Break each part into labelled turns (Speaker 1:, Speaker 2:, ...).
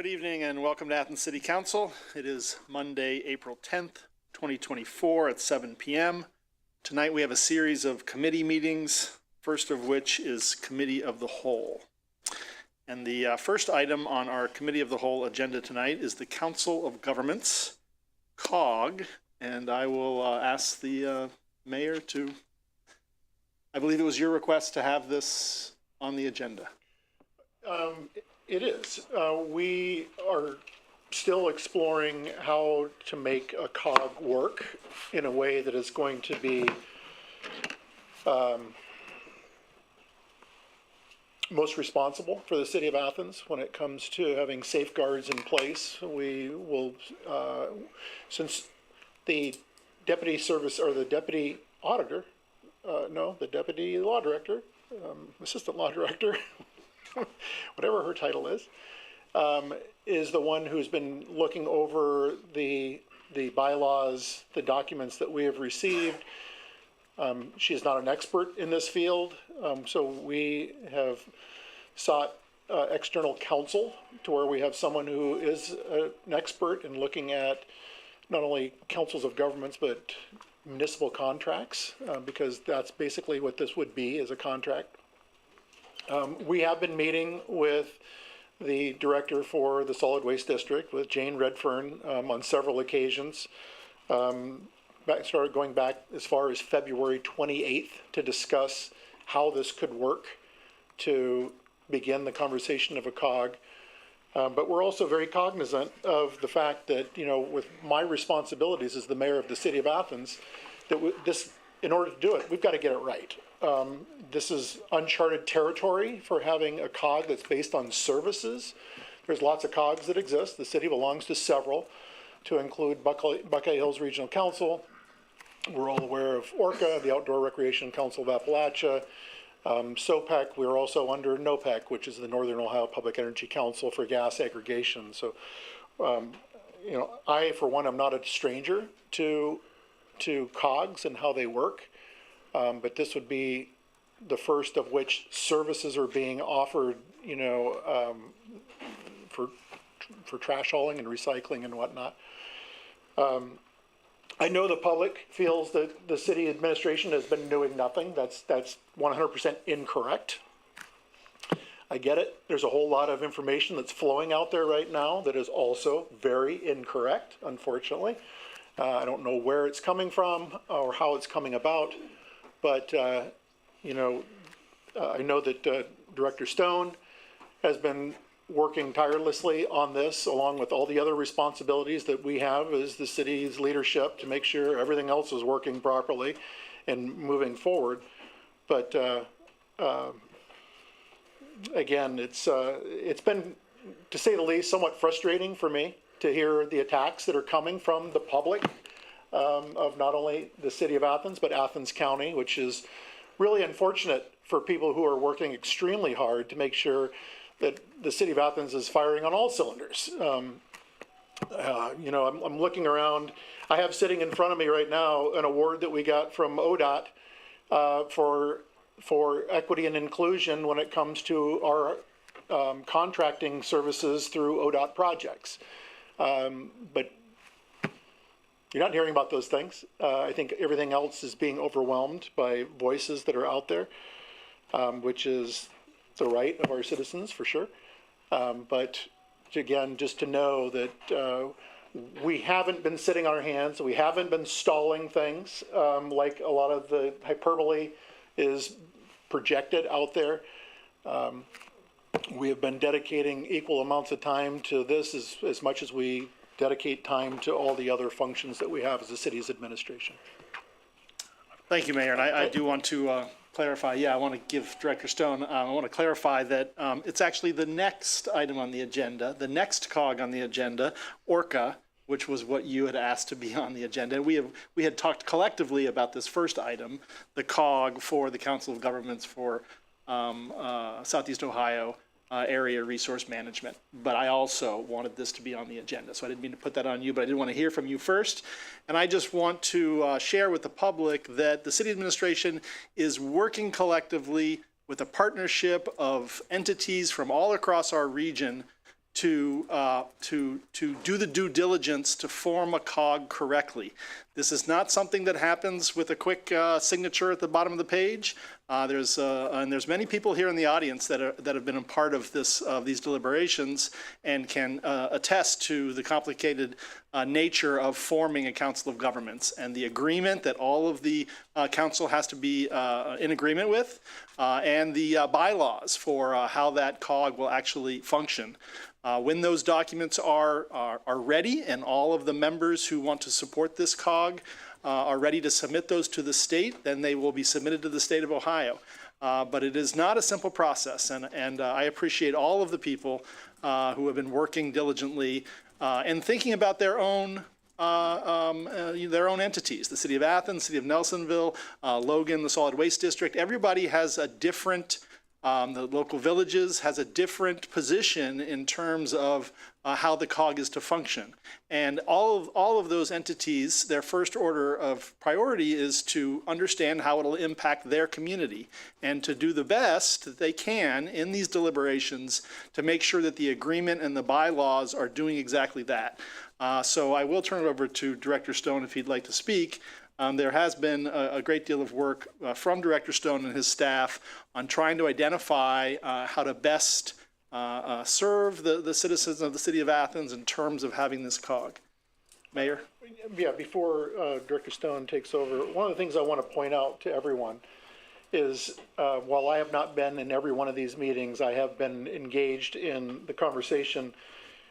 Speaker 1: Good evening and welcome to Athens City Council. It is Monday, April 10th, 2024 at 7 p.m. Tonight we have a series of committee meetings, first of which is Committee of the Whole. And the first item on our Committee of the Whole agenda tonight is the Council of Governments, COG, and I will ask the mayor to, I believe it was your request to have this on the agenda.
Speaker 2: It is. We are still exploring how to make a COG work in a way that is going to be most responsible for the city of Athens when it comes to having safeguards in place. We will, since the deputy service or the deputy auditor, the deputy law director, assistant law director, whatever her title is the one who's been looking over the bylaws, the documents that we have received. She is not an expert in this field, so we have sought external counsel to where we have someone who is an expert in looking at not only councils of governments but municipal contracts, because that's basically what this would be, as a contract. We have been meeting with the director for the Solid Waste District, with Jane Redfern, on several occasions. Started going back as far as February 28th to discuss how this could work to begin the conversation of a COG. But we're also very cognizant of the fact that, with my responsibilities as the mayor of the city of Athens, that in order to do it, we've got to get it right. This is uncharted territory for having a COG that's based on services. There's lots of COGs that exist. The city belongs to several, to include Buckeye Hills Regional Council. We're all aware of ORCA, the Outdoor Recreation Council of Appalachia. SOPEC, we're also under NOPEC, which is the Northern Ohio Public Energy Council for gas aggregation. So, I, for one, am not a stranger to COGs and how they work. But this would be the first of which services are being offered, for trash hauling and recycling and whatnot. I know the public feels that the city administration has been doing nothing. That's 100% incorrect. I get it. There's a whole lot of information that's flowing out there right now that is also very incorrect, unfortunately. I don't know where it's coming from or how it's coming about. But, I know that Director Stone has been working tirelessly on this, along with all the other responsibilities that we have as the city's leadership, to make sure everything else is working properly and moving forward. But, again, it's been, to say the least, somewhat frustrating for me to hear the attacks that are coming from the public. Of not only the city of Athens, but Athens County, which is really unfortunate for people who are working extremely hard to make sure that the city of Athens is firing on all cylinders. I'm looking around. I have sitting in front of me right now an award that we got from ODOT for equity and inclusion when it comes to our contracting services through ODOT projects. But you're not hearing about those things. I think everything else is being overwhelmed by voices that are out there, which is the right of our citizens, for sure. But again, just to know that we haven't been sitting on our hands. We haven't been stalling things like a lot of the hyperbole is projected out there. We have been dedicating equal amounts of time to this as much as we dedicate time to all the other functions that we have as the city's administration.
Speaker 1: Thank you, Mayor. And I do want to clarify. Yeah, I want to give Director Stone, I want to clarify that it's actually the next item on the agenda, the next COG on the agenda, ORCA, which was what you had asked to be on the agenda. We had talked collectively about this first item, the COG for the Council of Governments for Southeast Ohio area resource management. But I also wanted this to be on the agenda, so I didn't mean to put that on you, but I did want to hear from you first. And I just want to share with the public that the city administration is working collectively with a partnership of entities from all across our region to do the due diligence to form a cog correctly. This is not something that happens with a quick signature at the bottom of the page. There's many people here in the audience that have been a part of these deliberations and can attest to the complicated nature of forming a council of governments and the agreement that all of the council has to be in agreement with, and the bylaws for how that cog will actually function. When those documents are ready and all of the members who want to support this cog are ready to submit those to the state, then they will be submitted to the state of Ohio. But it is not a simple process, and I appreciate all of the people who have been working diligently and thinking about their own entities. The City of Athens, City of Nelsonville, Logan, the Solid Waste District. Everybody has a different. The local villages has a different position in terms of how the cog is to function. And all of those entities, their first order of priority is to understand how it'll impact their community and to do the best that they can in these deliberations to make sure that the agreement and the bylaws are doing exactly that. So I will turn it over to Director Stone if he'd like to speak. There has been a great deal of work from Director Stone and his staff on trying to identify how to best serve the citizens of the City of Athens in terms of having this cog. Mayor?
Speaker 2: Yeah, before Director Stone takes over, one of the things I want to point out to everyone is while I have not been in every one of these meetings, I have been engaged in the conversation.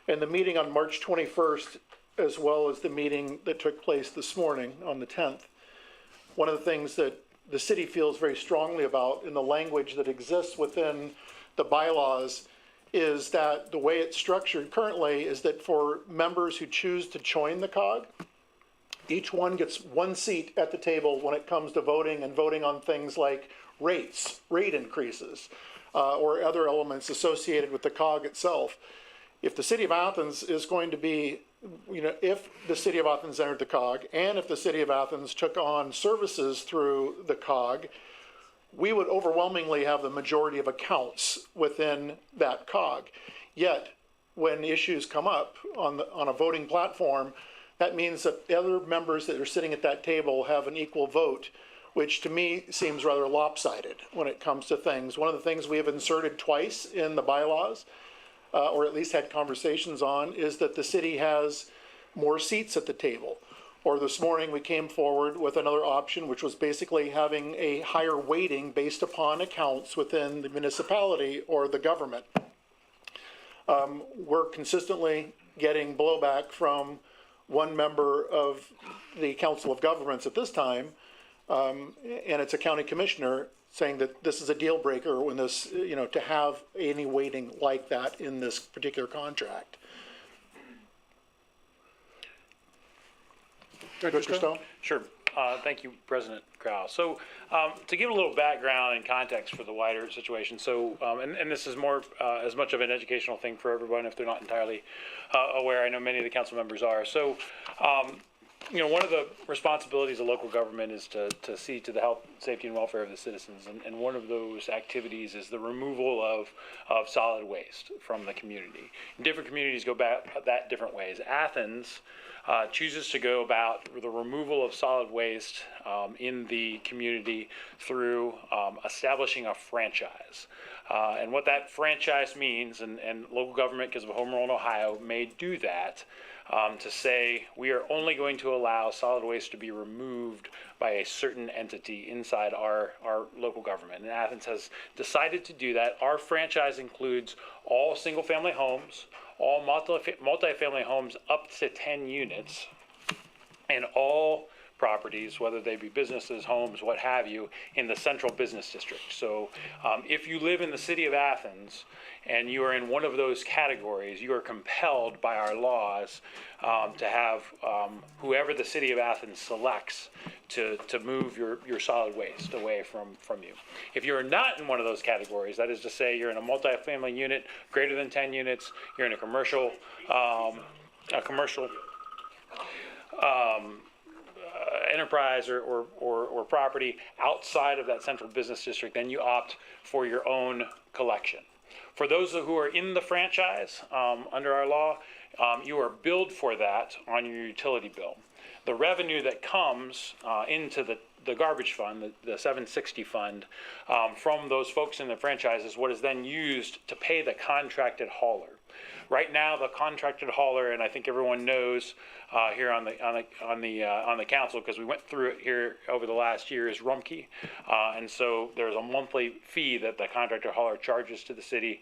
Speaker 2: And the meeting on March 21st, as well as the meeting that took place this morning on the 10th, one of the things that the city feels very strongly about in the language that exists within the bylaws is that the way it's structured currently is that for members who choose to join the cog, each one gets one seat at the table when it comes to voting and voting on things like rate increases, or other elements associated with the cog itself. If the City of Athens is going to be, if the City of Athens entered the cog and if the City of Athens took on services through the cog, we would overwhelmingly have the majority of accounts within that cog. Yet, when issues come up on a voting platform, that means that the other members that are sitting at that table have an equal vote, which to me seems rather lopsided when it comes to things. One of the things we have inserted twice in the bylaws, or at least had conversations on, is that the city has more seats at the table. Or this morning we came forward with another option, which was basically having a higher weighting based upon accounts within the municipality or the government. We're consistently getting blowback from one member of the Council of Governments at this time, and it's a county commissioner, saying that this is a deal breaker when this, to have any weighting like that in this particular contract. Director Stone?
Speaker 3: Sure. Thank you, President Krause. So to give a little background and context for the wider situation, so and this is more as much of an educational thing for everyone if they're not entirely aware. I know many of the council members are. So one of the responsibilities of local government is to see to the health, safety, and welfare of the citizens, and one of those activities is the removal of solid waste from the community. Different communities go about that different ways. Athens chooses to go about the removal of solid waste in the community through establishing a franchise. And what that franchise means, and local government, because of home rule in Ohio, may do that, to say we are only going to allow solid waste to be removed by a certain entity inside our local government. And Athens has decided to do that. Our franchise includes all single-family homes, all multifamily homes up to 10 units, and all properties, whether they be businesses, homes, what have you, in the central business district. So if you live in the city of Athens and you are in one of those categories, you are compelled by our laws to have whoever the city of Athens selects to move your solid waste away from you. If you're not in one of those categories, that is to say you're in a multifamily unit greater than 10 units, you're in a commercial enterprise or property outside of that central business district, then you opt for your own collection. For those who are in the franchise, under our law, you are billed for that on your utility bill. The revenue that comes into the garbage fund, the 760 fund, from those folks in the franchise is what is then used to pay the contracted hauler. Right now, the contracted hauler, and I think everyone knows here on the council, because we went through it here over the last year, is Rumpke, and so there's a monthly fee that the contracted hauler charges to the city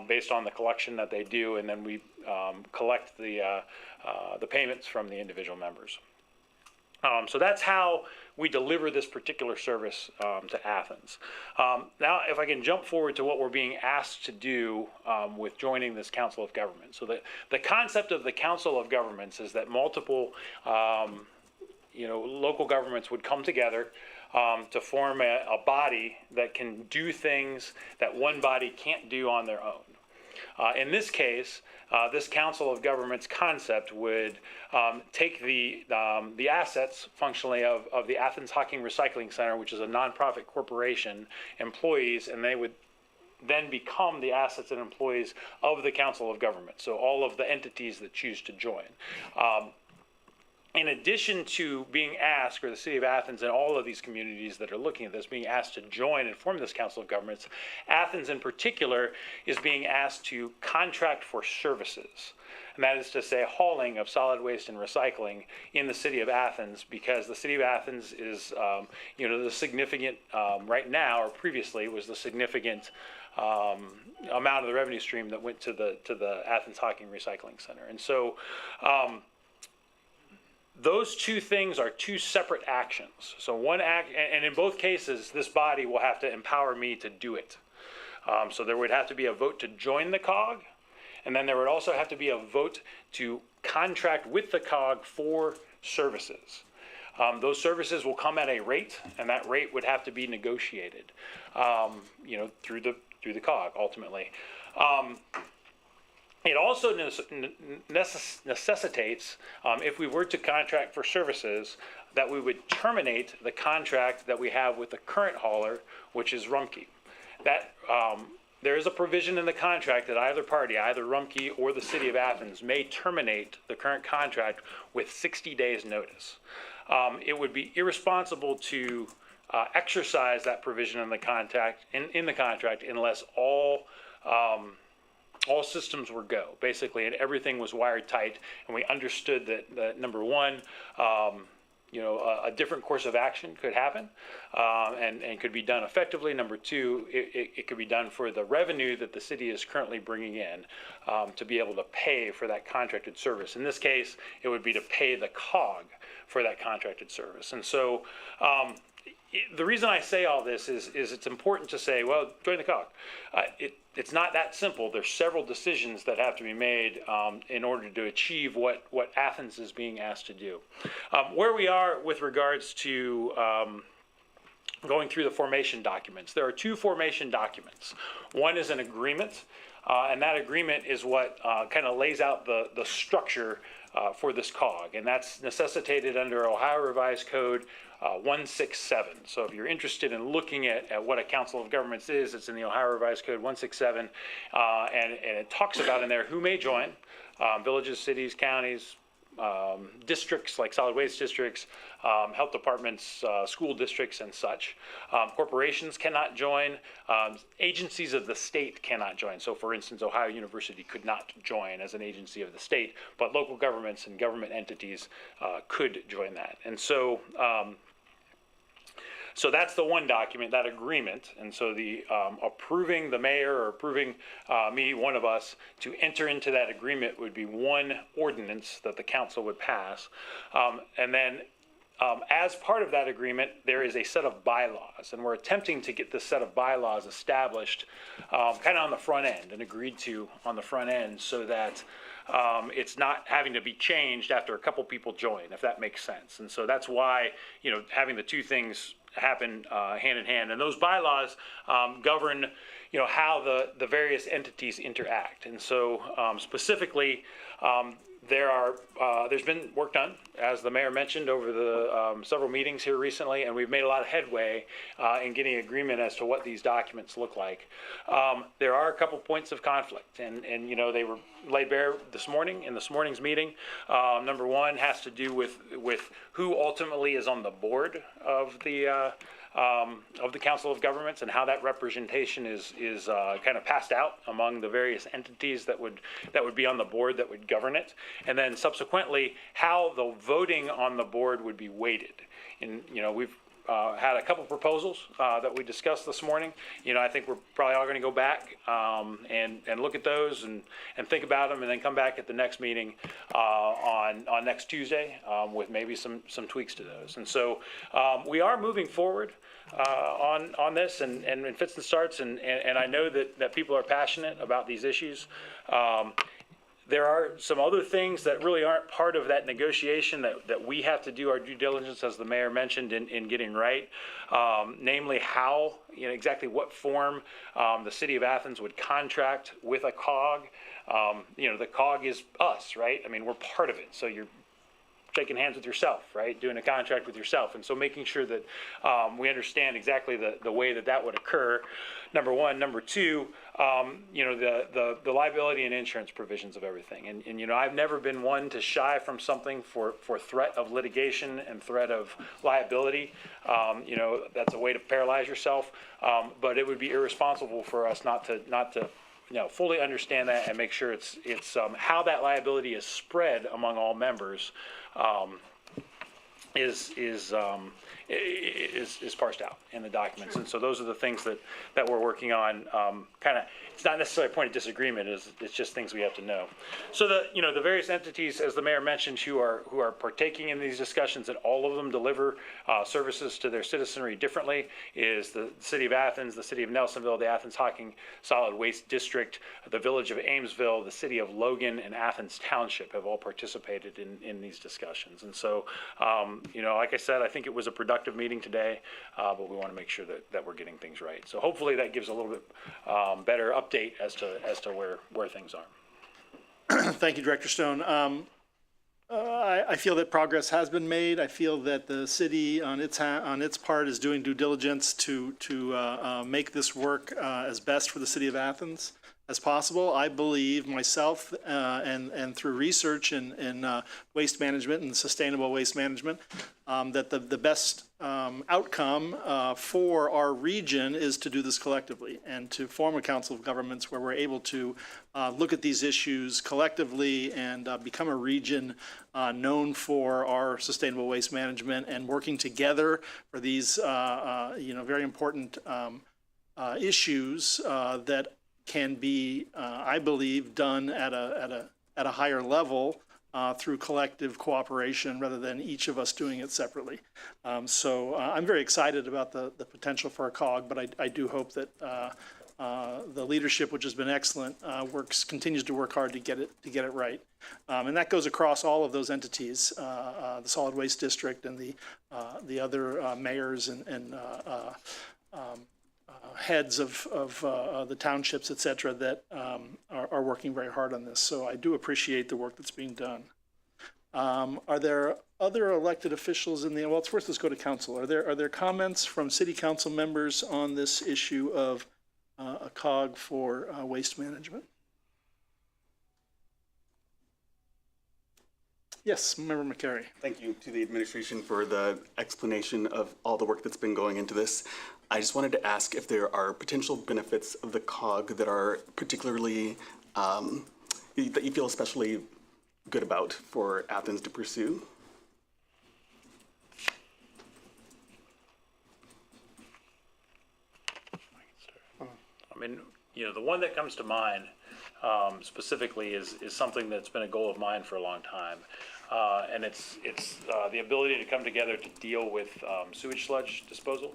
Speaker 3: based on the collection that they do, and then we collect the payments from the individual members. So that's how we deliver this particular service to Athens. Now, if I can jump forward to what we're being asked to do with joining this Council of Governments. So the concept of the Council of Governments is that multiple local governments would come together to form a body that can do things that one body can't do on their own. In this case, this Council of Governments concept would take the assets, functionally, of the Athens Hocking Recycling Center, which is a nonprofit corporation, employees, and they would then become the assets and employees of the Council of Governments, so all of the entities that choose to join. In addition to being asked, or the city of Athens and all of these communities that are looking at this, being asked to join and form this Council of Governments, Athens in particular is being asked to contract for services. And that is to say, hauling of solid waste and recycling in the city of Athens, because the city of Athens is, the significant, right now, or previously, was the significant amount of the revenue stream that went to the Athens Hocking Recycling Center. And so, those two things are two separate actions. So one act, and in both cases, this body will have to empower me to do it. So there would have to be a vote to join the COG, and then there would also have to be a vote to contract with the COG for services. Those services will come at a rate, and that rate would have to be negotiated, through the COG ultimately. It also necessitates, if we were to contract for services, that we would terminate the contract that we have with the current hauler, which is Rumpke. That there is a provision in the contract that either party, either Rumpke or the city of Athens, may terminate the current contract with 60 days notice. It would be irresponsible to exercise that provision in the contract unless all systems were go, basically, and everything was wired tight, and we understood that number one, a different course of action could happen, and could be done effectively. Number two, it could be done for the revenue that the city is currently bringing in, to be able to pay for that contracted service. In this case, it would be to pay the COG for that contracted service. And so, the reason I say all this is it's important to say, well, join the COG. It's not that simple. There's several decisions that have to be made in order to achieve what Athens is being asked to do. Where we are with regards to going through the formation documents, there are two formation documents. One is an agreement, and that agreement is what kind of lays out the structure for this COG, and that's necessitated under Ohio Revised Code 167. So if you're interested in looking at what a Council of Governments is, it's in the Ohio Revised Code 167, and it talks about in there who may join: villages, cities, counties, districts like solid waste districts, health departments, school districts, and such. Corporations cannot join. Agencies of the state cannot join. So, for instance, Ohio University could not join as an agency of the state, but local governments and government entities could join that. And so, so that's the one document, that agreement. And so the approving the mayor or approving me, one of us, to enter into that agreement would be one ordinance that the council would pass. And then as part of that agreement, there is a set of bylaws, and we're attempting to get this set of bylaws established kind of on the front end and agreed to on the front end, so that it's not having to be changed after a couple people join, if that makes sense. And so that's why, having the two things happen hand in hand, and those bylaws govern how the various entities interact. And so specifically, There's been work done, as the mayor mentioned, over the several meetings here recently, and we've made a lot of headway in getting agreement as to what these documents look like. There are a couple points of conflict, and they were laid bare this morning in this morning's meeting. Number one has to do with who ultimately is on the board of the Council of Governments and how that representation is kind of passed out among the various entities that would be on the board that would govern it, and then subsequently how the voting on the board would be weighted. And we've had a couple proposals that we discussed this morning. I think we're probably all going to go back and look at those and think about them, and then come back at the next meeting on next Tuesday with maybe some tweaks to those. And so we are moving forward on this and in fits and starts, and I know that people are passionate about these issues. There are some other things that really aren't part of that negotiation that we have to do our due diligence, as the mayor mentioned, in getting right. Namely, how, exactly what form the city of Athens would contract with a COG. The COG is us, right? I mean, we're part of it. So you're shaking hands with yourself, right? Doing a contract with yourself. And so making sure that we understand exactly the way that would occur, number one. Number two, the liability and insurance provisions of everything. And I've never been one to shy from something for threat of litigation and threat of liability. That's a way to paralyze yourself. But it would be irresponsible for us not to fully understand that and make sure it's how that liability is spread among all members is parsed out in the documents. And so those are the things that we're working on. It's not necessarily a point of disagreement, it's just things we have to know. So the various entities, as the mayor mentioned, who are partaking in these discussions, and all of them deliver services to their citizenry differently, is the city of Athens, the city of Nelsonville, the Athens-Hocking Solid Waste District, the village of Amesville, the city of Logan, and Athens Township have all participated in these discussions. And so, like I said, I think it was a productive meeting today, but we want to make sure that we're getting things right. So hopefully that gives a little bit better update as to where things are.
Speaker 1: Thank you, Director Stone. I feel that progress has been made. I feel that the city on its part is doing due diligence to make this work as best for the city of Athens as possible. I believe myself, and through research in waste management and sustainable waste management, that the best outcome for our region is to do this collectively and to form a council of governments where we're able to look at these issues collectively and become a region known for our sustainable waste management, and working together for these very important issues that can be, I believe, done at a higher level through collective cooperation rather than each of us doing it separately. So I'm very excited about the potential for a COG, but I do hope that the leadership, which has been excellent, continues to work hard to get it right. And that goes across all of those entities, the Solid Waste District and the other mayors and heads of the townships, et cetera, that are working very hard on this. So I do appreciate the work that's being done. Are there other elected officials well, first let's go to council. Are there comments from city council members on this issue of a COG for waste management? Yes, Member McCary.
Speaker 4: Thank you to the administration for the explanation of all the work that's been going into this. I just wanted to ask if there are potential benefits of the COG that are particularly, that you feel especially good about for Athens to pursue.
Speaker 3: I mean, the one that comes to mind specifically is something that's been a goal of mine for a long time. And it's the ability to come together to deal with sewage sludge disposal.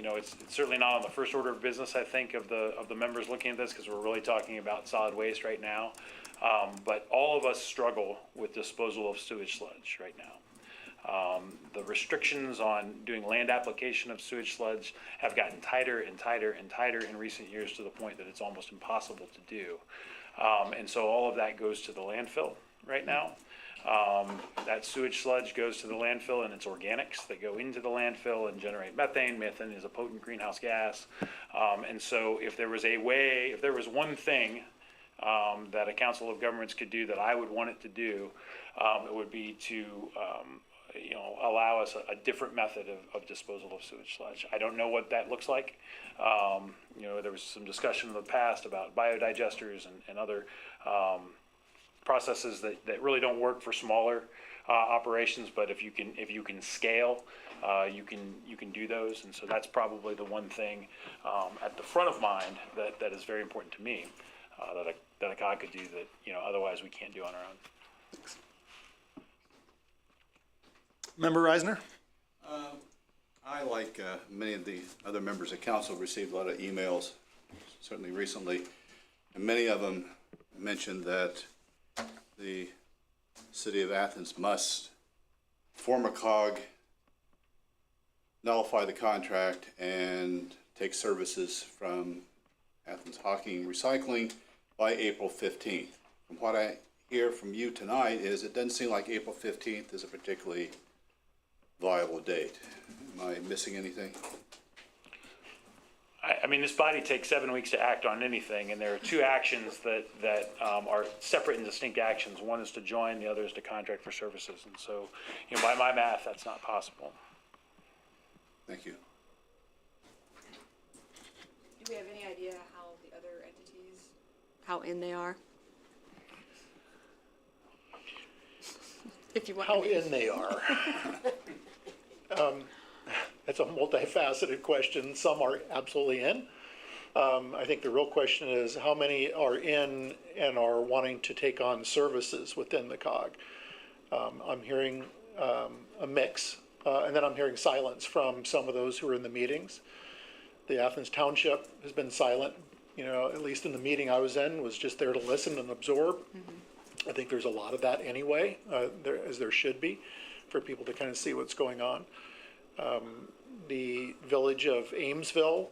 Speaker 3: It's certainly not on the first order of business, I think, of the members looking at this, because we're really talking about solid waste right now. But all of us struggle with disposal of sewage sludge right now. The restrictions on doing land application of sewage sludge have gotten tighter and tighter and tighter in recent years, to the point that it's almost impossible to do. And so all of that goes to the landfill right now. That sewage sludge goes to the landfill, and it's organics that go into the landfill and generate methane. Methane is a potent greenhouse gas. And so if there was one thing that a council of governments could do that I would want it to do, it would be to allow us a different method of disposal of sewage sludge. I don't know what that looks like. There was some discussion in the past about biodigesters and other processes that really don't work for smaller operations, but if you can scale, you can do those. And so that's probably the one thing at the front of mind that is very important to me, that a COG could do that otherwise we can't do on our own.
Speaker 4: Thanks.
Speaker 1: Member Reisner?
Speaker 5: I, like many of the other members of council, received a lot of emails, certainly recently, and many of them mentioned that the city of Athens must form a COG, nullify the contract, and take services from Athens Hocking Recycling by April 15th. From what I hear from you tonight is it doesn't seem like April 15th is a particularly viable date. Am I missing anything?
Speaker 3: I mean, this body takes 7 weeks to act on anything, and there are two actions that are separate and distinct actions. One is to join, the other is to contract for services. And so, by my math, that's not possible.
Speaker 5: Thank you.
Speaker 6: Do we have any idea how the other entities, how in they are? If you want
Speaker 2: How
Speaker 6: to be.
Speaker 2: in they are. That's a multifaceted question. Some are absolutely in. I think the real question is how many are in and are wanting to take on services within the COG. I'm hearing a mix, and then I'm hearing silence from some of those who are in the meetings. The Athens Township has been silent, at least in the meeting I was in, was just there to listen and absorb. I think there's a lot of that anyway, as there should be, for people to kind of see what's going on. The village of Amesville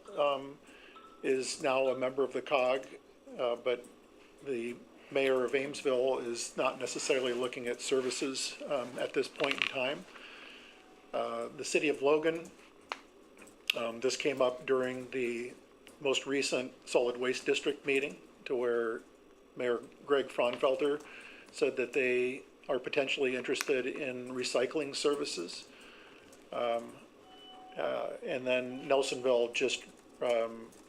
Speaker 2: is now a member of the COG, but the mayor of Amesville is not necessarily looking at services at this point in time. The city of Logan, this came up during the most recent solid waste district meeting, to where Mayor Greg Fraunfelter said that they are potentially interested in recycling services. And then Nelsonville just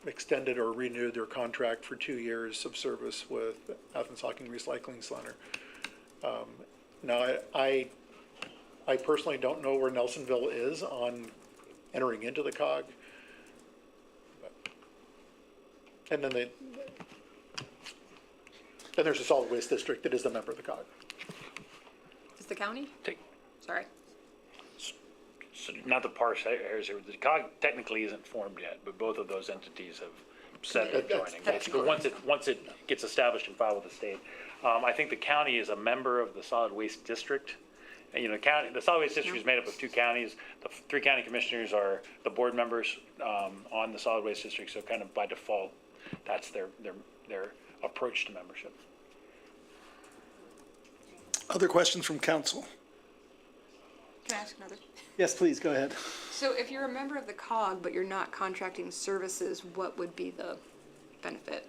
Speaker 2: extended or renewed their contract for 2 years of service with Athens Hocking Recycling Center. Now, I personally don't know where Nelsonville is on entering into the COG. And then there's a solid waste district that is a member of the COG.
Speaker 6: Is the county? Sorry.
Speaker 3: So not to parse hairs here, the COG technically isn't formed yet, but both of those entities have said they're joining. Basically, once it gets established and filed with the state. I think the county is a member of the solid waste district. And, the solid waste district is made up of 2 counties. The 3 county commissioners are the board members on the solid waste district. So kind of by default, that's their approach to membership.
Speaker 1: Other questions from council?
Speaker 6: Can I ask another?
Speaker 1: Yes, please, go ahead.
Speaker 6: So if you're a member of the COG, but you're not contracting services, what would be the benefit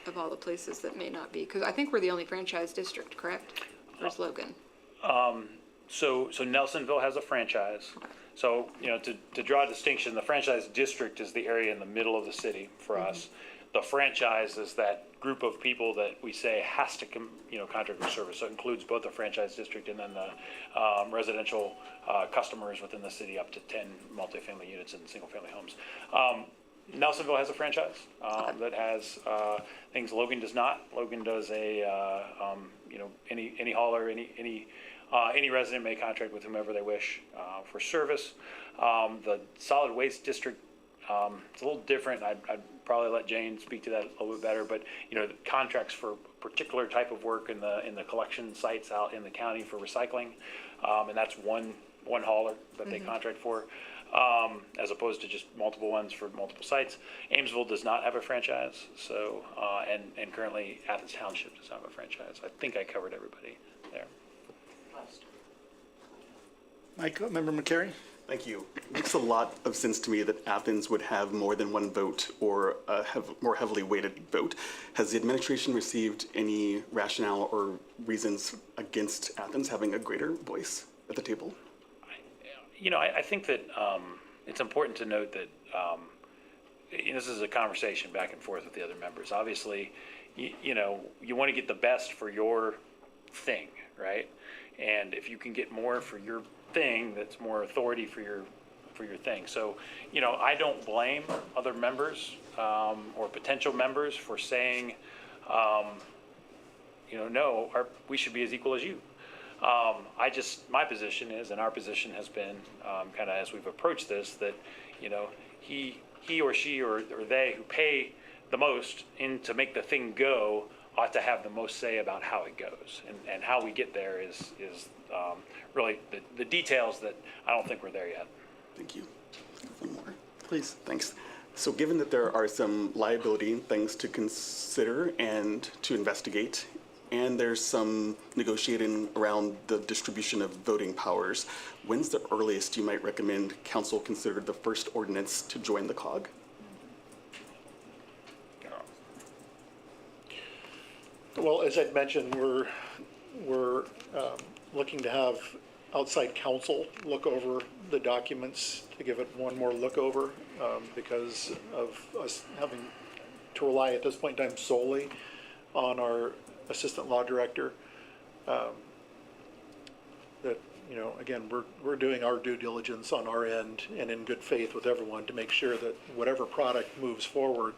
Speaker 6: of all the places that may not be? Because I think we're the only franchise district, correct? Or is Logan?
Speaker 3: So Nelsonville has a franchise. So, to draw a distinction, the franchise district is the area in the middle of the city for us. The franchise is that group of people that we say has to, contract for service. So it includes both the franchise district and then the residential customers within the city up to 10 multifamily units and single-family homes. Nelsonville has a franchise that has things Logan does not. Logan does a, any hauler, any resident may contract with whomever they wish for service. The solid waste district, it's a little different. I'd probably let Jane speak to that a little bit better, but the contracts for a particular type of work in the collection sites out in the county for recycling, and that's one hauler that they contract for. as opposed to just multiple ones for multiple sites. Amesville does not have a franchise, so, and currently Athens Township does not have a franchise. I think I covered everybody there.
Speaker 1: Member McCary?
Speaker 4: Thank you. It makes a lot of sense to me that Athens would have more than one vote or have more heavily weighted vote. Has the administration received any rationale or reasons against Athens having a greater voice at the table?
Speaker 3: I think that it's important to note that this is a conversation back and forth with the other members. Obviously, you want to get the best for your thing, right? And if you can get more for your thing, that's more authority for your thing. So, I don't blame other members or potential members for saying, no, we should be as equal as you. My position is, and our position has been, kind of as we've approached this, that, he or she or they who pay the most to make the thing go ought to have the most say about how it goes. And how we get there is really the details that I don't think we're there yet.
Speaker 4: Thank you. One more.
Speaker 1: Please.
Speaker 4: Thanks. So given that there are some liability things to consider and to investigate, and there's some negotiating around the distribution of voting powers, when's the earliest you might recommend council consider the first ordinance to join the COG?
Speaker 2: Well, as I'd mentioned, we're looking to have outside counsel look over the documents to give it one more look over because of us having to rely at this point in time solely on our assistant law director. That, again, we're doing our due diligence on our end and in good faith with everyone to make sure that whatever product moves forward,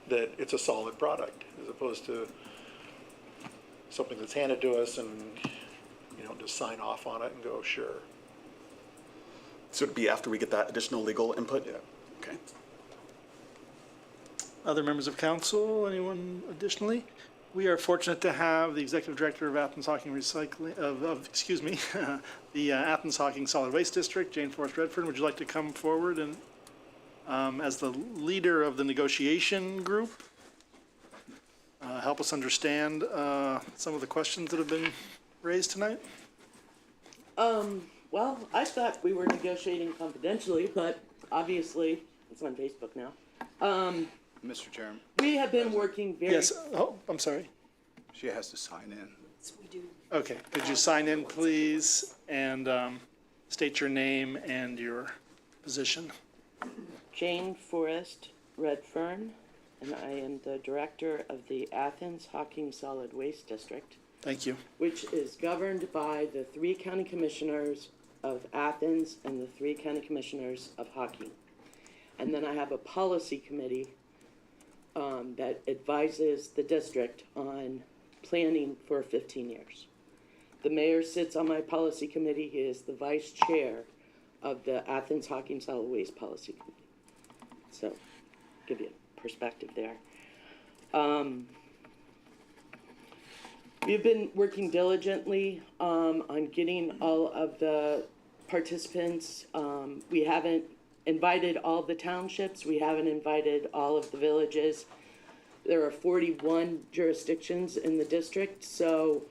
Speaker 2: that it's a solid product as opposed to something that's handed to us and just sign off on it and go, sure.
Speaker 4: So it'd be after we get that additional legal input?
Speaker 2: Yeah.
Speaker 4: Okay.
Speaker 1: Other members of council, anyone additionally? We are fortunate to have the executive director of Athens Hocking Recycling, the Athens Hocking Solid Waste District, Jane Forrest Redfern. Would you like to come forward and, as the leader of the negotiation group, help us understand some of the questions that have been raised tonight?
Speaker 7: Well, I thought we were negotiating confidentially, but obviously it's on Facebook now.
Speaker 5: Mr. Chairman,
Speaker 7: We have been working very.
Speaker 1: Yes. Oh, I'm sorry.
Speaker 5: she has to sign in.
Speaker 1: Okay. Could you sign in, please, and state your name and your position?
Speaker 7: Jane Forrest Redfern, and I am the director of the Athens Hocking Solid Waste District,
Speaker 1: Thank you.
Speaker 7: which is governed by the 3 county commissioners of Athens and the 3 county commissioners of Hocking. And then I have a policy committee that advises the district on planning for 15 years. The mayor sits on my policy committee. He is the vice chair of the Athens Hocking Solid Waste Policy Committee. So, give you a perspective there. We've been working diligently on getting all of the participants. We haven't invited all the townships. We haven't invited all of the villages. There are 41 jurisdictions in the district, so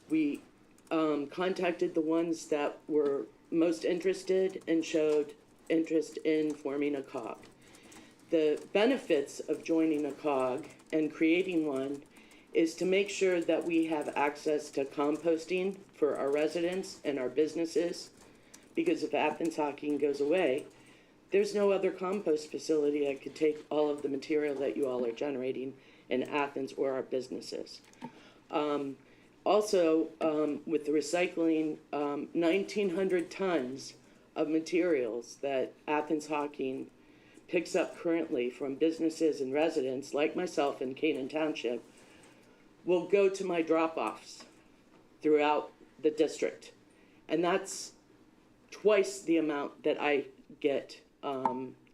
Speaker 7: we contacted the ones that were most interested and showed interest in forming a COG. The benefits of joining a COG and creating one is to make sure that we have access to composting for our residents and our businesses, because if Athens Hocking goes away, there's no other compost facility that could take all of the material that you all are generating in Athens or our businesses. Also, with the recycling, 1,900 tons of materials that Athens Hocking picks up currently from businesses and residents like myself in Canaan Township will go to my drop-offs throughout the district. And that's twice the amount that I get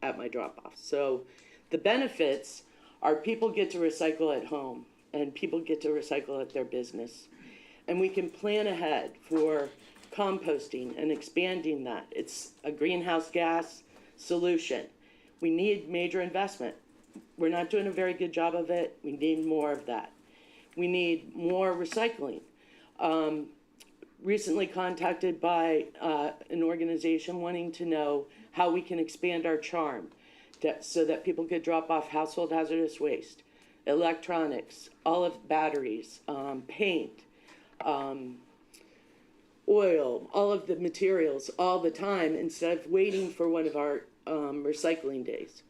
Speaker 7: at my drop-off. So the benefits are people get to recycle at home and people get to recycle at their business. And we can plan ahead for composting and expanding that. It's a greenhouse gas solution. We need major investment. We're not doing a very good job of it. We need more of that. We need more recycling. Recently contacted by an organization wanting to know how we can expand our charm so that people could drop off household hazardous waste, electronics, all of batteries, paint, oil, all of the materials all the time instead of waiting for one of our recycling days.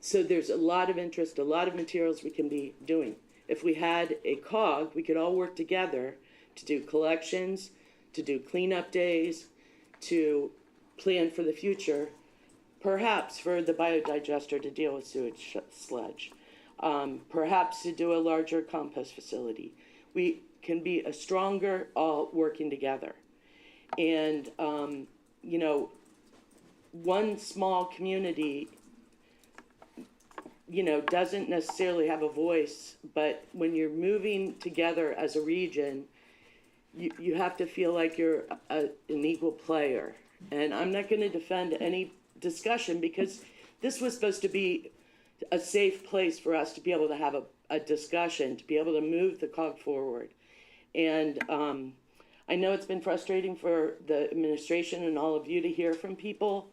Speaker 7: So there's a lot of interest, a lot of materials we can be doing. If we had a COG, we could all work together to do collections, to do cleanup days, to plan for the future, perhaps for the biodigester to deal with sewage sludge, perhaps to do a larger compost facility. We can be a stronger all working together. And, you know, one small community, you know, doesn't necessarily have a voice, but when you're moving together as a region, you have to feel like you're an equal player. And I'm not going to defend any discussion because this was supposed to be a safe place for us to be able to have a discussion, to be able to move the COG forward. And I know it's been frustrating for the administration and all of you to hear from people,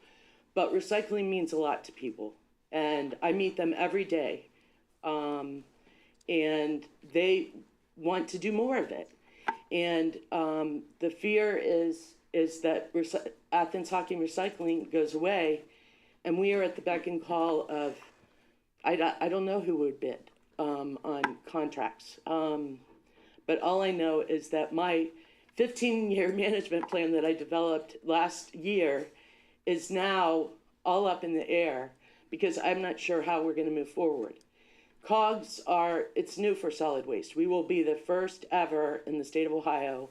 Speaker 7: but recycling means a lot to people. And I meet them every day. And they want to do more of it. And the fear is that Athens Hockey Recycling goes away, and we are at the beck and call of, I don't know who would bid on contracts. But all I know is that my 15-year management plan that I developed last year is now all up in the air because I'm not sure how we're going to move forward. COGS it's new for solid waste. We will be the first ever in the state of Ohio.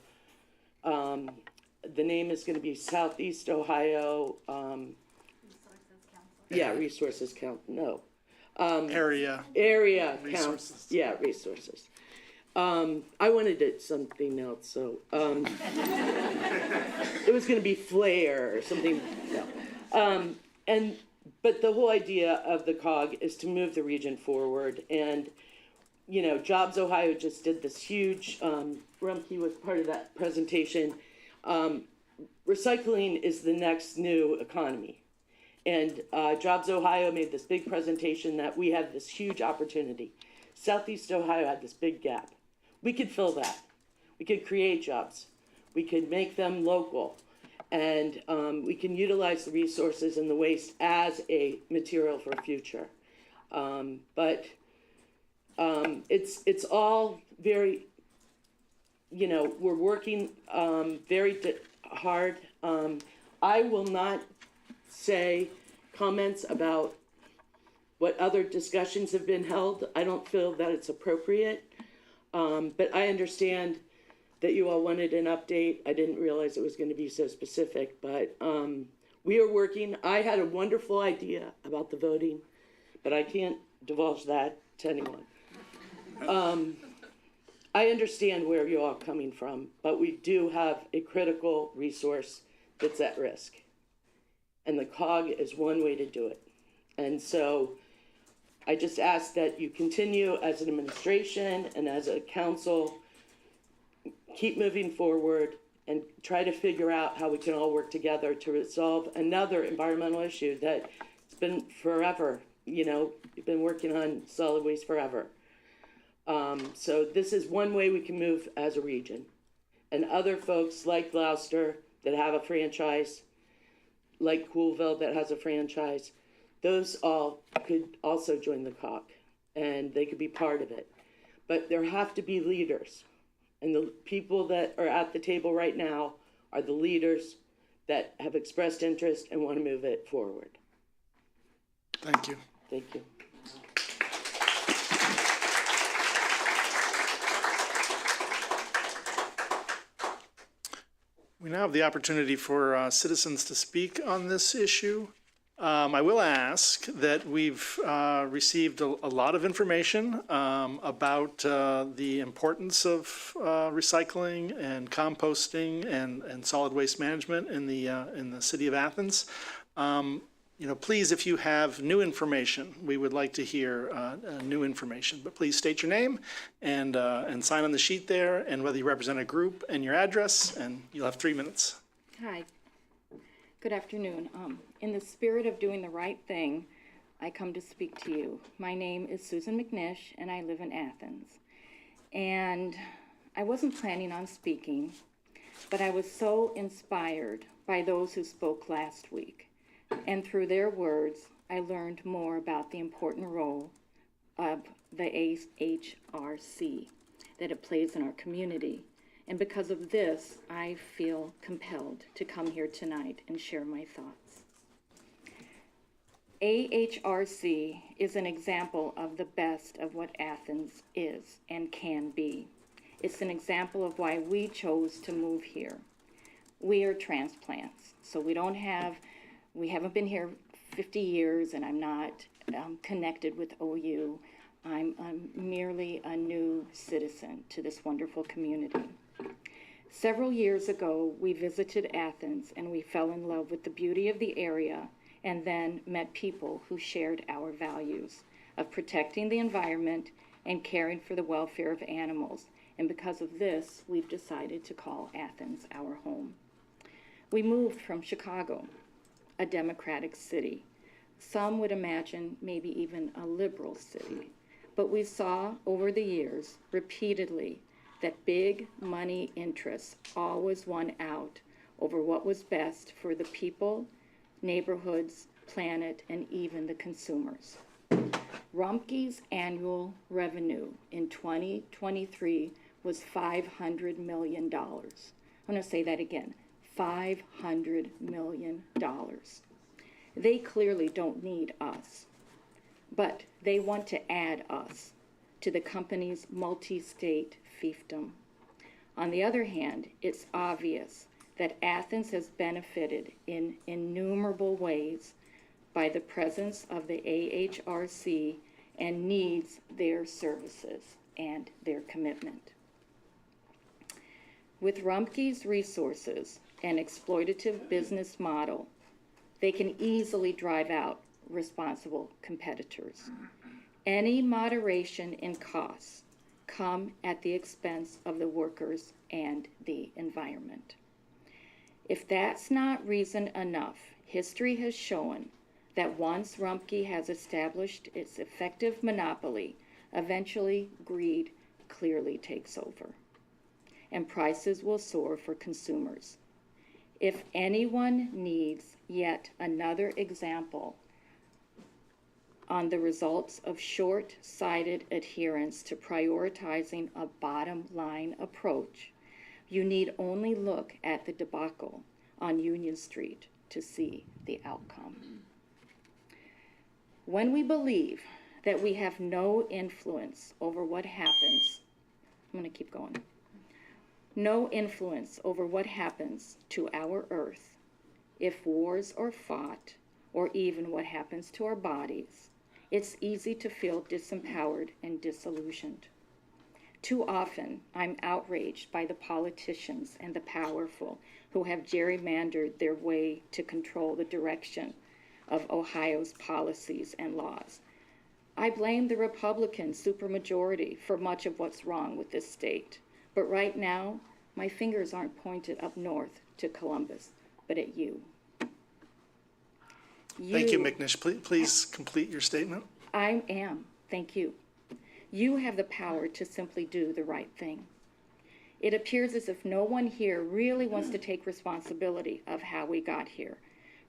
Speaker 7: The name is going to be Southeast Ohio. Resources Council. No.
Speaker 1: Area.
Speaker 7: Area
Speaker 1: Resources.
Speaker 7: Council. Yeah, resources. I wanted it something else, so it was going to be Flair or something. No. But the whole idea of the COG is to move the region forward. And, you know, Jobs Ohio just did this huge, Rumpke was part of that presentation. Recycling is the next new economy. And Jobs Ohio made this big presentation that we have this huge opportunity. Southeast Ohio had this big gap. We could fill that. We could create jobs. We could make them local. And we can utilize the resources and the waste as a material for the future. But it's all very, you know, we're working very hard. I will not say comments about what other discussions have been held. I don't feel that it's appropriate. But I understand that you all wanted an update. I didn't realize it was going to be so specific, but we are working. I had a wonderful idea about the voting, but I can't divulge that to anyone. I understand where you all are coming from, but we do have a critical resource that's at risk. And the COG is one way to do it. And so I just ask that you continue as an administration and as a council, keep moving forward and try to figure out how we can all work together to resolve another environmental issue that's been forever. You know, you've been working on solid waste forever. So this is one way we can move as a region. And other folks like Gloucester that have a franchise, like Coolville that has a franchise, those all could also join the COG and they could be part of it. But there have to be leaders. And the people that are at the table right now are the leaders that have expressed interest and want to move it forward.
Speaker 1: Thank you.
Speaker 7: Thank you.
Speaker 1: We now have the opportunity for citizens to speak on this issue. I will ask that we've received a lot of information about the importance of recycling and composting and solid waste management in the city of Athens. Please, if you have new information, we would like to hear new information. But please state your name and sign on the sheet there, and whether you represent a group and your address, and you'll have 3 minutes.
Speaker 8: Hi, good afternoon. In the spirit of doing the right thing, I come to speak to you. My name is Susan McNish, and I live in Athens. And I wasn't planning on speaking, but I was so inspired by those who spoke last week. And through their words, I learned more about the important role of the AHRC that it plays in our community. And because of this, I feel compelled to come here tonight and share my thoughts. AHRC is an example of the best of what Athens is and can be. It's an example of why we chose to move here. We are transplants, so we haven't been here 50 years, and I'm not connected with OU. I'm merely a new citizen to this wonderful community. Several years ago, we visited Athens, and we fell in love with the beauty of the area, and then met people who shared our values of protecting the environment and caring for the welfare of animals. And because of this, we've decided to call Athens our home. We moved from Chicago, a democratic city. Some would imagine maybe even a liberal city. But we saw over the years repeatedly that big money interests always won out over what was best for the people, neighborhoods, planet, and even the consumers. Rumpke's annual revenue in 2023 was $500 million. I'm going to say that again. $500 million. They clearly don't need us, but they want to add us to the company's multi-state fiefdom. On the other hand, it's obvious that Athens has benefited in innumerable ways by the presence of the AHRC and needs their services and their commitment. With Rumpke's resources and exploitative business model, they can easily drive out responsible competitors. Any moderation in costs come at the expense of the workers and the environment. If that's not reason enough, history has shown that once Rumpke has established its effective monopoly, eventually greed clearly takes over, and prices will soar for consumers. If anyone needs yet another example on the results of short-sighted adherence to prioritizing a bottom-line approach, you need only look at the debacle on Union Street to see the outcome. When we believe that we have no influence over what happens, I'm going to keep going. No influence over what happens to our earth, if wars are fought, or even what happens to our bodies, it's easy to feel disempowered and disillusioned. Too often, I'm outraged by the politicians and the powerful who have gerrymandered their way to control the direction of Ohio's policies and laws. I blame the Republican supermajority for much of what's wrong with this state. But right now, my fingers aren't pointed up north to Columbus, but at you.
Speaker 1: Thank you, McNish. Please complete your statement.
Speaker 8: I am. Thank you. You have the power to simply do the right thing. It appears as if no one here really wants to take responsibility of how we got here.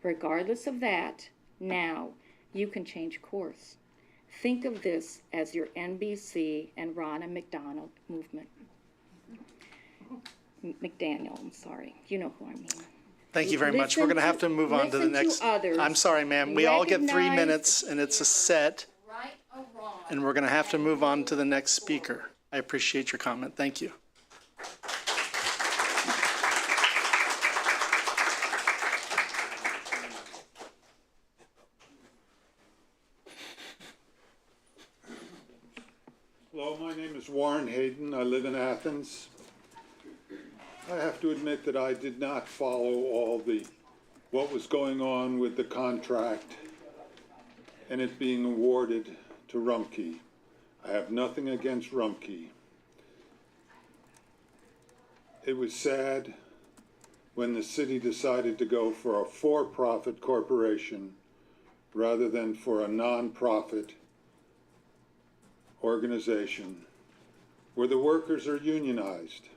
Speaker 8: Regardless of that, now you can change course. Think of this as your NBC and Ronna McDaniel movement. McDaniel, I'm sorry. You know who I mean.
Speaker 1: Thank you very much. We're going to have to move on to the next. I'm sorry, ma'am. We all get 3 minutes, and it's a set,
Speaker 8: Right or wrong?
Speaker 1: and we're going to have to move on to the next speaker. I appreciate your comment. Thank you.
Speaker 9: Hello, my name is Warren Hayden. I live in Athens. I have to admit that I did not follow all the what was going on with the contract and it being awarded to Rumpke. I have nothing against Rumpke. It was sad when the city decided to go for a for-profit corporation rather than for a non-profit organization where the workers are unionized.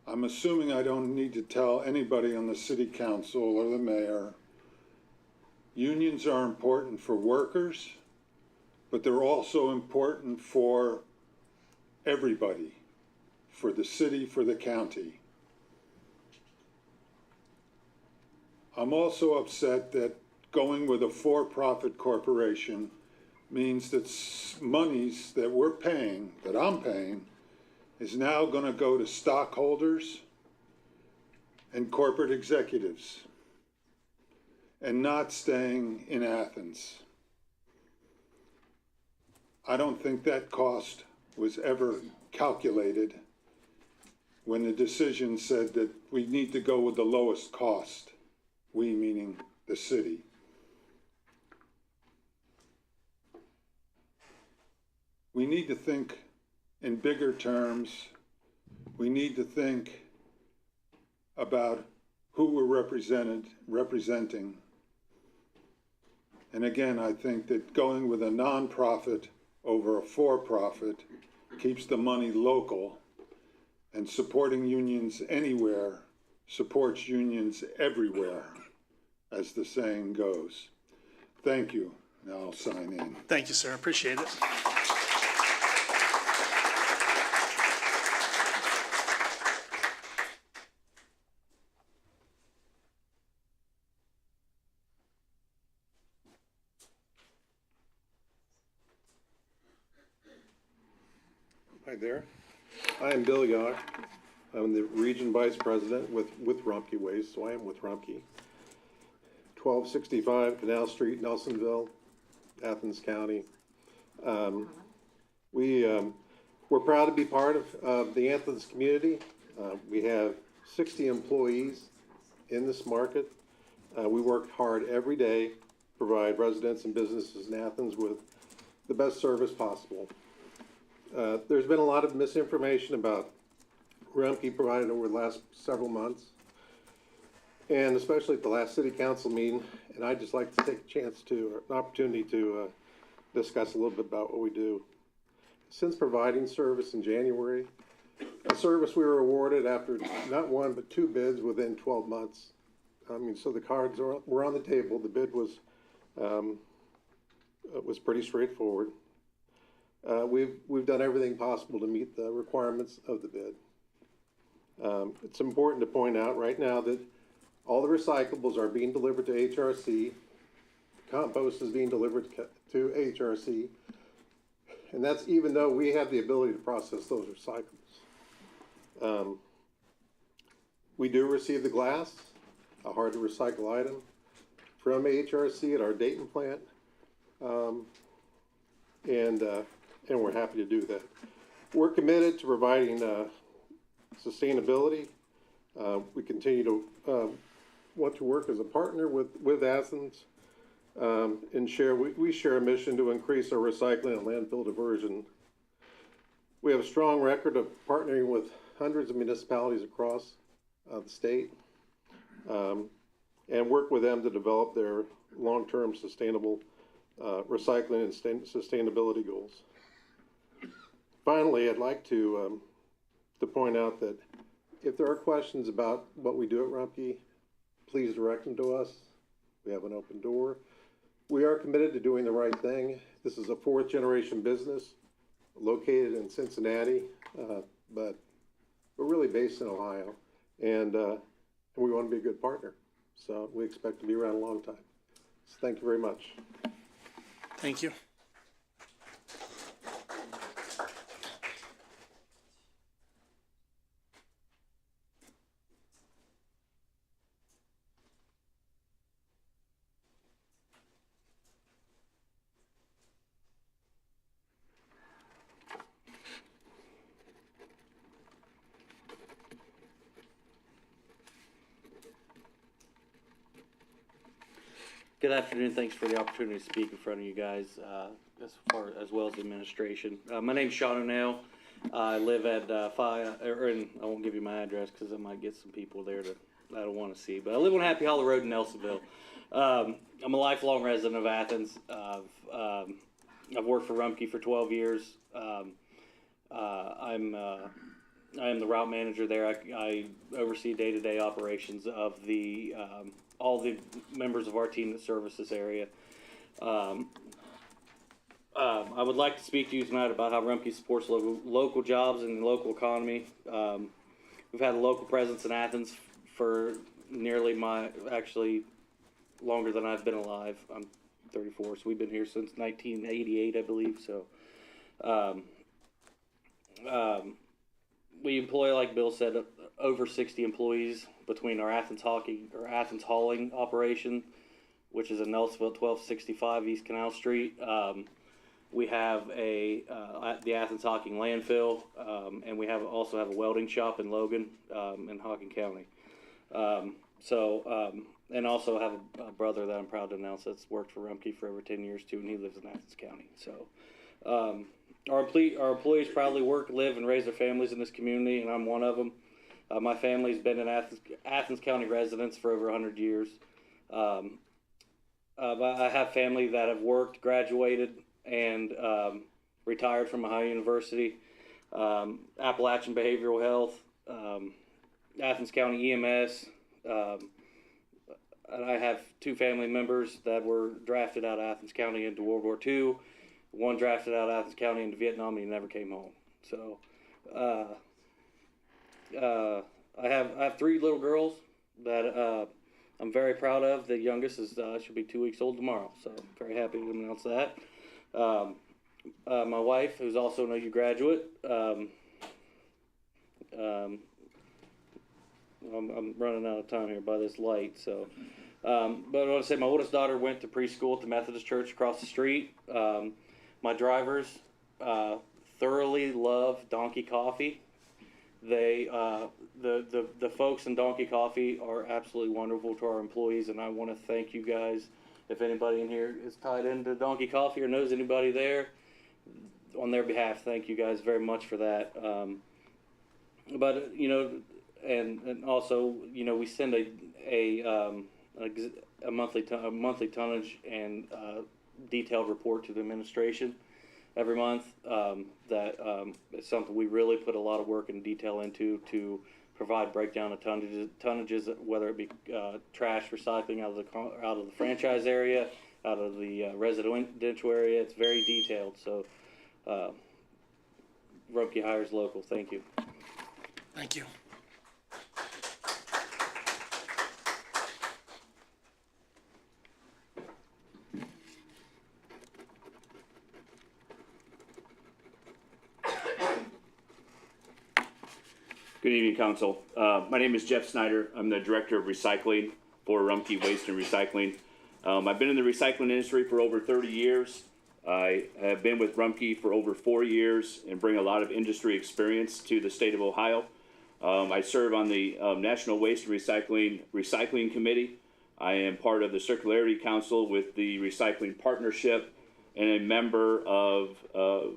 Speaker 9: I'm assuming I don't need to tell anybody on the city council or the mayor. Unions are important for workers, but they're also important for everybody, for the city, for the county. I'm also upset that going with a for-profit corporation means that monies that we're paying, that I'm paying, is now going to go to stockholders and corporate executives and not staying in Athens. I don't think that cost was ever calculated when the decision said that we need to go with the lowest cost, we meaning the city. We need to think in bigger terms. We need to think about who we're representing. And again, I think that going with a nonprofit over a for-profit keeps the money local, and supporting unions anywhere supports unions everywhere, as the saying goes. Thank you. Now I'll sign in.
Speaker 1: Thank you, sir. Appreciate it.
Speaker 10: Hi there. I am Bill Yock. I'm the Region Vice President with Rumpke Waste, so I am with Rumpke. 1265 Canal Street, Nelsonville, Athens County. We're proud to be part of the Athens community. We have 60 employees in this market. We work hard every day to provide residents and businesses in Athens with the best service possible. There's been a lot of misinformation about Rumpke provided over the last several months, and especially at the last city council meeting. And I'd just like to take a chance to, an opportunity to discuss a little bit about what we do. Since providing service in January, a service we were awarded after not one but two bids within 12 months. I mean, so the cards were on the table. The bid was pretty straightforward. We've done everything possible to meet the requirements of the bid. It's important to point out right now that all the recyclables are being delivered to HRC. Compost is being delivered to HRC. And that's even though we have the ability to process those recyclables. We do receive the glass, a hard to recycle item, from HRC at our Dayton plant. And we're happy to do that. We're committed to providing sustainability. We continue to want to work as a partner with Athens and we share a mission to increase our recycling and landfill diversion. We have a strong record of partnering with hundreds of municipalities across the state and work with them to develop their long-term sustainable recycling and sustainability goals. Finally, I'd like to point out that if there are questions about what we do at Rumpke, please direct them to us. We have an open door. We are committed to doing the right thing. This is a fourth generation business located in Cincinnati, but we're really based in Ohio, and we want to be a good partner. So we expect to be around a long time. So thank you very much.
Speaker 1: Thank you.
Speaker 11: Good afternoon. Thanks for the opportunity to speak in front of you guys, as well as the administration. My name's Sean O'Neill. I live at and I won't give you my address because I might get some people there that I don't want to see. But I live on Happy Hollow Road in Nelsonville. I'm a lifelong resident of Athens. I've worked for Rumpke for 12 years. I am the route manager there. I oversee day-to-day operations of the all the members of our team that service this area. I would like to speak to you tonight about how Rumpke supports local jobs and the local economy. We've had a local presence in Athens for nearly longer than I've been alive. I'm 34, so we've been here since 1988, I believe. So we employ, like Bill said, over 60 employees between our Athens hauling operation, which is in Nelsonville, 1265 East Canal Street. We have the Athens Hocking landfill, and we also have a welding shop in Logan, in Hocking County. And also have a brother that I'm proud to announce that's worked for Rumpke for over 10 years too, and he lives in Athens County. So our employees proudly work, live, and raise their families in this community, and I'm one of them. My family's been in Athens County residents for over 100 years. I have family that have worked, graduated, and retired from Ohio University, Appalachian Behavioral Health, Athens County EMS, and I have two family members that were drafted out of Athens County into World War II. One drafted out of Athens County into Vietnam, and he never came home. So I have three little girls that I'm very proud of. The youngest is should be 2 weeks old tomorrow, so I'm very happy to announce that. My wife, who's also an OU graduate, I'm running out of time here by this light, so. But I want to say my oldest daughter went to preschool at the Methodist Church across the street. My drivers thoroughly love Donkey Coffee. They, the folks in Donkey Coffee are absolutely wonderful to our employees, and I want to thank you guys. If anybody in here is tied into Donkey Coffee or knows anybody there, on their behalf, thank you guys very much for that. But and also, we send a monthly tonnage and detailed report to the administration every month. That is something we really put a lot of work and detail into to provide breakdown of tonnages, whether it be trash recycling out of the franchise area, out of the residential area. It's very detailed. So Rumpke hires local. Thank you.
Speaker 1: Thank you.
Speaker 12: Good evening, Council. My name is Jeff Snyder. I'm the Director of Recycling for Rumpke Waste and Recycling. I've been in the recycling industry for over 30 years. I have been with Rumpke for over 4 years and bring a lot of industry experience to the state of Ohio. I serve on the National Waste and Recycling Committee. I am part of the Circularity Council with the Recycling Partnership and a member of the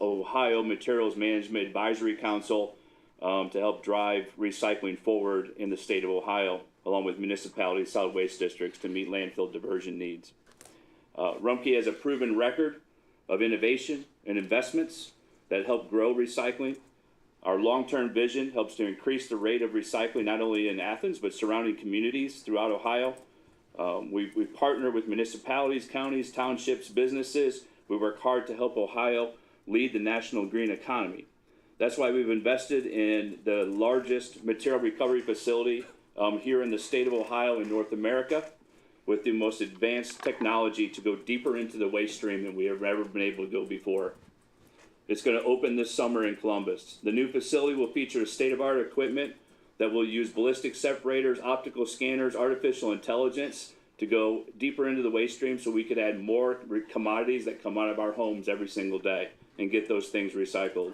Speaker 12: Ohio Materials Management Advisory Council to help drive recycling forward in the state of Ohio, along with municipalities, solid waste districts to meet landfill diversion needs. Rumpke has a proven record of innovation and investments that help grow recycling. Our long-term vision helps to increase the rate of recycling not only in Athens, but surrounding communities throughout Ohio. We partner with municipalities, counties, townships, businesses. We work hard to help Ohio lead the national green economy. That's why we've invested in the largest material recovery facility here in the state of Ohio in North America, with the most advanced technology to go deeper into the waste stream than we have ever been able to go before. It's going to open this summer in Columbus. The new facility will feature state-of-the-art equipment that will use ballistic separators, optical scanners, artificial intelligence to go deeper into the waste stream so we could add more commodities that come out of our homes every single day and get those things recycled.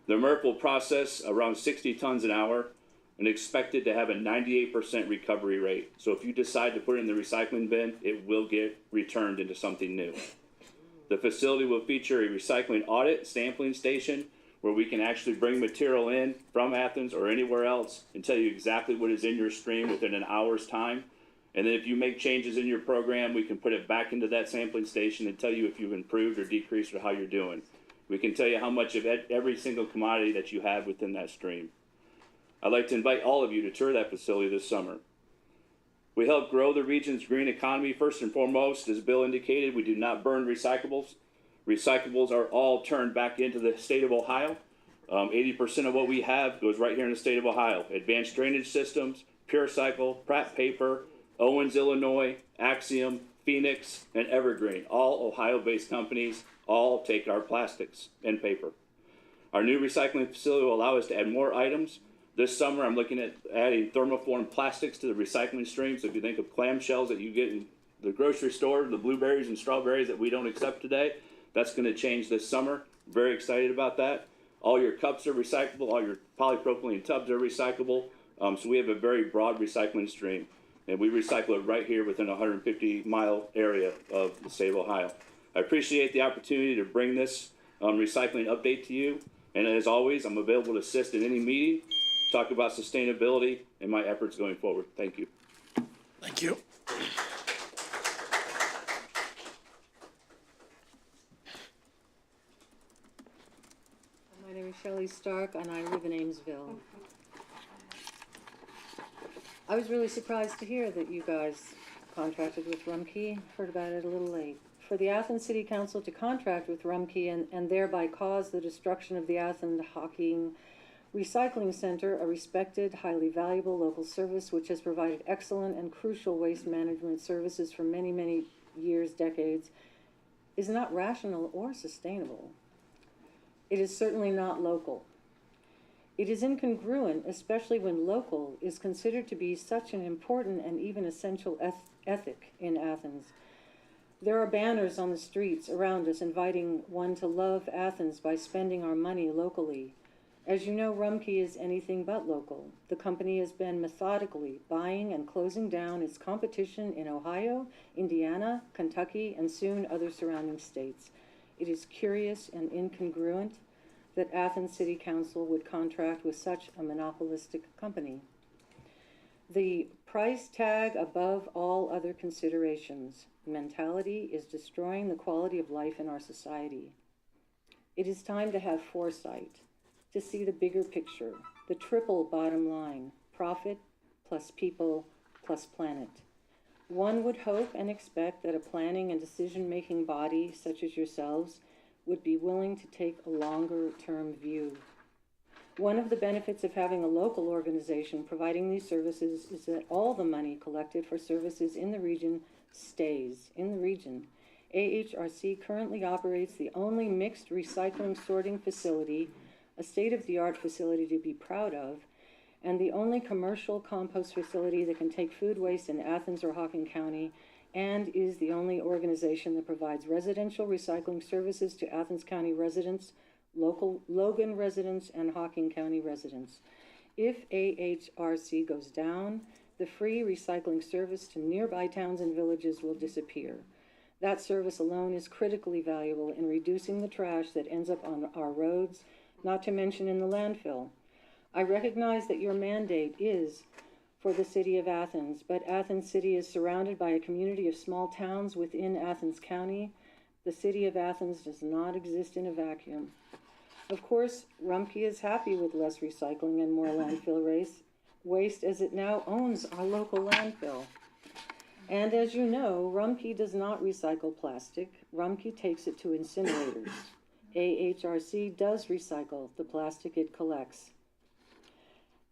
Speaker 12: The MRF will process around 60 tons an hour and expected to have a 98% recovery rate. So if you decide to put it in the recycling bin, it will get returned into something new. The facility will feature a recycling audit sampling station where we can actually bring material in from Athens or anywhere else and tell you exactly what is in your stream within an hour's time. And then if you make changes in your program, we can put it back into that sampling station and tell you if you've improved or decreased or how you're doing. We can tell you how much of every single commodity that you have within that stream. I'd like to invite all of you to tour that facility this summer. We help grow the region's green economy. First and foremost, as Bill indicated, we do not burn recyclables. Recyclables are all turned back into the state of Ohio. 80% of what we have goes right here in the state of Ohio. Advanced drainage systems, PureCycle, Pratt Paper, Owens, Illinois, Axiom, Phoenix, and Evergreen, all Ohio-based companies, all take our plastics and paper. Our new recycling facility will allow us to add more items. This summer, I'm looking at adding thermoform plastics to the recycling stream. So if you think of clamshells that you get in the grocery store, the blueberries and strawberries that we don't accept today, that's going to change this summer. Very excited about that. All your cups are recyclable. All your polypropylene tubs are recyclable. So we have a very broad recycling stream. And we recycle it right here within a 150-mile area of the state of Ohio. I appreciate the opportunity to bring this recycling update to you. And as always, I'm available to assist in any meeting, talk about sustainability and my efforts going forward. Thank you.
Speaker 1: Thank you.
Speaker 13: My name is Shelley Stark, and I live in Amesville. I was really surprised to hear that you guys contracted with Rumpke. Heard about it a little late. For the Athens City Council to contract with Rumpke and thereby cause the destruction of the Athens Hocking Recycling Center, a respected, highly valuable local service which has provided excellent and crucial waste management services for many, many years, decades, is not rational or sustainable. It is certainly not local. It is incongruent, especially when local is considered to be such an important and even essential ethic in Athens. There are banners on the streets around us inviting one to love Athens by spending our money locally. As you know, Rumpke is anything but local. The company has been methodically buying and closing down its competition in Ohio, Indiana, Kentucky, and soon other surrounding states. It is curious and incongruent that Athens City Council would contract with such a monopolistic company. The price tag above all other considerations mentality is destroying the quality of life in our society. It is time to have foresight, to see the bigger picture, the triple bottom line, profit plus people plus planet. One would hope and expect that a planning and decision-making body such as yourselves would be willing to take a longer-term view. One of the benefits of having a local organization providing these services is that all the money collected for services in the region stays in the region. AHRC currently operates the only mixed recycling sorting facility, a state-of-the-art facility to be proud of, and the only commercial compost facility that can take food waste in Athens or Hocking County, and is the only organization that provides residential recycling services to Athens County residents, local Logan residents, and Hocking County residents. If AHRC goes down, the free recycling service to nearby towns and villages will disappear. That service alone is critically valuable in reducing the trash that ends up on our roads, not to mention in the landfill. I recognize that your mandate is for the city of Athens, but Athens City is surrounded by a community of small towns within Athens County. The city of Athens does not exist in a vacuum. Of course, Rumpke is happy with less recycling and more landfill waste as it now owns our local landfill. And as you know, Rumpke does not recycle plastic. Rumpke takes it to incinerators. AHRC does recycle the plastic it collects.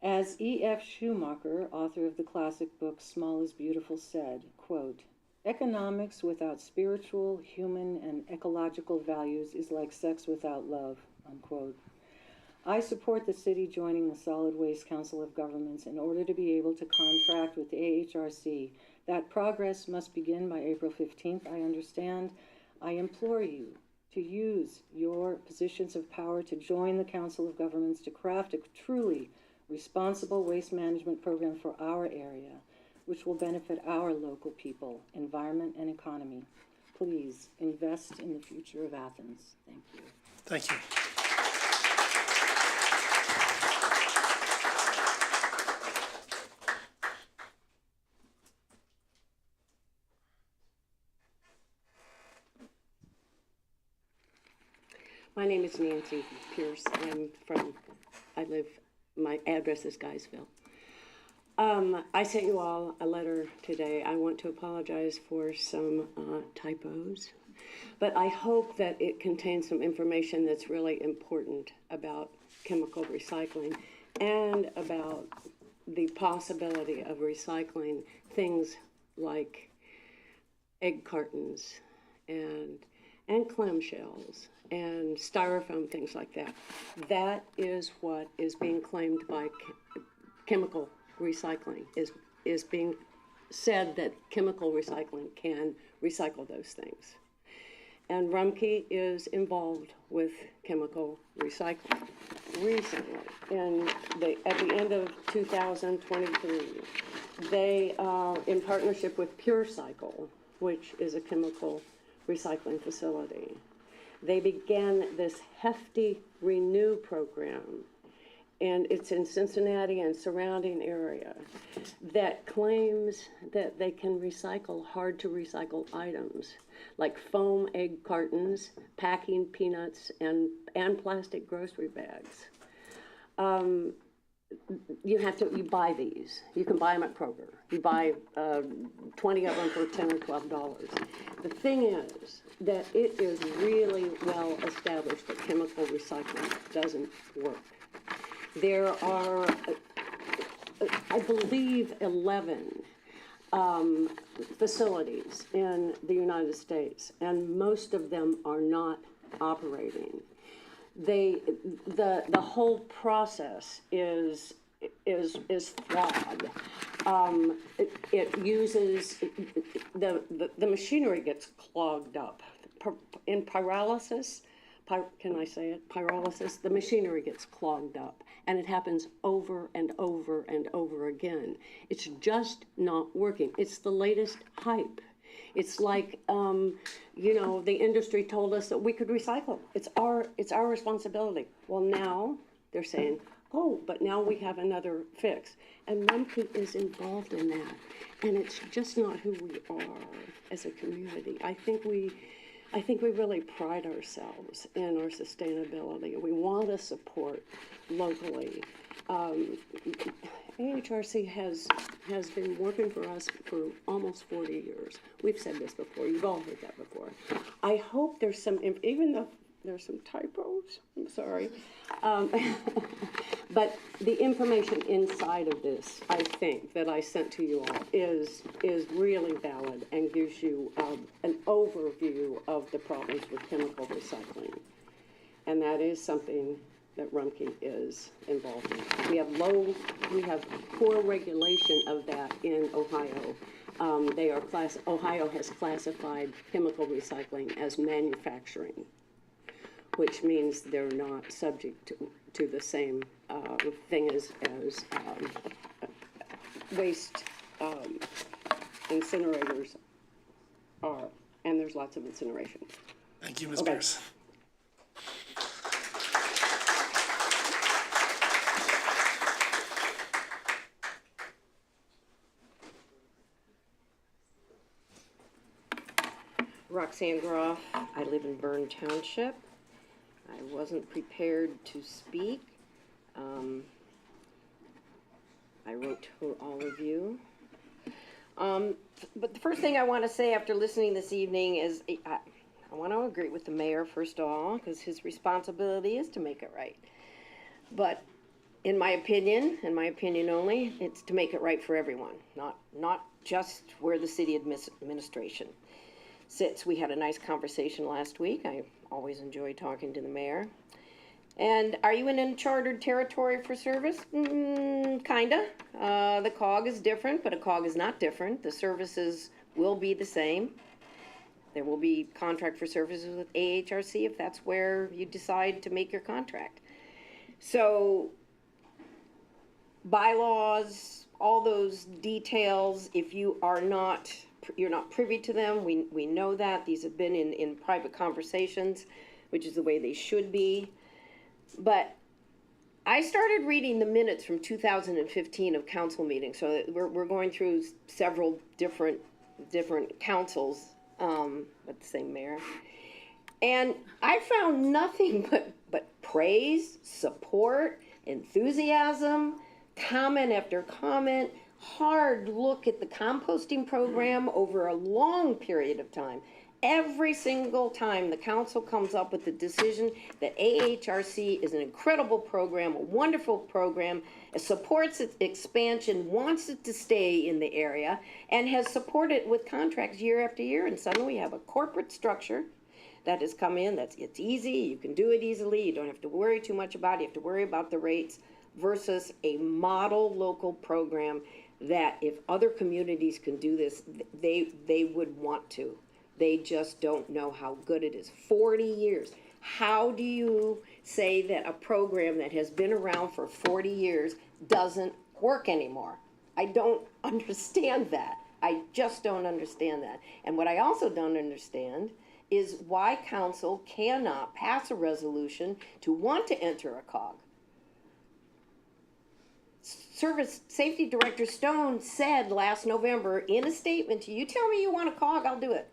Speaker 13: As E.F. Schumacher, author of the classic book Small is Beautiful, said, quote, "Economics without spiritual, human, and ecological values is like sex without love," unquote. I support the city joining the Solid Waste Council of Governments in order to be able to contract with the AHRC. That progress must begin by April 15th, I understand. I implore you to use your positions of power to join the Council of Governments to craft a truly responsible waste management program for our area, which will benefit our local people, environment, and economy. Please invest in the future of Athens. Thank you.
Speaker 1: Thank you.
Speaker 14: My name is Nancy Pierce. My address is Guysville. I sent you all a letter today. I want to apologize for some typos, but I hope that it contains some information that's really important about chemical recycling and about the possibility of recycling things like egg cartons and clamshells and styrofoam, things like that. That is what is being claimed by chemical recycling, is being said that chemical recycling can recycle those things. And Rumpke is involved with chemical recycling recently. And at the end of 2023, they, in partnership with Pure Cycle, which is a chemical recycling facility, they began this hefty Renew program, and it's in Cincinnati and surrounding area, that claims that they can recycle hard to recycle items like foam egg cartons, packing peanuts, and plastic grocery bags. You buy these. You can buy them at Kroger. You buy 20 of them for $10 or $12. The thing is that it is really well established that chemical recycling doesn't work. There are, I believe, 11 facilities in the United States, and most of them are not operating. The whole process is flawed. It uses the machinery gets clogged up. In pyrolysis, can I say it? Pyrolysis, the machinery gets clogged up, and it happens over and over and over again. It's just not working. It's the latest hype. It's like, the industry told us that we could recycle. It's our responsibility. Well, now they're saying, oh, but now we have another fix. And Rumpke is involved in that. And it's just not who we are as a community. I think we really pride ourselves in our sustainability. We want to support locally. AHRC has been working for us for almost 40 years. We've said this before. You've all heard that before. I hope there's some, even though there's some typos, I'm sorry. But the information inside of this, I think, that I sent to you all is really valid and gives you an overview of the problems with chemical recycling. And that is something that Rumpke is involved in. We have poor regulation of that in Ohio. Ohio has classified chemical recycling as manufacturing, which means they're not subject to the same thing as waste incinerators are, and there's lots of incineration.
Speaker 1: Thank you, Ms. Pierce.
Speaker 15: Roxanne Groff. I live in Bern Township. I wasn't prepared to speak. I wrote to all of you. But the first thing I want to say after listening this evening is I want to agree with the mayor, first of all, because his responsibility is to make it right. But in my opinion, and my opinion only, it's to make it right for everyone, not just where the city administration sits. We had a nice conversation last week. I always enjoy talking to the mayor. And are you in uncharted territory for service? Kinda. The COG is different, but a COG is not different. The services will be the same. There will be contract for services with AHRC if that's where you decide to make your contract. So bylaws, all those details, if you're not privy to them, we know that. These have been in private conversations, which is the way they should be. But I started reading the minutes from 2015 of council meetings, so that we're going through several different councils with the same mayor. And I found nothing but praise, support, enthusiasm, comment after comment, hard look at the composting program over a long period of time. Every single time the council comes up with the decision that AHRC is an incredible program, a wonderful program, it supports its expansion, wants it to stay in the area, and has supported it with contracts year after year, and suddenly we have a corporate structure that has come in, it's easy, you can do it easily, you don't have to worry too much about it, you have to worry about the rates, versus a model local program that if other communities can do this, they would want to. They just don't know how good it is. 40 years. How do you say that a program that has been around for 40 years doesn't work anymore? I don't understand that. I just don't understand that. And what I also don't understand is why council cannot pass a resolution to want to enter a COG. Service Safety Director Stone said last November in a statement to you, tell me you want a COG, I'll do it.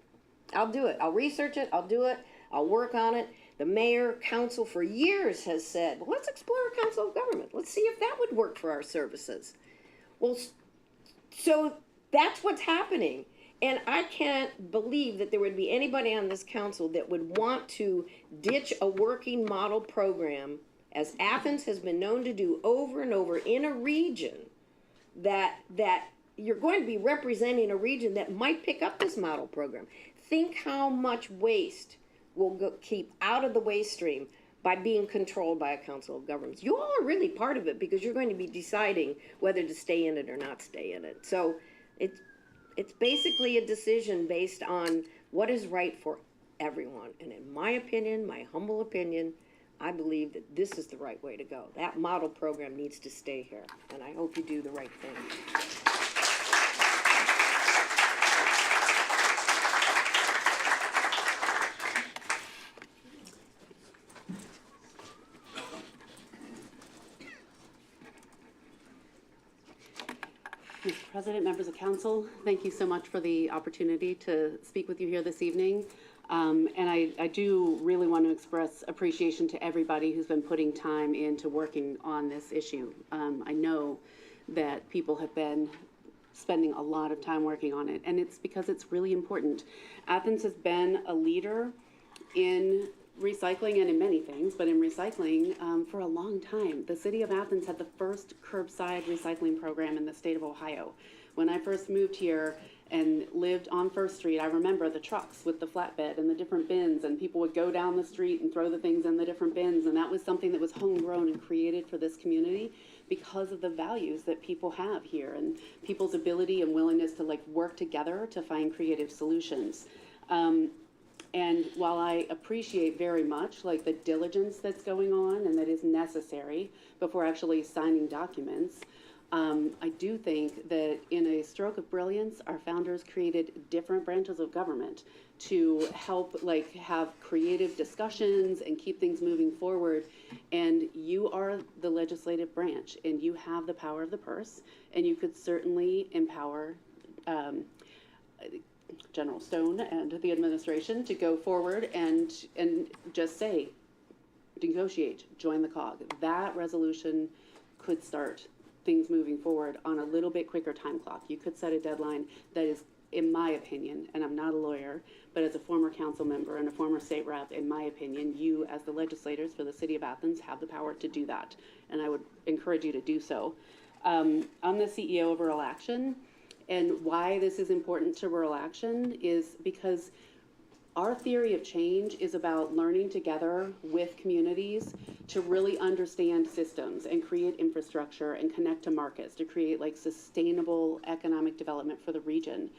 Speaker 15: I'll do it. I'll research it. I'll do it. I'll work on it. The mayor, council for years has said, well, let's explore a council of government. Let's see if that would work for our services. Well, so that's what's happening. And I can't believe that there would be anybody on this council that would want to ditch a working model program, as Athens has been known to do over and over in a region that you're going to be representing a region that might pick up this model program. Think how much waste will keep out of the waste stream by being controlled by a council of governments. You all are really part of it because you're going to be deciding whether to stay in it or not stay in it. So it's basically a decision based on what is right for everyone. And in my opinion, my humble opinion, I believe that this is the right way to go. That model program needs to stay here, and I hope you do the right thing.
Speaker 16: Mr. President, members of council, thank you so much for the opportunity to speak with you here this evening. And I do really want to express appreciation to everybody who's been putting time into working on this issue. I know that people have been spending a lot of time working on it, and it's because it's really important. Athens has been a leader in recycling and in many things, but in recycling for a long time. The city of Athens had the first curbside recycling program in the state of Ohio. When I first moved here and lived on First Street, I remember the trucks with the flatbed and the different bins, and people would go down the street and throw the things in the different bins, and that was something that was homegrown and created for this community because of the values that people have here and people's ability and willingness to work together to find creative solutions. And while I appreciate very much the diligence that's going on and that is necessary before actually signing documents, I do think that in a stroke of brilliance, our founders created different branches of government to help have creative discussions and keep things moving forward. And you are the legislative branch, and you have the power of the purse, and you could certainly empower General Stone and the administration to go forward and just say, negotiate, join the COG. That resolution could start things moving forward on a little bit quicker time clock. You could set a deadline that is, in my opinion, and I'm not a lawyer, but as a former council member and a former state rep, in my opinion, you as the legislators for the city of Athens have the power to do that. And I would encourage you to do so. I'm the CEO of Rural Action. And why this is important to rural action is because our theory of change is about learning together with communities to really understand systems and create infrastructure and connect to markets to create sustainable economic development for the region.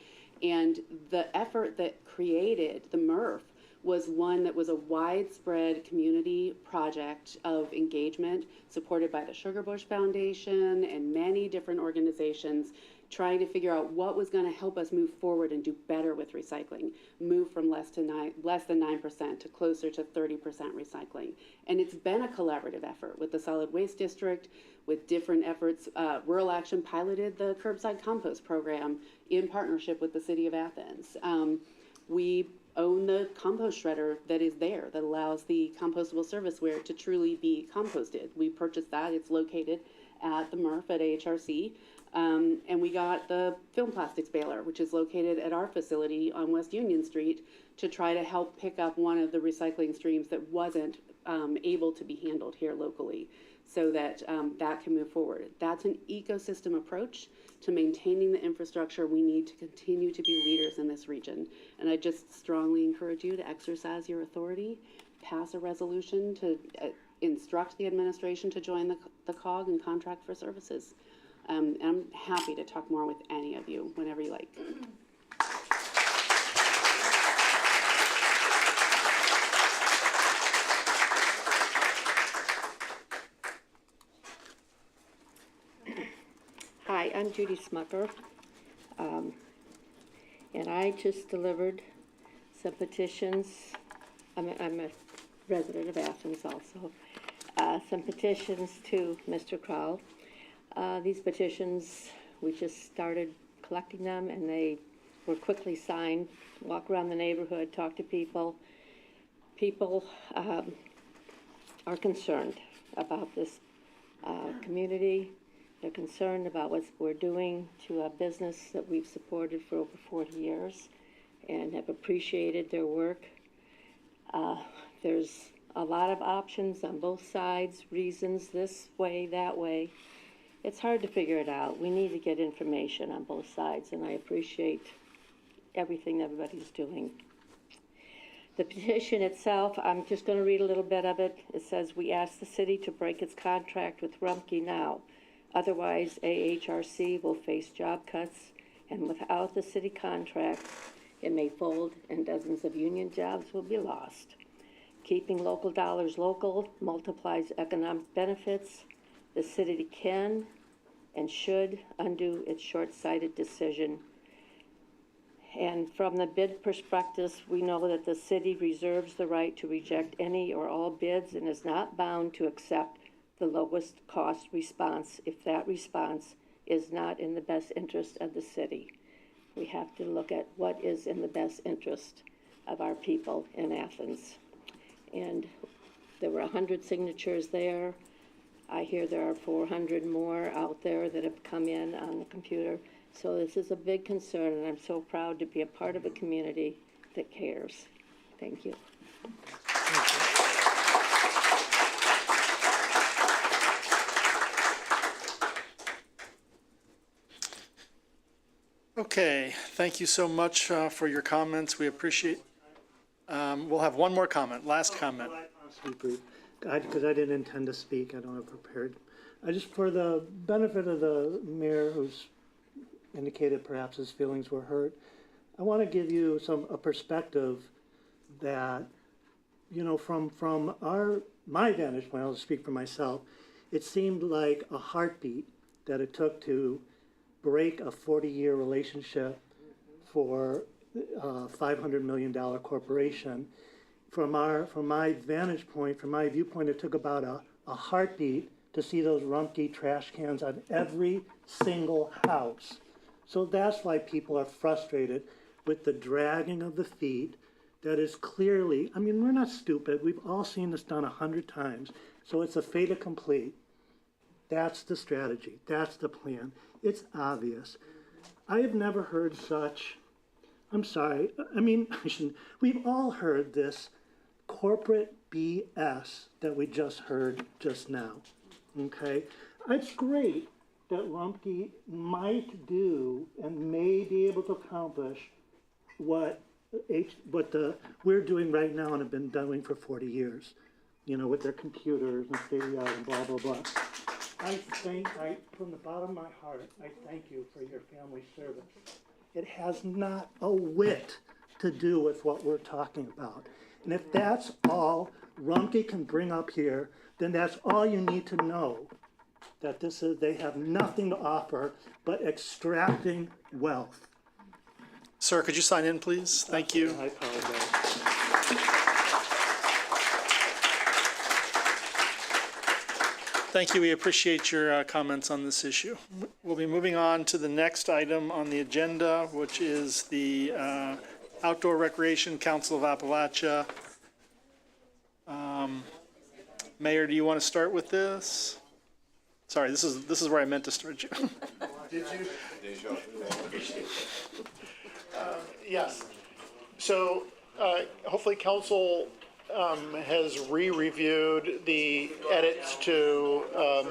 Speaker 16: And the effort that created the MRF was one that was a widespread community project of engagement supported by the Sugar Bush Foundation and many different organizations trying to figure out what was going to help us move forward and do better with recycling, move from less than 9% to closer to 30% recycling. And it's been a collaborative effort with the Solid Waste District, with different efforts. Rural Action piloted the curbside compost program in partnership with the City of Athens. We own the compost shredder that is there that allows the compostable serviceware to truly be composted. We purchased that. It's located at the MRF at AHRC. And we got the film plastics baler, which is located at our facility on West Union Street, to try to help pick up one of the recycling streams that wasn't able to be handled here locally, so that that can move forward. That's an ecosystem approach to maintaining the infrastructure we need to continue to be leaders in this region. And I just strongly encourage you to exercise your authority, pass a resolution to instruct the administration to join the COG and contract for services. And I'm happy to talk more with any of you whenever you like.
Speaker 15: Hi, I'm Judy Smucker, and I just delivered some petitions. I'm a resident of Athens also. Some petitions to Mr. Crowell. These petitions, we just started collecting them, and they were quickly signed. Walk around the neighborhood, talk to people. People are concerned about this community. They're concerned about what we're doing to a business that we've supported for over 40 years and have appreciated their work. There's a lot of options on both sides, reasons this way, that way. It's hard to figure it out. We need to get information on both sides, and I appreciate everything everybody's doing. The petition itself, I'm just going to read a little bit of it. It says, "We ask the city to break its contract with Rumpke now. Otherwise, AHRC will face job cuts, and without the city contract, it may fold and dozens of union jobs will be lost. Keeping local dollars local multiplies economic benefits. The city can and should undo its short-sighted decision. And from the bid perspective, we know that the city reserves the right to reject any or all bids and is not bound to accept the lowest cost response if that response is not in the best interest of the city. We have to look at what is in the best interest of our people in Athens." And there were 100 signatures there. I hear there are 400 more out there that have come in on the computer. So this is a big concern, and I'm so proud to be a part of a community that cares. Thank you.
Speaker 1: Okay, thank you so much for your comments. We appreciate. We'll have one more comment, last comment.
Speaker 17: Because I didn't intend to speak, I don't have prepared. I just, for the benefit of the mayor who's indicated perhaps his feelings were hurt, I want to give you a perspective that, you know, from my vantage point, I'll speak for myself, it seemed like a heartbeat that it took to break a 40-year relationship for a $500 million corporation. From my vantage point, from my viewpoint, it took about a heartbeat to see those Rumpke trash cans on every single house. So that's why people are frustrated with the dragging of the feet that is clearly, I mean, we're not stupid. We've all seen this done 100 times. So it's a fait accompli. That's the strategy. That's the plan. It's obvious. I have never heard such, I'm sorry, I mean, we've all heard this corporate BS that we just heard just now, okay? It's great that Rumpke might do and may be able to accomplish what we're doing right now and have been doing for 40 years, you know, with their computers and state-of-the-art and blah, blah, blah. From the bottom of my heart, I thank you for your family service. It has not a whit to do with what we're talking about. And if that's all Rumpke can bring up here, then that's all you need to know. That they have nothing to offer but extracting wealth.
Speaker 1: Sir, could you sign in, please? Thank you.
Speaker 17: I apologize.
Speaker 1: Thank you. We appreciate your comments on this issue. We'll be moving on to the next item on the agenda, which is the Outdoor Recreation Council of Appalachia. Mayor, do you want to start with this? Sorry, this is where I meant to start you.
Speaker 2: Did you? Yes. So hopefully council has re-reviewed the edits to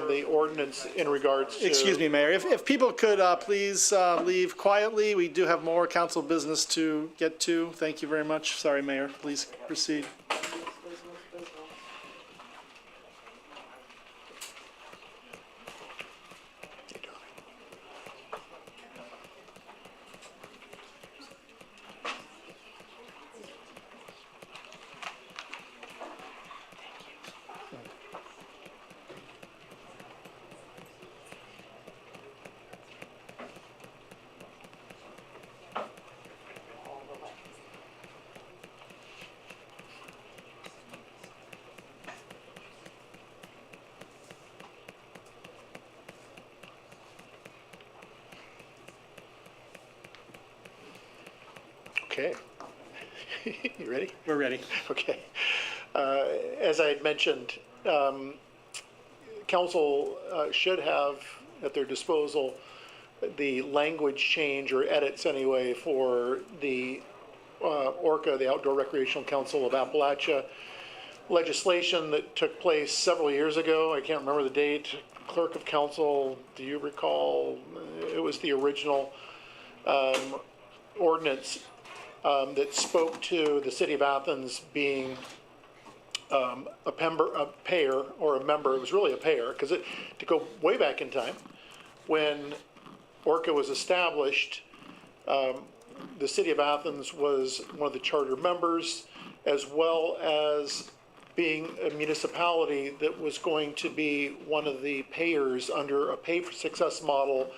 Speaker 2: the ordinance in regards to.
Speaker 1: Excuse me, Mayor. If people could please leave quietly. We do have more council business to get to. Thank you very much. Sorry, Mayor. Please proceed.
Speaker 2: Okay. You ready?
Speaker 1: We're ready.
Speaker 2: Okay. As I had mentioned, council should have at their disposal the language change or edits anyway for the ORCA, the Outdoor Recreational Council of Appalachia legislation that took place several years ago. I can't remember the date. Clerk of Council, do you recall? It was the original ordinance that spoke to the city of Athens being a payer or a member. It was really a payer because to go way back in time when ORCA was established, the city of Athens was one of the charter members, as well as being a municipality that was going to be one of the payers under a pay-for-success model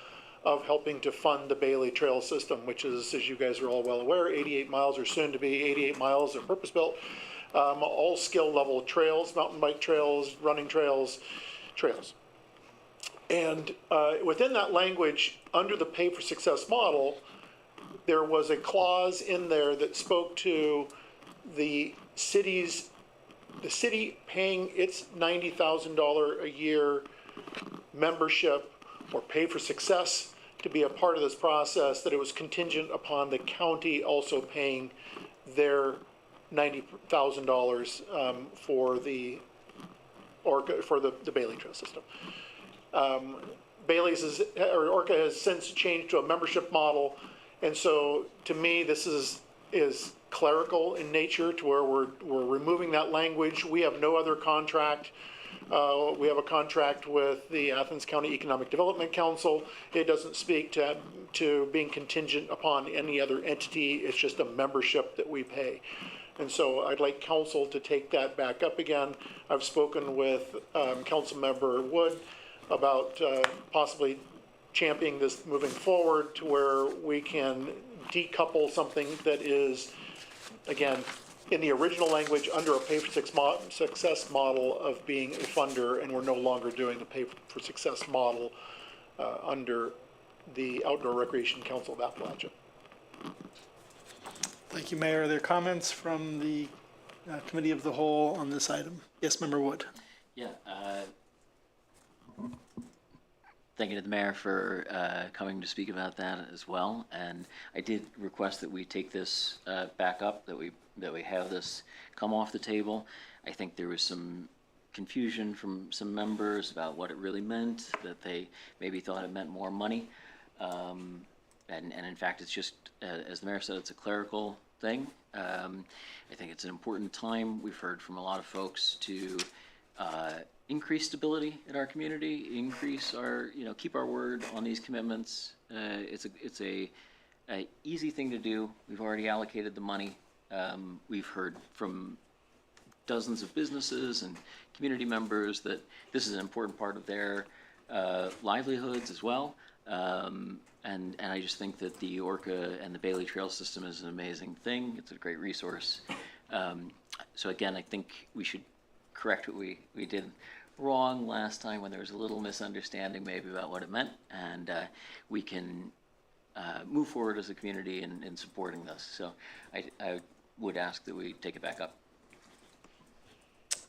Speaker 2: of helping to fund the Bailey Trail System, which is, as you guys are all well aware, 88 miles or soon to be 88 miles of purpose-built, all skill level trails, mountain bike trails, running trails. And within that language, under the pay-for-success model, there was a clause in there that spoke to the city paying its $90,000 a year membership or pay for success to be a part of this process, that it was contingent upon the county also paying their $90,000 for the Bailey Trail System. ORCA has since changed to a membership model, and so to me this is clerical in nature, to where we're removing that language. We have no other contract. We have a contract with the Athens County Economic Development Council. It doesn't speak to being contingent upon any other entity. It's just a membership that we pay. And so I'd like council to take that back up again. I've spoken with Councilmember Wood about possibly championing this moving forward to where we can decouple something that is, again, in the original language under a pay-for-success model of being a funder, and we're no longer doing the pay-for-success model under the Outdoor Recreation Council of Appalachia.
Speaker 1: Thank you, Mayor. Are there comments from the Committee of the Whole on this item? Yes, Member Wood.
Speaker 18: Yeah. Thank you to the mayor for coming to speak about that as well. And I did request that we take this back up, that we have this come off the table. I think there was some confusion from some members about what it really meant, that they maybe thought it meant more money. And in fact, it's just, as the mayor said, it's a clerical thing. I think it's an important time. We've heard from a lot of folks to increase stability in our community, increase our, keep our word on these commitments. It's a easy thing to do. We've already allocated the money. We've heard from dozens of businesses and community members, that this is an important part of their livelihoods as well. And I just think that the Orca and the Bailey Trail System is an amazing thing. It's a great resource. So again, I think we should correct what we did wrong last time when there was a little misunderstanding maybe about what it meant, and we can move forward as a community in supporting this. So I would ask that we take it back up.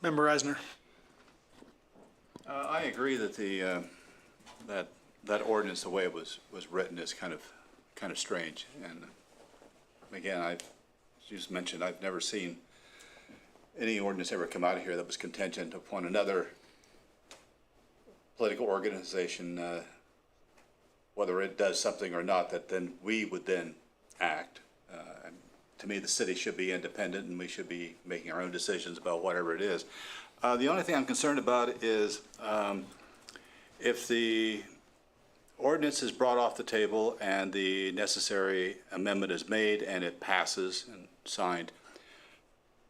Speaker 1: Member Eisner.
Speaker 5: I agree that the that ordinance, the way it was written, is kind of strange. And again, as you just mentioned, I've never seen any ordinance ever come out of here that was contingent upon another political organization, whether it does something or not, that then we would then act. And to me, the city should be independent, and we should be making our own decisions about whatever it is. The only thing I'm concerned about is if the ordinance is brought off the table and the necessary amendment is made and it passes and signed,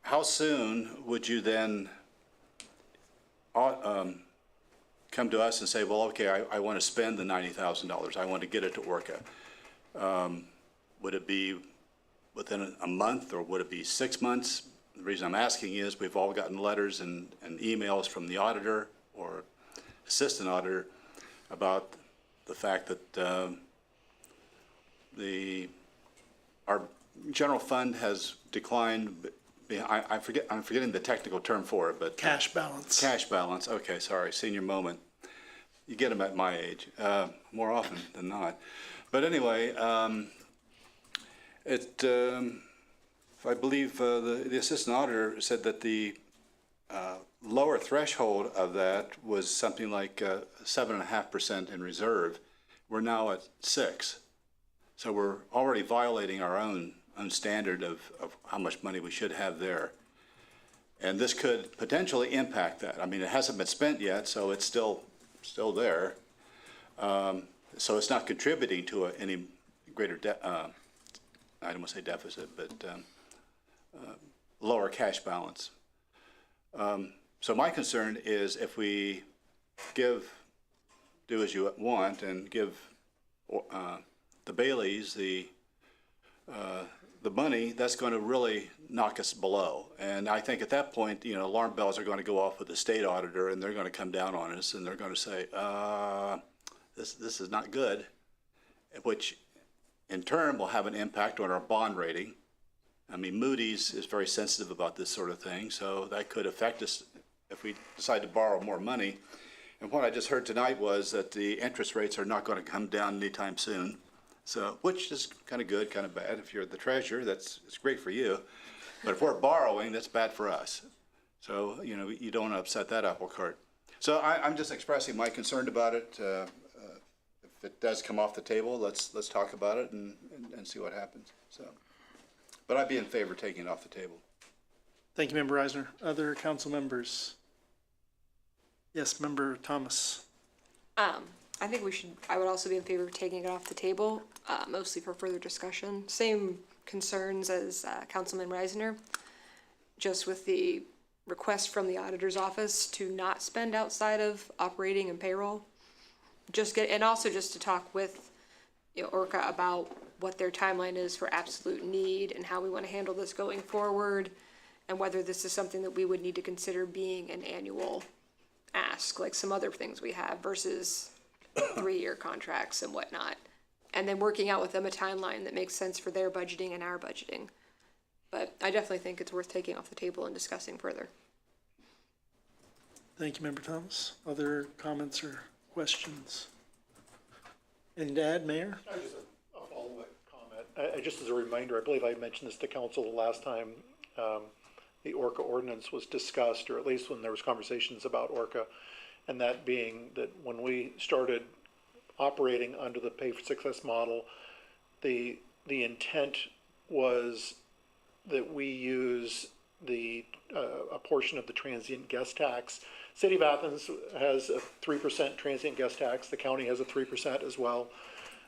Speaker 5: how soon would you then come to us and say, well, okay, I want to spend the $90,000. I want to get it to Orca. Would it be within a month, or would it be 6 months? The reason I'm asking is we've all gotten letters and emails from the auditor or assistant auditor about the fact that our general fund has declined. I'm forgetting the technical term for it, but
Speaker 1: Cash balance.
Speaker 5: Cash balance. Okay, sorry, senior moment. You get them at my age more often than not. But anyway, I believe the assistant auditor said that the lower threshold of that was something like 7.5% in reserve. We're now at 6%. So we're already violating our own standard of how much money we should have there. And this could potentially impact that. I mean, it hasn't been spent yet, so it's still there. So it's not contributing to any greater, I don't want to say deficit, but lower cash balance. So my concern is if we do as you want and give the Baileys the money, that's going to really knock us below. And I think at that point, alarm bells are going to go off with the state auditor, and they're going to come down on us, and they're going to say, this is not good, which in turn will have an impact on our bond rating. I mean, Moody's is very sensitive about this sort of thing, so that could affect us if we decide to borrow more money. And what I just heard tonight was that the interest rates are not going to come down anytime soon. So, which is kind of good, kind of bad. If you're the treasurer, it's great for you. But if we're borrowing, that's bad for us. So, you don't want to upset that apple cart. So I'm just expressing my concern about it. If it does come off the table, let's talk about it and see what happens. So, but I'd be in favor of taking it off the table.
Speaker 1: Thank you, Member Eisner. Other council members? Yes, Member Thomas.
Speaker 6: I think I would also be in favor of taking it off the table, mostly for further discussion. Same concerns as Councilman Reisner, just with the request from the auditor's office to not spend outside of operating and payroll. And also just to talk with Orca about what their timeline is for absolute need and how we want to handle this going forward, and whether this is something that we would need to consider being an annual ask, like some other things we have, versus 3-year contracts and whatnot. And then working out with them a timeline that makes sense for their budgeting and our budgeting. But I definitely think it's worth taking off the table and discussing further.
Speaker 1: Thank you, Member Thomas. Other comments or questions? And add, Mayor?
Speaker 2: Just a follow-up comment. Just as a reminder, I believe I mentioned this to council the last time the Orca ordinance was discussed, or at least when there was conversations about Orca, and that being that when we started operating under the pay for success model, the intent was that we use a portion of the transient guest tax. City of Athens has a 3% transient guest tax. The county has a 3% as well.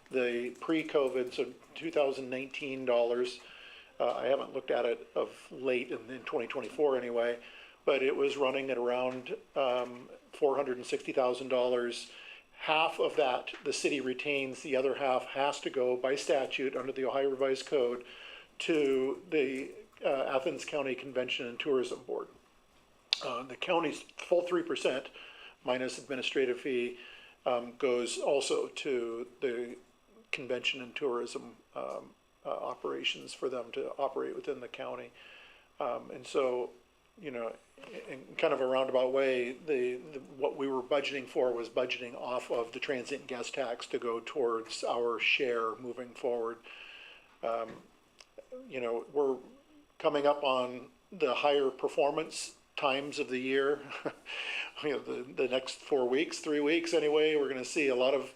Speaker 2: The pre-COVID, so 2019 dollars, I haven't looked at it of late in 2024 anyway, but it was running at around $460,000. Half of that the city retains, the other half has to go by statute under the Ohio Revised Code to the Athens County Convention and Tourism Board. The county's full 3% minus administrative fee goes also to the convention and tourism operations for them to operate within the county. And so, you know, in kind of a roundabout way, what we were budgeting for was budgeting off of the transient guest tax to go towards our share moving forward. You know, we're coming up on the higher performance times of the year. You know, the next 4 weeks, 3 weeks anyway, we're going to see a lot of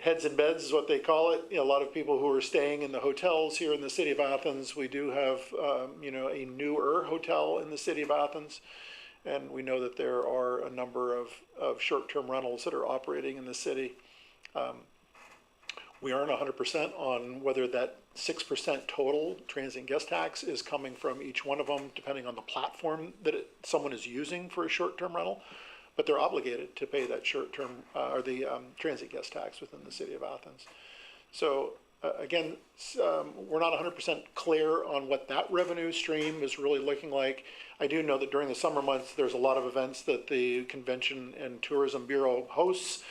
Speaker 2: heads in beds is what they call it. You know, a lot of people who are staying in the hotels here in the city of Athens. We do have, you know, a newer hotel in the city of Athens. And we know that there are a number of short-term rentals that are operating in the city. We aren't 100% on whether that 6% total transient guest tax is coming from each one of them, depending on the platform that someone is using for a short-term rental. But they're obligated to pay that short-term or the transient guest tax within the city of Athens. So again, we're not 100% clear on what that revenue stream is really looking like. I do know that during the summer months, there's a lot of events that the Convention and Tourism Bureau hosts,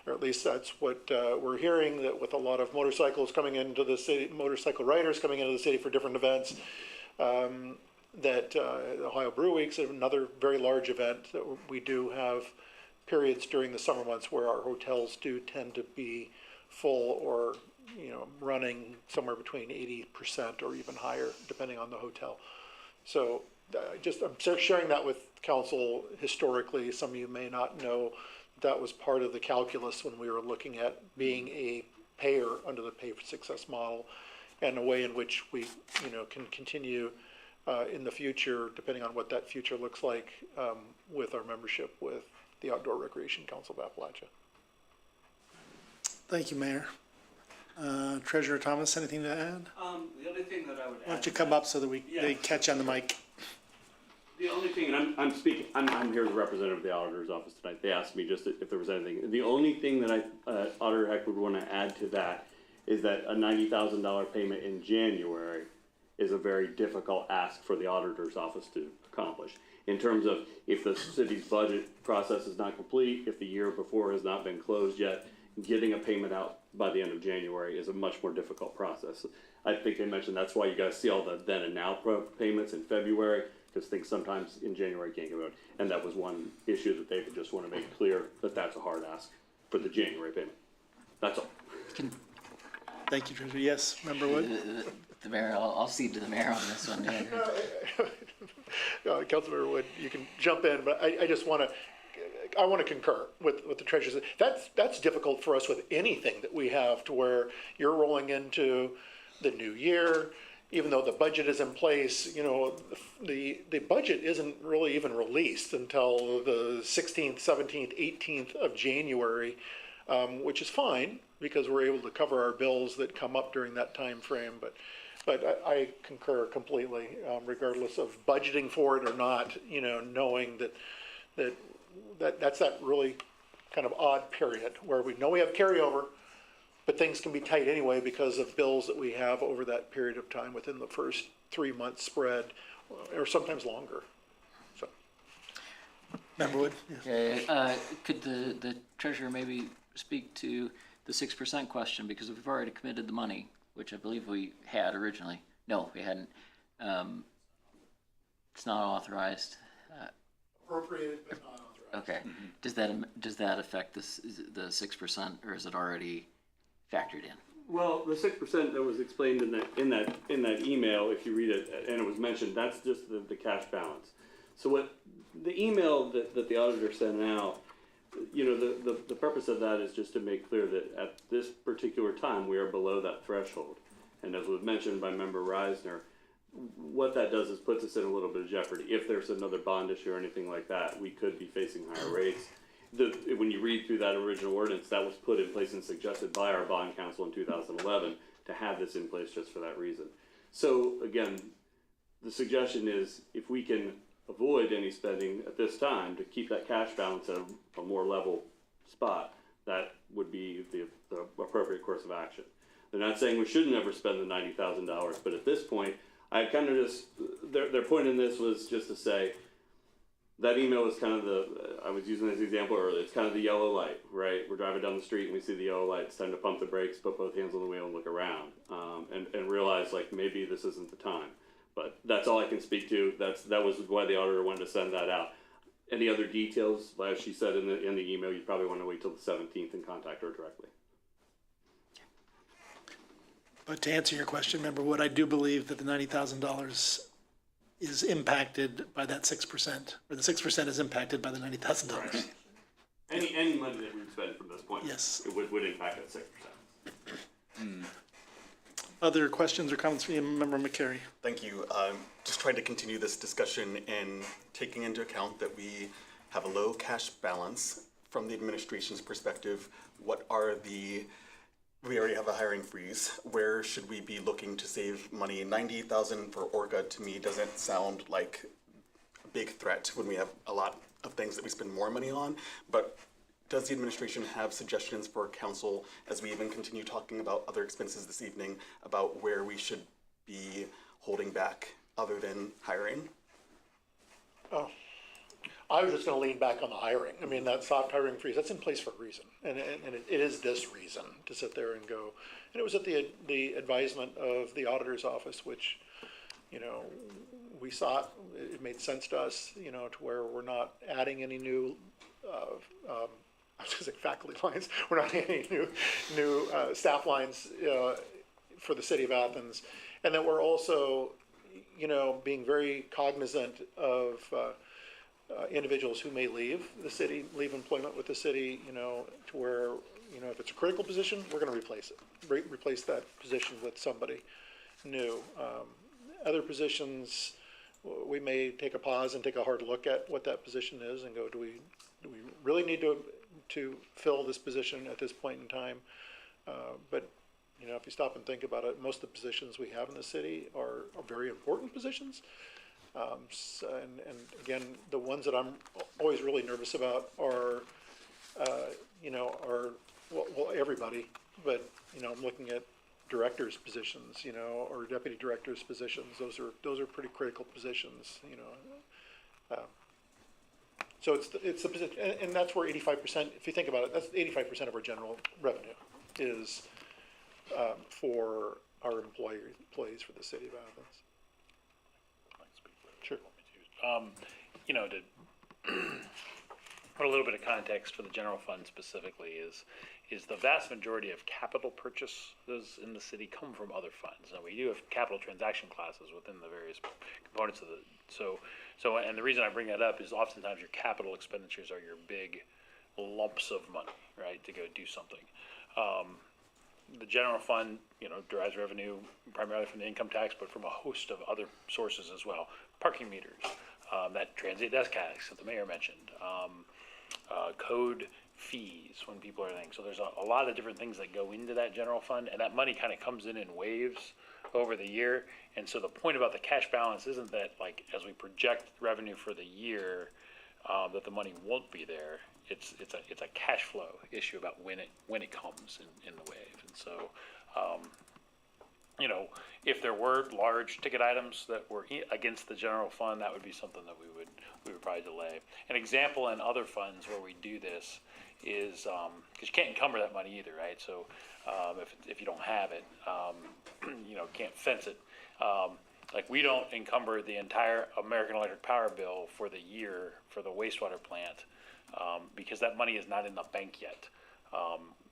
Speaker 2: or at least that's what we're hearing, that with a lot of motorcycles coming into the city, motorcycle riders coming into the city for different events, that Ohio Brew Week's another very large event that we do have periods during the summer months where our hotels do tend to be full or, you know, running somewhere between 80% or even higher, depending on the hotel. So I'm sharing that with council historically. Some of you may not know that was part of the calculus when we were looking at being a payer under the pay for success model, and a way in which we, you know, can continue in the future, depending on what that future looks like, with our membership with the Outdoor Recreation Council of Appalachia.
Speaker 1: Thank you, Mayor. Treasurer Thomas, anything to add?
Speaker 12: The only thing that I would add.
Speaker 1: Why don't you come up so that they catch on the mic?
Speaker 12: The only thing, and I'm speaking, I'm here as a representative of the auditor's office tonight. They asked me just if there was anything. The only thing that Auditor Heck would want to add to that is that a $90,000 payment in January is a very difficult ask for the auditor's office to accomplish. In terms of if the city's budget process is not complete, if the year before has not been closed yet, getting a payment out by the end of January is a much more difficult process. I think they mentioned that's why you guys see all the then and now payments in February, because things sometimes in January can't get out. And that was one issue that they would just want to make clear, that that's a hard ask for the January payment. That's all.
Speaker 1: Thank you, Treasurer. Yes, Member Wood?
Speaker 18: The mayor, I'll cede to the mayor on this one. Yeah.
Speaker 2: Councilmember Wood, you can jump in, but I just want to concur with the treasurer. That's difficult for us with anything that we have, to where you're rolling into the new year, even though the budget is in place. You know, the budget isn't really even released until the 16th, 17th, 18th of January, which is fine because we're able to cover our bills that come up during that time frame. But I concur completely, regardless of budgeting for it or not. You know, knowing that's that really kind of odd period where we know we have carryover, but things can be tight anyway because of bills that we have over that period of time within the first 3 months spread, or sometimes longer. So,
Speaker 1: Member Wood?
Speaker 18: Yeah. Could the treasurer maybe speak to the 6% question, because we've already committed the money, which I believe we had originally. No, we hadn't. It's not authorized.
Speaker 2: Appropriated but not authorized.
Speaker 18: Okay. Does that affect the 6%, or is it already factored in?
Speaker 12: Well, the 6% that was explained in that email, if you read it, and it was mentioned, that's just the cash balance. So what the email that the auditor sent out, you know, the purpose of that is just to make clear that at this particular time we are below that threshold. And as was mentioned by Member Reisner, what that does is puts us in a little bit of jeopardy. If there's another bond issue or anything like that, we could be facing higher rates. When you read through that original ordinance, that was put in place and suggested by our bond council in 2011 to have this in place just for that reason. So again, the suggestion is if we can avoid any spending at this time, to keep that cash balance at a more level spot, that would be the appropriate course of action. They're not saying we should never spend the $90,000, but at this point, I kind of just, their point in this was just to say, that email is kind of I was using this example earlier, it's kind of the yellow light, right? We're driving down the street and we see the yellow light, it's time to pump the brakes, put both hands on the wheel and look around, and realize like maybe this isn't the time. But that's all I can speak to. That was why the auditor wanted to send that out. Any other details, as she said in the email, you probably want to wait till the 17th and contact her directly.
Speaker 1: But to answer your question, remember what I do believe that the $90,000 is impacted by that 6%, or the 6% is impacted by the $90,000.
Speaker 12: Any money that we spend from this point,
Speaker 1: Yes.
Speaker 12: it would impact that 6%.
Speaker 1: Other questions or comments from Member McCary?
Speaker 4: Thank you. Just trying to continue this discussion and taking into account that we have a low cash balance from the administration's perspective. We already have a hiring freeze. Where should we be looking to save money? 90,000 for Orca to me doesn't sound like a big threat when we have a lot of things that we spend more money on. But does the administration have suggestions for council as we even continue talking about other expenses this evening about where we should be holding back other than hiring?
Speaker 2: Oh, I was just going to lean back on the hiring. I mean, that soft hiring freeze, that's in place for a reason. And it is this reason to sit there and go. And it was at the advisement of the auditor's office, which, you know, we saw it made sense to us, you know, to where we're not adding any new, I was going to say faculty lines. We're not adding any new staff lines for the city of Athens. And that we're also, you know, being very cognizant of individuals who may leave the city, leave employment with the city, you know, to where, you know, if it's a critical position, we're going to replace it, replace that position with somebody new. Other positions, we may take a pause and take a hard look at what that position is and go, do we really need to fill this position at this point in time? But, you know, if you stop and think about it, most of the positions we have in the city are very important positions. And again, the ones that I'm always really nervous about are, you know, well, everybody, but, you know, I'm looking at directors' positions, you know, or deputy directors' positions. Those are pretty critical positions, you know. So it's the position, and that's where 85%, if you think about it, that's 85% of our general revenue is for our employees for the city of Athens. Sure.
Speaker 3: You know, to put a little bit of context for the general fund specifically is the vast majority of capital purchases in the city come from other funds. Now, we do have capital transaction classes within the various components of and the reason I bring that up is oftentimes your capital expenditures are your big lumps of money, right, to go do something. The general fund, you know, derives revenue primarily from the income tax, but from a host of other sources as well. Parking meters, that transient desk tax that the mayor mentioned, code fees when people are things. So there's a lot of different things that go into that general fund, and that money kind of comes in waves over the year. And so the point about the cash balance isn't that, like, as we project revenue for the year, that the money won't be there. It's a cash flow issue about when it comes in the wave. And so, you know, if there were large ticket items that were against the general fund, that would be something that we would probably delay. An example in other funds where we do this is because you can't encumber that money either, right? So if you don't have it, you know, can't fence it. Like, we don't encumber the entire American Electric Power bill for the year for the wastewater plant because that money is not in the bank yet.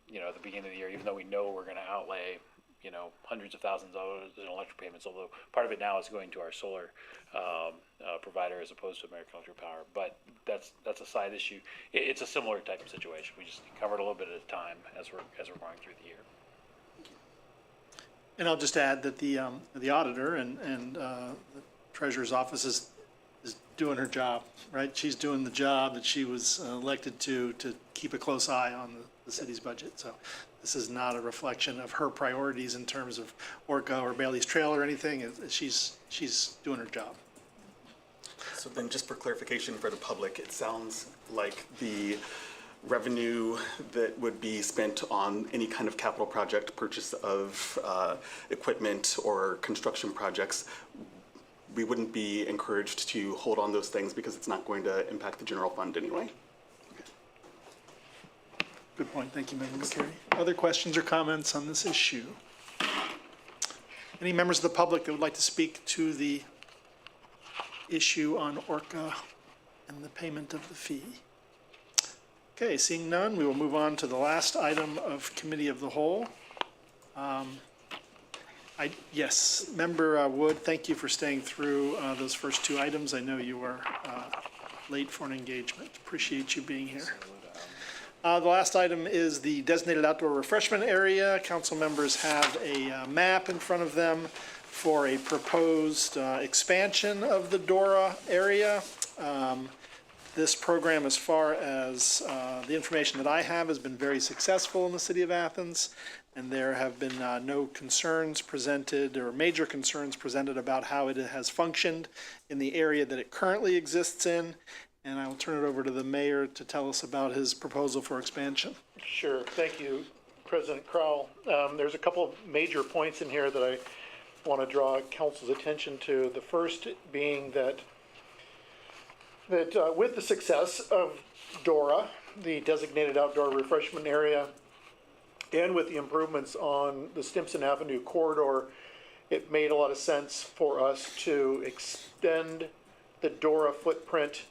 Speaker 3: You know, at the beginning of the year, even though we know we're going to outlay, you know, hundreds of thousands of dollars in electric payments, although part of it now is going to our solar provider as opposed to American Electric Power. But that's a side issue. It's a similar type of situation. We just cover it a little bit at a time as we're going through the year.
Speaker 1: And I'll just add that the auditor and the treasurer's office is doing her job, right? She's doing the job that she was elected to keep a close eye on the city's budget. So this is not a reflection of her priorities in terms of Orca or Bailey's Trail or anything. She's doing her job.
Speaker 4: So then just for clarification for the public, it sounds like the revenue that would be spent on any kind of capital project, purchase of equipment or construction projects, we wouldn't be encouraged to hold on those things because it's not going to impact the general fund anyway.
Speaker 1: Good point. Thank you, Member McCary. Other questions or comments on this issue? Any members of the public that would like to speak to the issue on Orca and the payment of the fee? Okay, seeing none, we will move on to the last item of Committee of the Whole. Yes, Member Wood, thank you for staying through those first two items. I know you were late for an engagement. Appreciate you being here. The last item is the designated outdoor refreshment area. Council members have a map in front of them for a proposed expansion of the Dora area. This program, as far as the information that I have, has been very successful in the city of Athens, and there have been no concerns presented or major concerns presented about how it has functioned in the area that it currently exists in. And I will turn it over to the mayor to tell us about his proposal for expansion.
Speaker 2: Sure. Thank you, President Crowell. There's a couple of major points in here that I want to draw council's attention to. The first being that with the success of Dora, the designated outdoor refreshment area, and with the improvements on the Stimson Avenue corridor, it made a lot of sense for us to extend the Dora footprint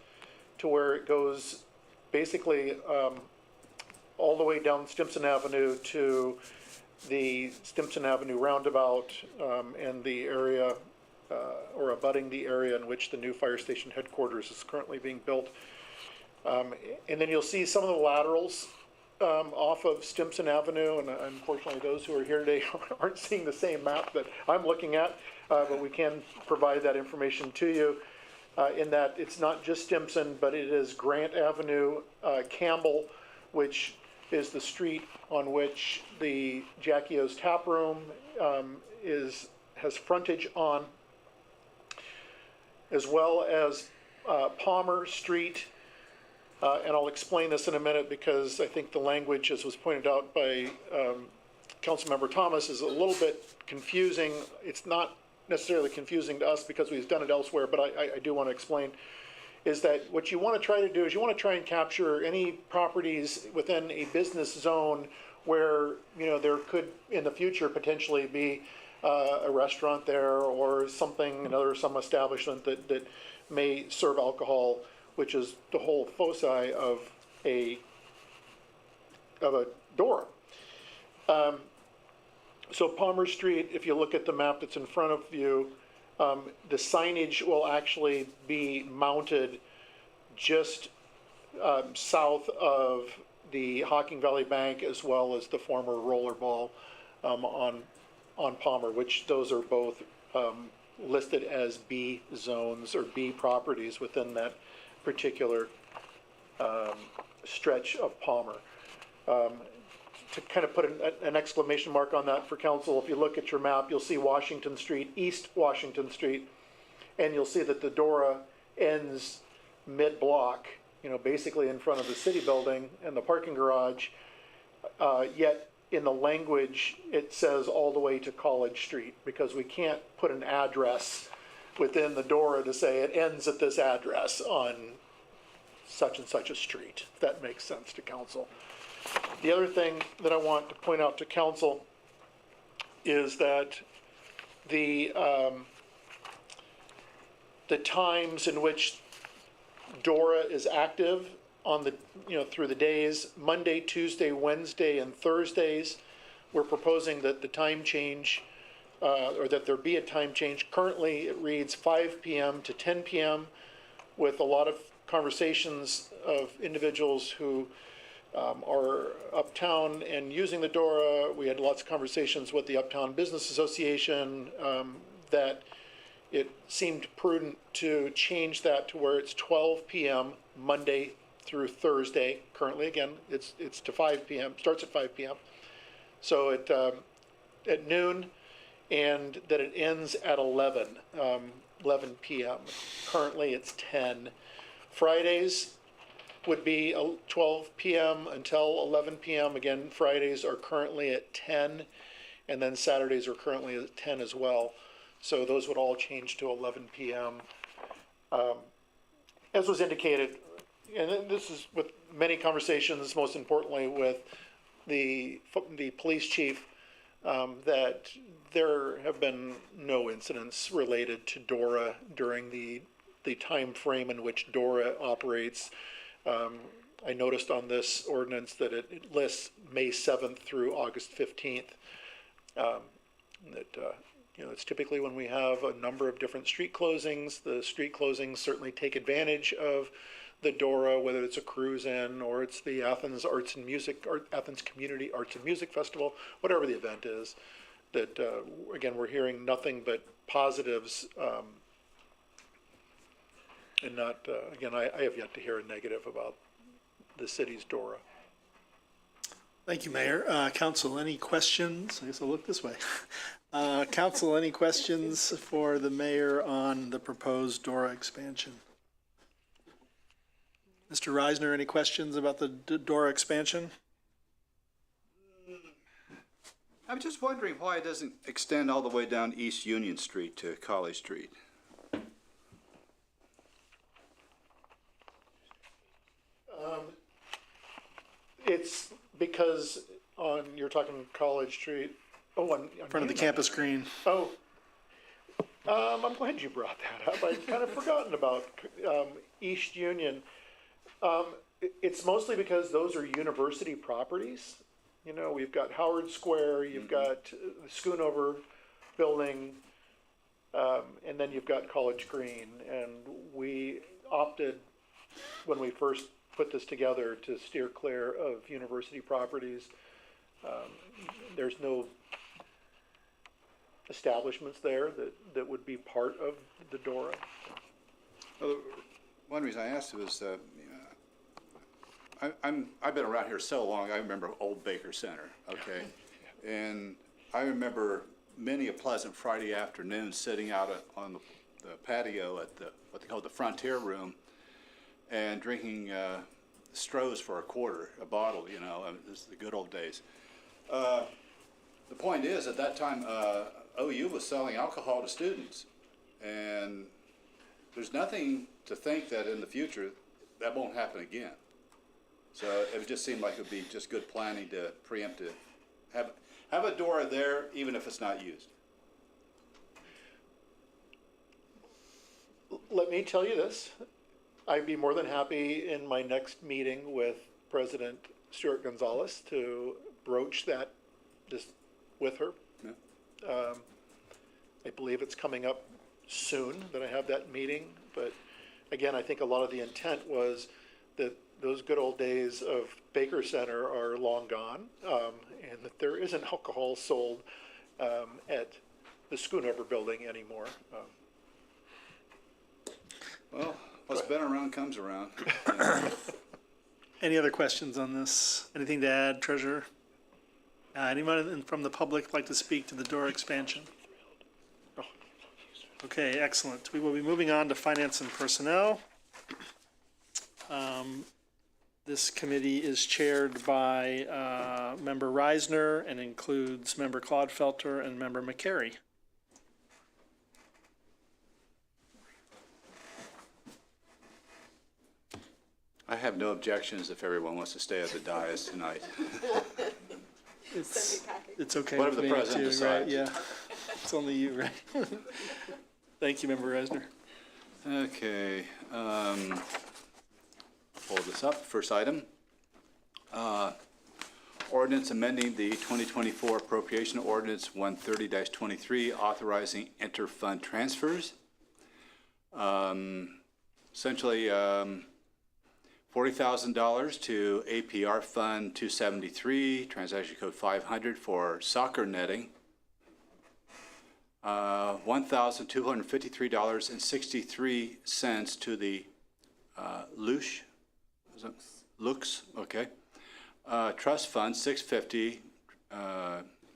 Speaker 2: to where it goes basically all the way down Stimson Avenue to the Stimson Avenue roundabout and the area or abutting the area in which the new fire station headquarters is currently being built. And then you'll see some of the laterals off of Stimson Avenue, and unfortunately those who are here today aren't seeing the same map that I'm looking at, but we can provide that information to you. In that it's not just Stimson, but it is Grant Avenue, Campbell, which is the street on which the Jackie O's Tap Room has frontage on, as well as Palmer Street. And I'll explain this in a minute because I think the language, as was pointed out by Councilmember Thomas, is a little bit confusing. It's not necessarily confusing to us because we've done it elsewhere, but I do want to explain, is that what you want to try to do is you want to try and capture any properties within a business zone where, you know, there could in the future potentially be a restaurant there or something, some establishment that may serve alcohol, which is the whole foci of a Dora. So Palmer Street, if you look at the map that's in front of you, the signage will actually be mounted just south of the Hocking Valley Bank as well as the former Rollerball on Palmer, which those are both listed as B zones or B properties within that particular stretch of Palmer. To kind of put an exclamation mark on that for council, if you look at your map, you'll see Washington Street, East Washington Street, and you'll see that the Dora ends mid-block, you know, basically in front of the city building and the parking garage, yet in the language it says all the way to College Street because we can't put an address within the Dora to say it ends at this address on such and such a street, if that makes sense to council. The other thing that I want to point out to council is that the times in which Dora is active on the, you know, through the days, Monday, Tuesday, Wednesday, and Thursdays, we're proposing that the time change, or that there be a time change. Currently, it reads 5 p.m. to 10 p.m. with a lot of conversations of individuals who are uptown and using the Dora. We had lots of conversations with the Uptown Business Association that it seemed prudent to change that to where it's 12 p.m. Monday through Thursday. Currently, again, it's to 5 p.m. Starts at 5 p.m. So at noon, and that it ends at 11. 11 p.m. Currently, it's 10. Fridays would be 12 p.m. until 11 p.m. Again, Fridays are currently at 10, and then Saturdays are currently at 10 as well. So those would all change to 11 p.m. As was indicated, and this is with many conversations, most importantly with the police chief, that there have been no incidents related to DORA during the time frame in which DORA operates. I noticed on this ordinance that it lists May 7th through August 15th. It's typically when we have a number of different street closings. The street closings certainly take advantage of the DORA, whether it's a cruise in or it's the Athens Arts and Music, or Athens Community Arts and Music Festival, whatever the event is. That again, we're hearing nothing but positives, and not again. I have yet to hear a negative about the city's DORA.
Speaker 1: Thank you, Mayor. Council, any questions? I guess I'll look this way. Council, any questions for the mayor on the proposed DORA expansion? Mr. Reisner, any questions about the DORA expansion?
Speaker 5: I'm just wondering why it doesn't extend all the way down East Union Street to College Street.
Speaker 2: It's because you're talking College Street. Oh, on
Speaker 1: In front of the campus green.
Speaker 2: Oh, I'm glad you brought that up. I'd kind of forgotten about East Union. It's mostly because those are university properties. You know, we've got Howard Square, you've got the Schoonover building, and then you've got College Green. And we opted, when we first put this together, to steer clear of university properties. There's no establishments there that would be part of the DORA.
Speaker 5: Well, one reason I asked was I've been around here so long. I remember old Baker Center, okay, and I remember many a pleasant Friday afternoon sitting out on the patio at what they call the Frontier Room, and drinking Stroh's for a bottle. You know, this is the good old days. The point is, at that time, OU was selling alcohol to students, and there's nothing to think that in the future that won't happen again. So it would just seem like it would be just good planning to preempt it. Have a DORA there, even if it's not used.
Speaker 2: Let me tell you this. I'd be more than happy in my next meeting with President Stuart Gonzalez to broach that just with her. Yeah. I believe it's coming up soon that I have that meeting, but again, I think a lot of the intent was that those good old days of Baker Center are long gone, and that there isn't alcohol sold at the Schoonover building anymore.
Speaker 5: Well, what's been around comes around.
Speaker 1: Any other questions on this? Anything to add, Treasurer? Anyone from the public like to speak to the DORA expansion? Okay, excellent. We will be moving on to Finance and Personnel. This committee is chaired by Member Reisner and includes Member Clodfelter and Member McCary.
Speaker 5: I have no objections if everyone wants to stay at the dais tonight.
Speaker 1: It's okay.
Speaker 5: Whatever
Speaker 1: with
Speaker 5: the
Speaker 1: me
Speaker 5: president
Speaker 1: too,
Speaker 5: decides.
Speaker 1: right? Yeah, it's only you, right? Thank you, Member Reisner.
Speaker 5: Okay. Pull this up. First item. Ordinance amending the 2024 Appropriation Ordinance 130-23, authorizing inter-fund transfers. Essentially, $40,000 to APR Fund 273, transaction code 500 for soccer netting. $1,253.63 to the Lux, okay. Trust Fund 650,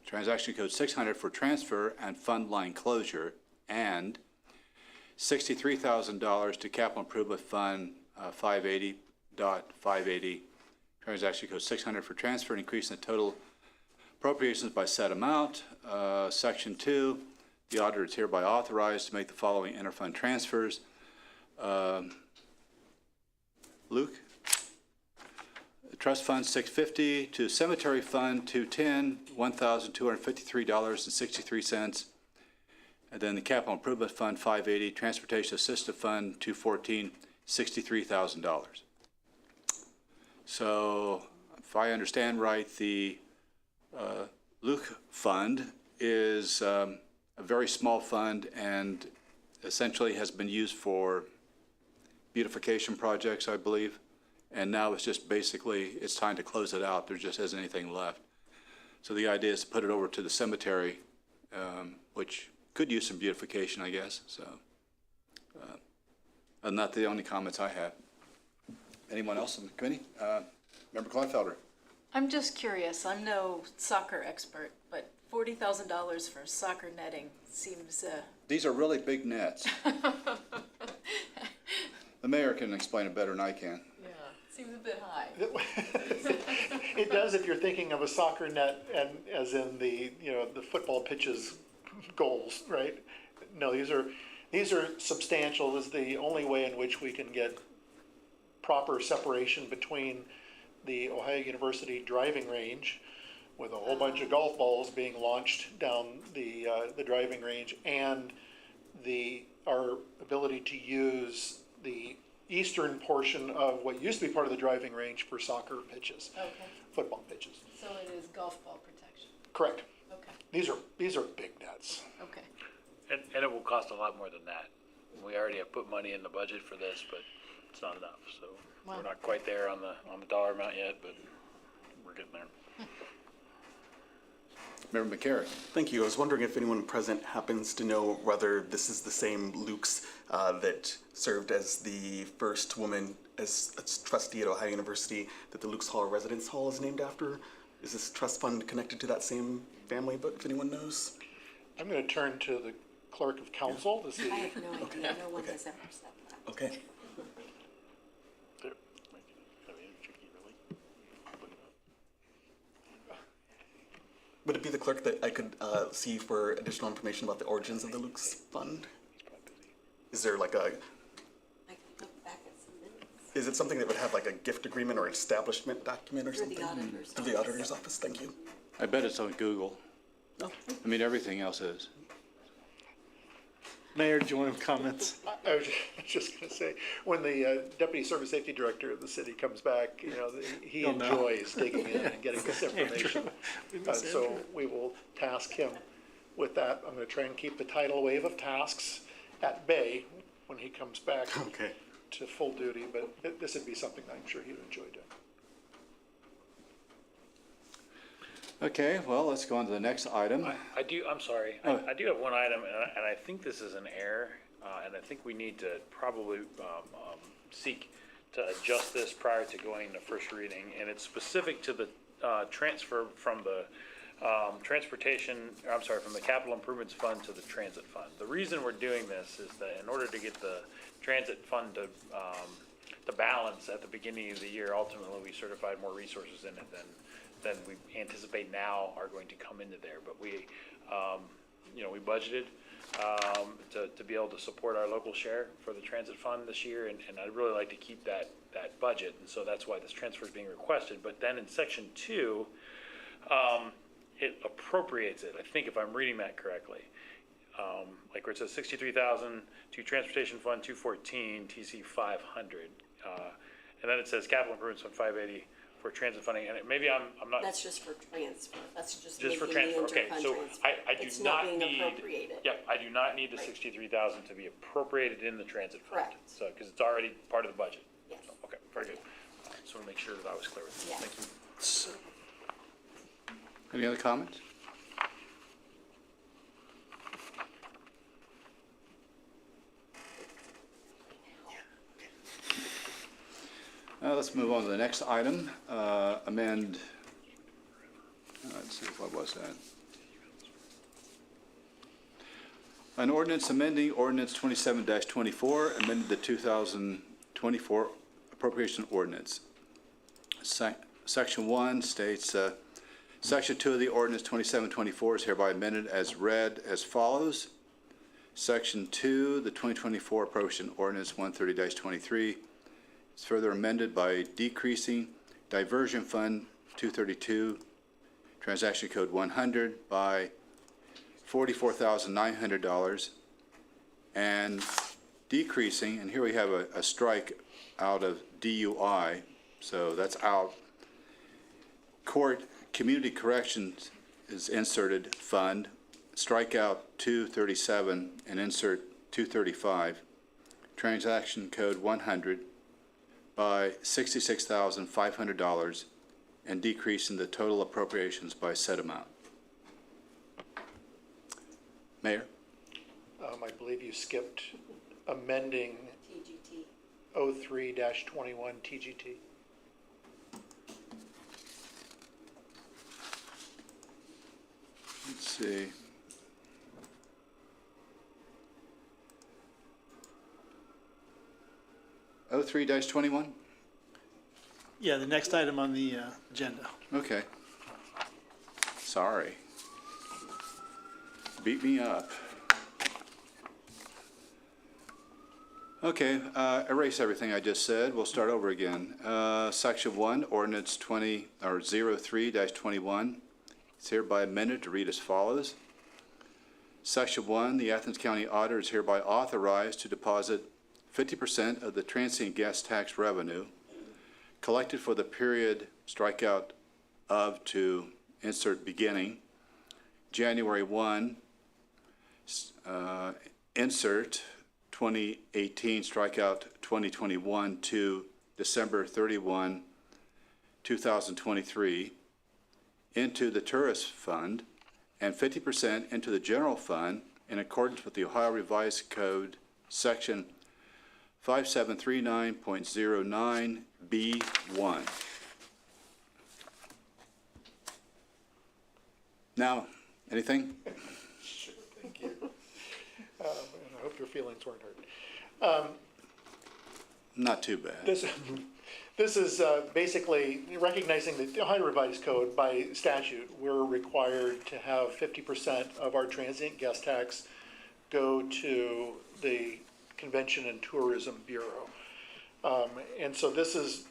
Speaker 5: transaction code 600 for transfer and fund line closure, and $63,000 to Capital Improvement Fund 580.580. Transaction code 600 for transfer, increasing the total appropriations by said amount. Section 2, the auditor is hereby authorized to make the following interfund transfers. Luke? Trust Fund 650 to Cemetery Fund 210, $1,253.63. And then the Capital Improvement Fund 580, Transportation Assistance Fund 214, $63,000. So if I understand right, the Luke Fund is a very small fund and essentially has been used for beautification projects, I believe. And now it's just basically, it's time to close it out. There just isn't anything left. So the idea is to put it over to the cemetery, which could use some beautification, I guess. So, and not the only comments I have. Anyone else on the committee? Member Kleinfelder.
Speaker 19: I'm just curious. I'm no soccer expert, but $40,000 for soccer netting seems.
Speaker 5: These are really big nets. The mayor can explain it better than I can.
Speaker 19: Yeah, seems a bit high.
Speaker 2: It does if you're thinking of a soccer net and as in the, the football pitches goals, right? No, these are substantial. This is the only way in which we can get proper separation between the Ohio University driving range with a whole bunch of golf balls being launched down the driving range and our ability to use the eastern portion of what used to be part of the driving range for soccer pitches, football pitches.
Speaker 19: So it is golf ball protection.
Speaker 2: Correct.
Speaker 19: Okay.
Speaker 2: These are big nets.
Speaker 19: Okay.
Speaker 3: And it will cost a lot more than that. We already have put money in the budget for this, but it's not enough. So we're not quite there on the dollar amount yet, but we're getting there.
Speaker 5: Member McCarry.
Speaker 4: Thank you. I was wondering if anyone present happens to know whether this is the same Luke's that served as the first woman as trustee at Ohio University that the Luke's Hall Residence Hall is named after. Is this trust fund connected to that same family? But if anyone knows,
Speaker 2: I'm going to turn to the clerk of council to see.
Speaker 19: I have no idea. No one has ever said that.
Speaker 4: okay. Would it be the clerk that I could see for additional information about the origins of the Luke's Fund? Is there like a,
Speaker 19: I can look back at some minutes.
Speaker 4: is it something that would have like a gift agreement or establishment document or something?
Speaker 19: the auditor's
Speaker 4: Through the auditor's office, thank you.
Speaker 5: I bet it's on Google.
Speaker 4: Oh.
Speaker 5: I mean, everything else is.
Speaker 1: Mayor, do you want to have comments?
Speaker 2: I was just going to say, when the deputy service safety director of the city comes back, he
Speaker 1: You'll know.
Speaker 2: enjoys digging in and getting this information. So we will task him with that. I'm going to try and keep the tidal wave of tasks at bay when he comes back
Speaker 4: Okay.
Speaker 2: to full duty, but this would be something I'm sure he'd enjoy doing.
Speaker 5: Okay, well, let's go on to the next item.
Speaker 3: I'm sorry. I do have one item, and I think this is an error, and I think we need to probably seek to adjust this prior to going to first reading, and it's specific to the transfer from the from the Capital Improvements Fund to the Transit Fund. The reason we're doing this is that in order to get the Transit Fund to balance at the beginning of the year, ultimately we certified more resources in it than we anticipate now are going to come into there. But we, we budgeted to be able to support our local share for the transit fund this year, and I'd really like to keep that budget, and so that's why this transfer is being requested. But then in section 2, it appropriates it. I think if I'm reading that correctly, like where it says 63,000 to Transportation Fund 214 TC 500, and then it says Capital Improvements Fund 580. For transit funding, and maybe I'm not.
Speaker 15: That's just for transfer. That's just
Speaker 3: for
Speaker 15: making
Speaker 3: transfer.
Speaker 15: the
Speaker 3: Okay,
Speaker 15: interfund
Speaker 3: so
Speaker 15: transfer.
Speaker 3: I do
Speaker 15: It's
Speaker 3: not
Speaker 15: being
Speaker 3: need.
Speaker 15: appropriated.
Speaker 3: Yep, I do not need the 63,000 to be appropriated in the transit fund.
Speaker 15: Correct.
Speaker 3: So because it's already part of the budget.
Speaker 15: Yes.
Speaker 3: So, okay, very good. Just want to make sure that I was clear with that.
Speaker 15: Yes.
Speaker 3: Thank you.
Speaker 5: Any other comments? Let's move on to the next item. Amend, let's see, what was that? An ordinance amending ordinance 27-24, amended the 2024 appropriation ordinance. Section 1 states, Section 2 of the ordinance 2724 is hereby amended as read as follows. Section 2, the 2024 appropriation ordinance 130-23 is further amended by decreasing diversion fund 232, transaction code 100 by $44,900, and decreasing, and here we have a strike out of DUI, so that's out. Court Community Corrections is inserted fund, strike out 237 and insert 235, transaction code 100 by $66,500, and decreasing the total appropriations by said amount. Mayor?
Speaker 2: I believe you skipped amending
Speaker 19: TGT.
Speaker 2: 03-21 TGT.
Speaker 5: Let's see. Oh, 03-21?
Speaker 1: Yeah, the next item on the agenda.
Speaker 5: Okay. Sorry. Beat me up. Okay, erase everything I just said. We'll start over again. Section 1, ordinance 03-21. It's hereby amended to read as follows. Section 1, the Athens County Auditor is hereby authorized to deposit 50% of the transient gas tax revenue collected for the period strikeout of to insert beginning January 1, insert 2018, strikeout 2021 to December 31, 2023, into the tourist fund and 50% into the general fund in accordance with the Ohio Revised Code, section 5739.09B1. Now, anything?
Speaker 2: Sure, thank you. And I hope your feelings weren't hurt.
Speaker 5: Not too bad.
Speaker 2: This is basically recognizing that the Ohio Revised Code, by statute, we're required to have 50% of our transient guest tax go to the Convention and Tourism Bureau. And so this is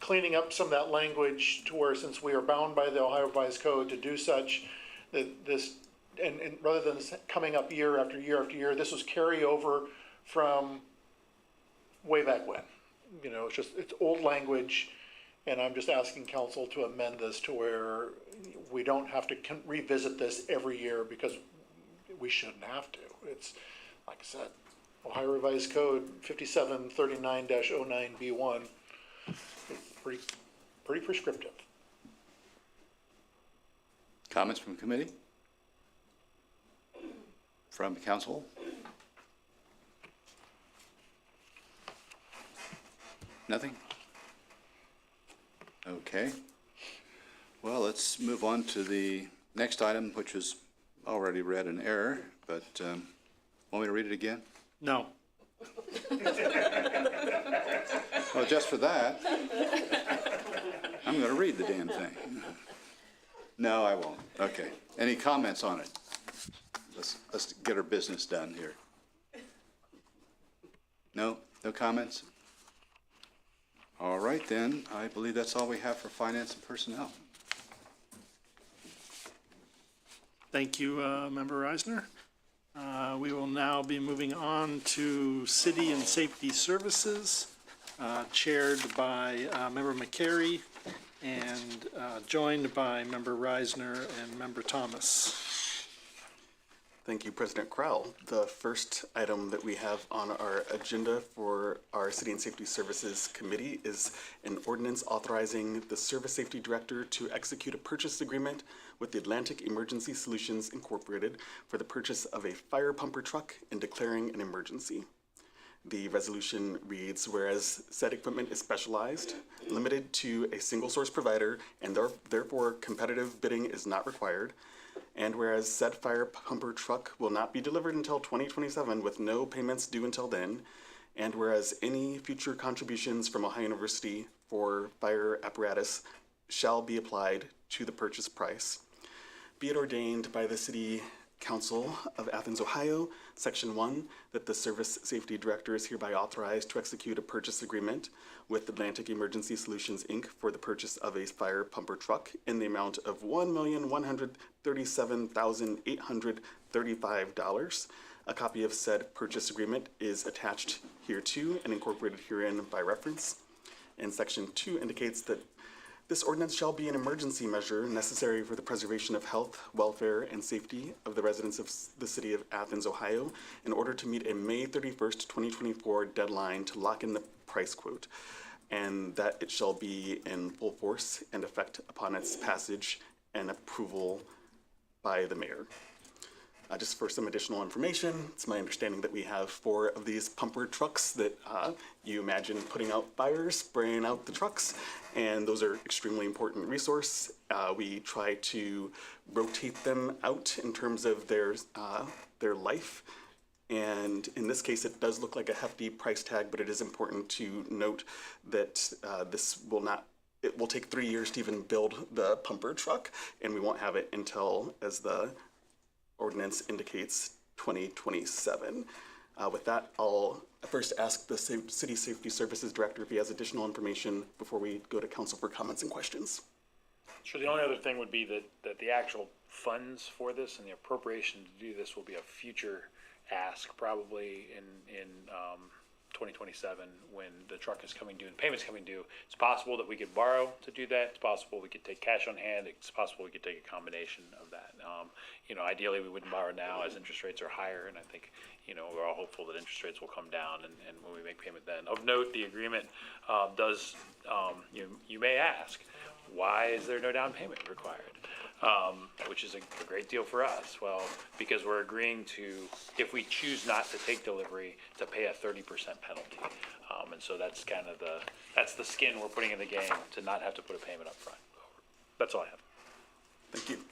Speaker 2: cleaning up some of that language to where, since we are bound by the Ohio Revised Code to do such, that this, and rather than this coming up year after year after year, this was carryover from way back when. You know, it's old language, and I'm just asking council to amend this to where we don't have to revisit this every year, because we shouldn't have to. It's, like I said, Ohio Revised Code 5739-09B1, pretty prescriptive.
Speaker 5: Comments from committee? From council? Nothing? Okay. Well, let's move on to the next item, which was already read in error, but want me to read it again?
Speaker 1: No.
Speaker 5: Well, just for that, I'm going to read the damn thing. No, I won't. Okay. Any comments on it? Let's get our business done here. No? No comments? All right, then. I believe that's all we have for finance and personnel.
Speaker 1: Thank you, Member Reisner. We will now be moving on to City and Safety Services, chaired by Member McCary and joined by Member Reisner and Member Thomas.
Speaker 4: Thank you, President Crowell. The first item that we have on our agenda for our City and Safety Services Committee is an ordinance authorizing the Service Safety Director to execute a purchase agreement with the Atlantic Emergency Solutions Incorporated for the purchase of a fire pumper truck and declaring an emergency. The resolution reads, whereas said equipment is specialized, limited to a single source provider, and therefore competitive bidding is not required, And whereas said fire pumper truck will not be delivered until 2027 with no payments due until then. And whereas any future contributions from Ohio University for fire apparatus shall be applied to the purchase price. Be it ordained by the City Council of Athens, Ohio, Section 1, that the Service Safety Director is hereby authorized to execute a purchase agreement with Atlantic Emergency Solutions, Inc. for the purchase of a fire pumper truck in the amount of $1,137,835. A copy of said purchase agreement is attached hereto and incorporated herein by reference. And Section 2 indicates that this ordinance shall be an emergency measure necessary for the preservation of health, welfare, and safety of the residents of the City of Athens, Ohio, in order to meet a May 31st, 2024 deadline to lock in the price quote, and that it shall be in full force and effect upon its passage and approval by the mayor. Just for some additional information, it's my understanding that we have 4 of these pumper trucks that you imagine putting out fires, spraying out the trucks, and those are extremely important resource. We try to rotate them out in terms of their life. And in this case, it does look like a hefty price tag, but it is important to note that it will take 3 years to even build the pumper truck, and we won't have it until, as the ordinance indicates, 2027. With that, I'll first ask the City Safety Services Director if he has additional information before we go to council for comments and questions.
Speaker 3: Sure, the only other thing would be that the actual funds for this and the appropriation to do this will be a future ask, probably in 2027 when the truck is coming due and payment's coming due. It's possible that we could borrow to do that. It's possible we could take cash on hand. It's possible we could take a combination of that. Ideally we wouldn't borrow now as interest rates are higher, and I think, we're all hopeful that interest rates will come down and when we make payment then. Of note, the agreement does, you may ask, why is there no down payment required? Which is a great deal for us. Well, because we're agreeing to, if we choose not to take delivery, to pay a 30% penalty. And so that's kind of that's the skin we're putting in the game, to not have to put a payment up front. That's all I have.
Speaker 4: Thank you.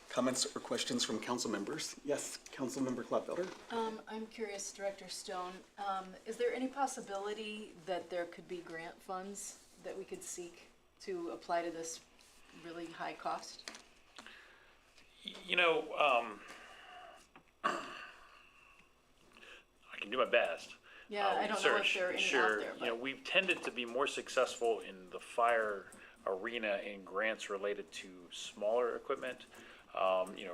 Speaker 4: Comments or questions from council members? Yes, Council Member Klopfelder.
Speaker 19: I'm curious, Director Stone, is there any possibility that there could be grant funds that we could seek to apply to this really high cost?
Speaker 3: I can do my best.
Speaker 19: Yeah, I don't know if there are any out there.
Speaker 3: But we've tended to be more successful in the fire arena in grants related to smaller equipment,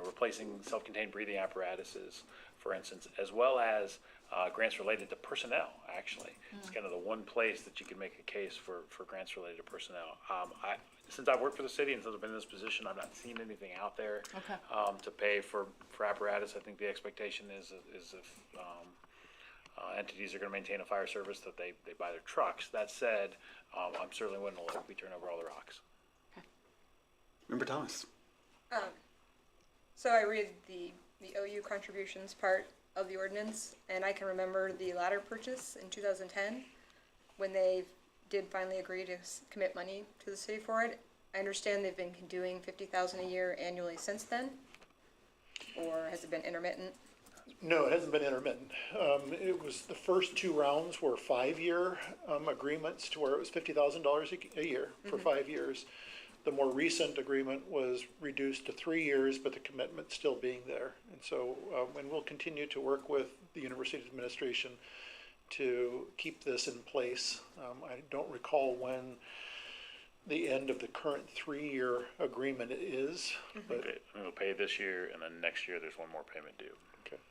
Speaker 3: replacing self-contained breathing apparatuses, for instance, as well as grants related to personnel, actually. It's kind of the one place that you can make a case for grants related to personnel. Since I've worked for the city and since I've been in this position, I've not seen anything out there to pay for apparatus. I think the expectation is if entities are going to maintain a fire service, that they buy their trucks. That said, I'm certainly willing to let we turn over all the rocks.
Speaker 4: Member Thomas.
Speaker 6: So I read the OU contributions part of the ordinance, and I can remember the ladder purchase in 2010 when they did finally agree to commit money to the city for it. I understand they've been doing $50,000 a year annually since then, or has it been intermittent?
Speaker 2: No, it hasn't been intermittent. It was the first 2 rounds were 5-year agreements to where it was $50,000 a year for 5 years. The more recent agreement was reduced to 3 years, but the commitment still being there. And so, and we'll continue to work with the university administration to keep this in place. I don't recall when the end of the current 3-year agreement is, but
Speaker 3: We'll pay this year, and then next year there's one more payment due.
Speaker 2: okay.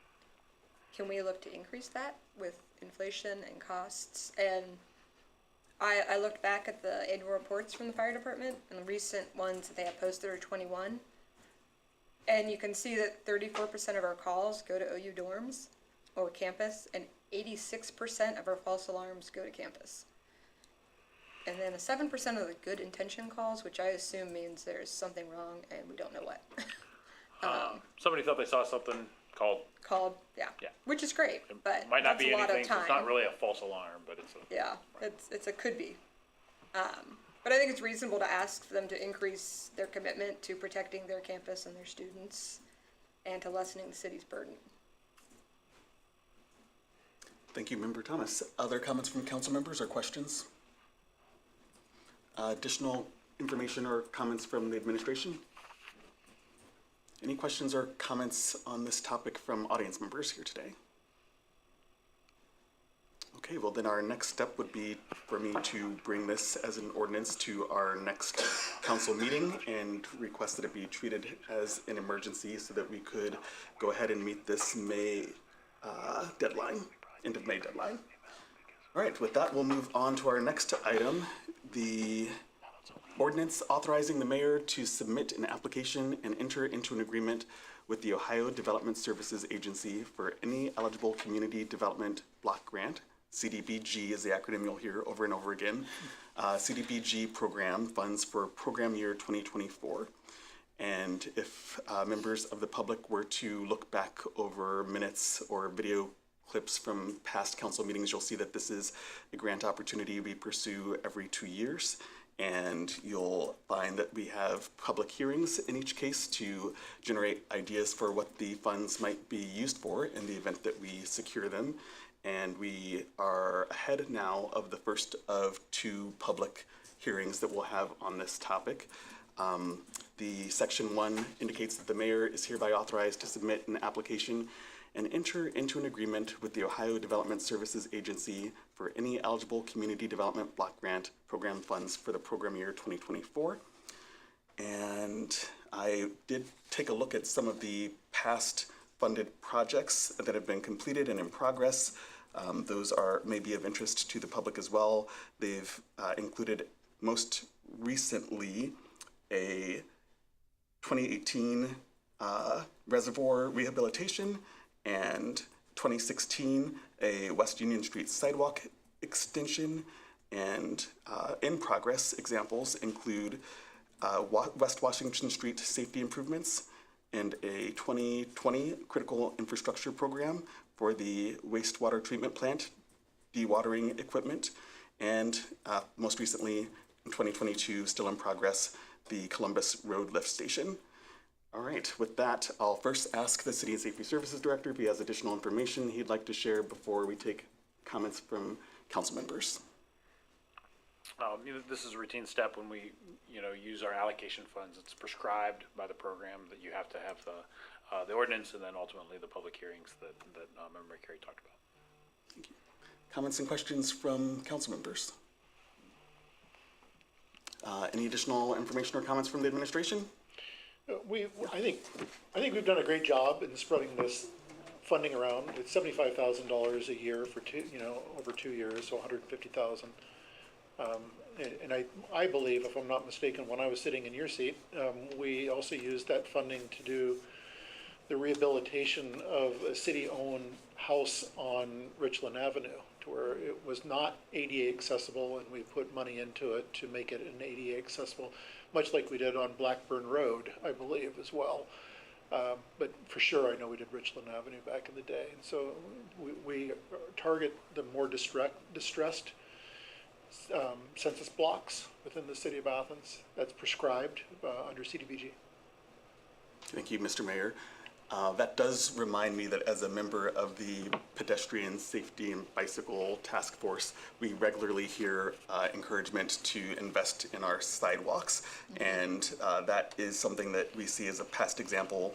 Speaker 6: Can we look to increase that with inflation and costs? And I looked back at the annual reports from the fire department, and the recent ones that they have posted are 21. And you can see that 34% of our calls go to OU dorms or campus, and 86% of our false alarms go to campus. And then the 7% of the good intention calls, which I assume means there's something wrong and we don't know what.
Speaker 3: Somebody thought they saw something, called,
Speaker 6: yeah.
Speaker 3: Yeah.
Speaker 6: Which is great, but
Speaker 3: might not
Speaker 6: that's
Speaker 3: be
Speaker 6: a lot
Speaker 3: anything,
Speaker 6: of time.
Speaker 3: it's not really a false alarm, but it's a.
Speaker 6: Yeah, it's a could be. But I think it's reasonable to ask for them to increase their commitment to protecting their campus and their students. and to lessening the city's burden.
Speaker 4: Thank you, Member Thomas. Other comments from council members or questions? Additional information or comments from the administration? Any questions or comments on this topic from audience members here today? Okay, well then our next step would be for me to bring this as an ordinance to our next council meeting and request that it be treated as an emergency so that we could go ahead and meet this May deadline, end of May deadline. All right, with that, we'll move on to our next item, the ordinance authorizing the mayor to submit an application and enter into an agreement with the Ohio Development Services Agency for any eligible community development block grant. CDBG is the acronym you'll hear over and over again. CDBG program funds for program year 2024. And if members of the public were to look back over minutes or video clips from past council meetings, you'll see that this is a grant opportunity we pursue every 2 years. And you'll find that we have public hearings in each case to generate ideas for what the funds might be used for in the event that we secure them. And we are ahead now of the first of 2 public hearings that we'll have on this topic. The section 1 indicates that the mayor is hereby authorized to submit an application and enter into an agreement with the Ohio Development Services Agency for any eligible community development block grant program funds for the program year 2024. And I did take a look at some of the past funded projects that have been completed and in progress. Those are maybe of interest to the public as well. They've included most recently a 2018 reservoir rehabilitation and 2016 a West Union Street sidewalk extension, and in progress examples include West Washington Street safety improvements and a 2020 critical infrastructure program for the wastewater treatment plant dewatering equipment, and most recently in 2022, still in progress, the Columbus Road Lift Station. All right, with that, I'll first ask the City and Safety Services Director if he has additional information he'd like to share before we take comments from council members.
Speaker 3: This is a routine step when we, use our allocation funds. It's prescribed by the program that you have to have the ordinance and then ultimately the public hearings that Member Carey talked about.
Speaker 4: Thank you. Comments and questions from council members? Any additional information or comments from the administration?
Speaker 2: I think we've done a great job in spreading this funding around. It's $75,000 a year for over 2 years, so $150,000. And I believe, if I'm not mistaken, when I was sitting in your seat, we also used that funding to do the rehabilitation of a city-owned house on Richland Avenue, to where it was not ADA accessible, and we put money into it to make it an ADA accessible, much like we did on Blackburn Road, I believe, as well. But for sure, I know we did Richland Avenue back in the day. And so we target the more distressed census blocks within the city of Athens. That's prescribed under CDBG.
Speaker 4: Thank you, Mr. Mayor. That does remind me that as a member of the Pedestrian Safety and Bicycle Task Force, we regularly hear encouragement to invest in our sidewalks, and that is something that we see as a past example.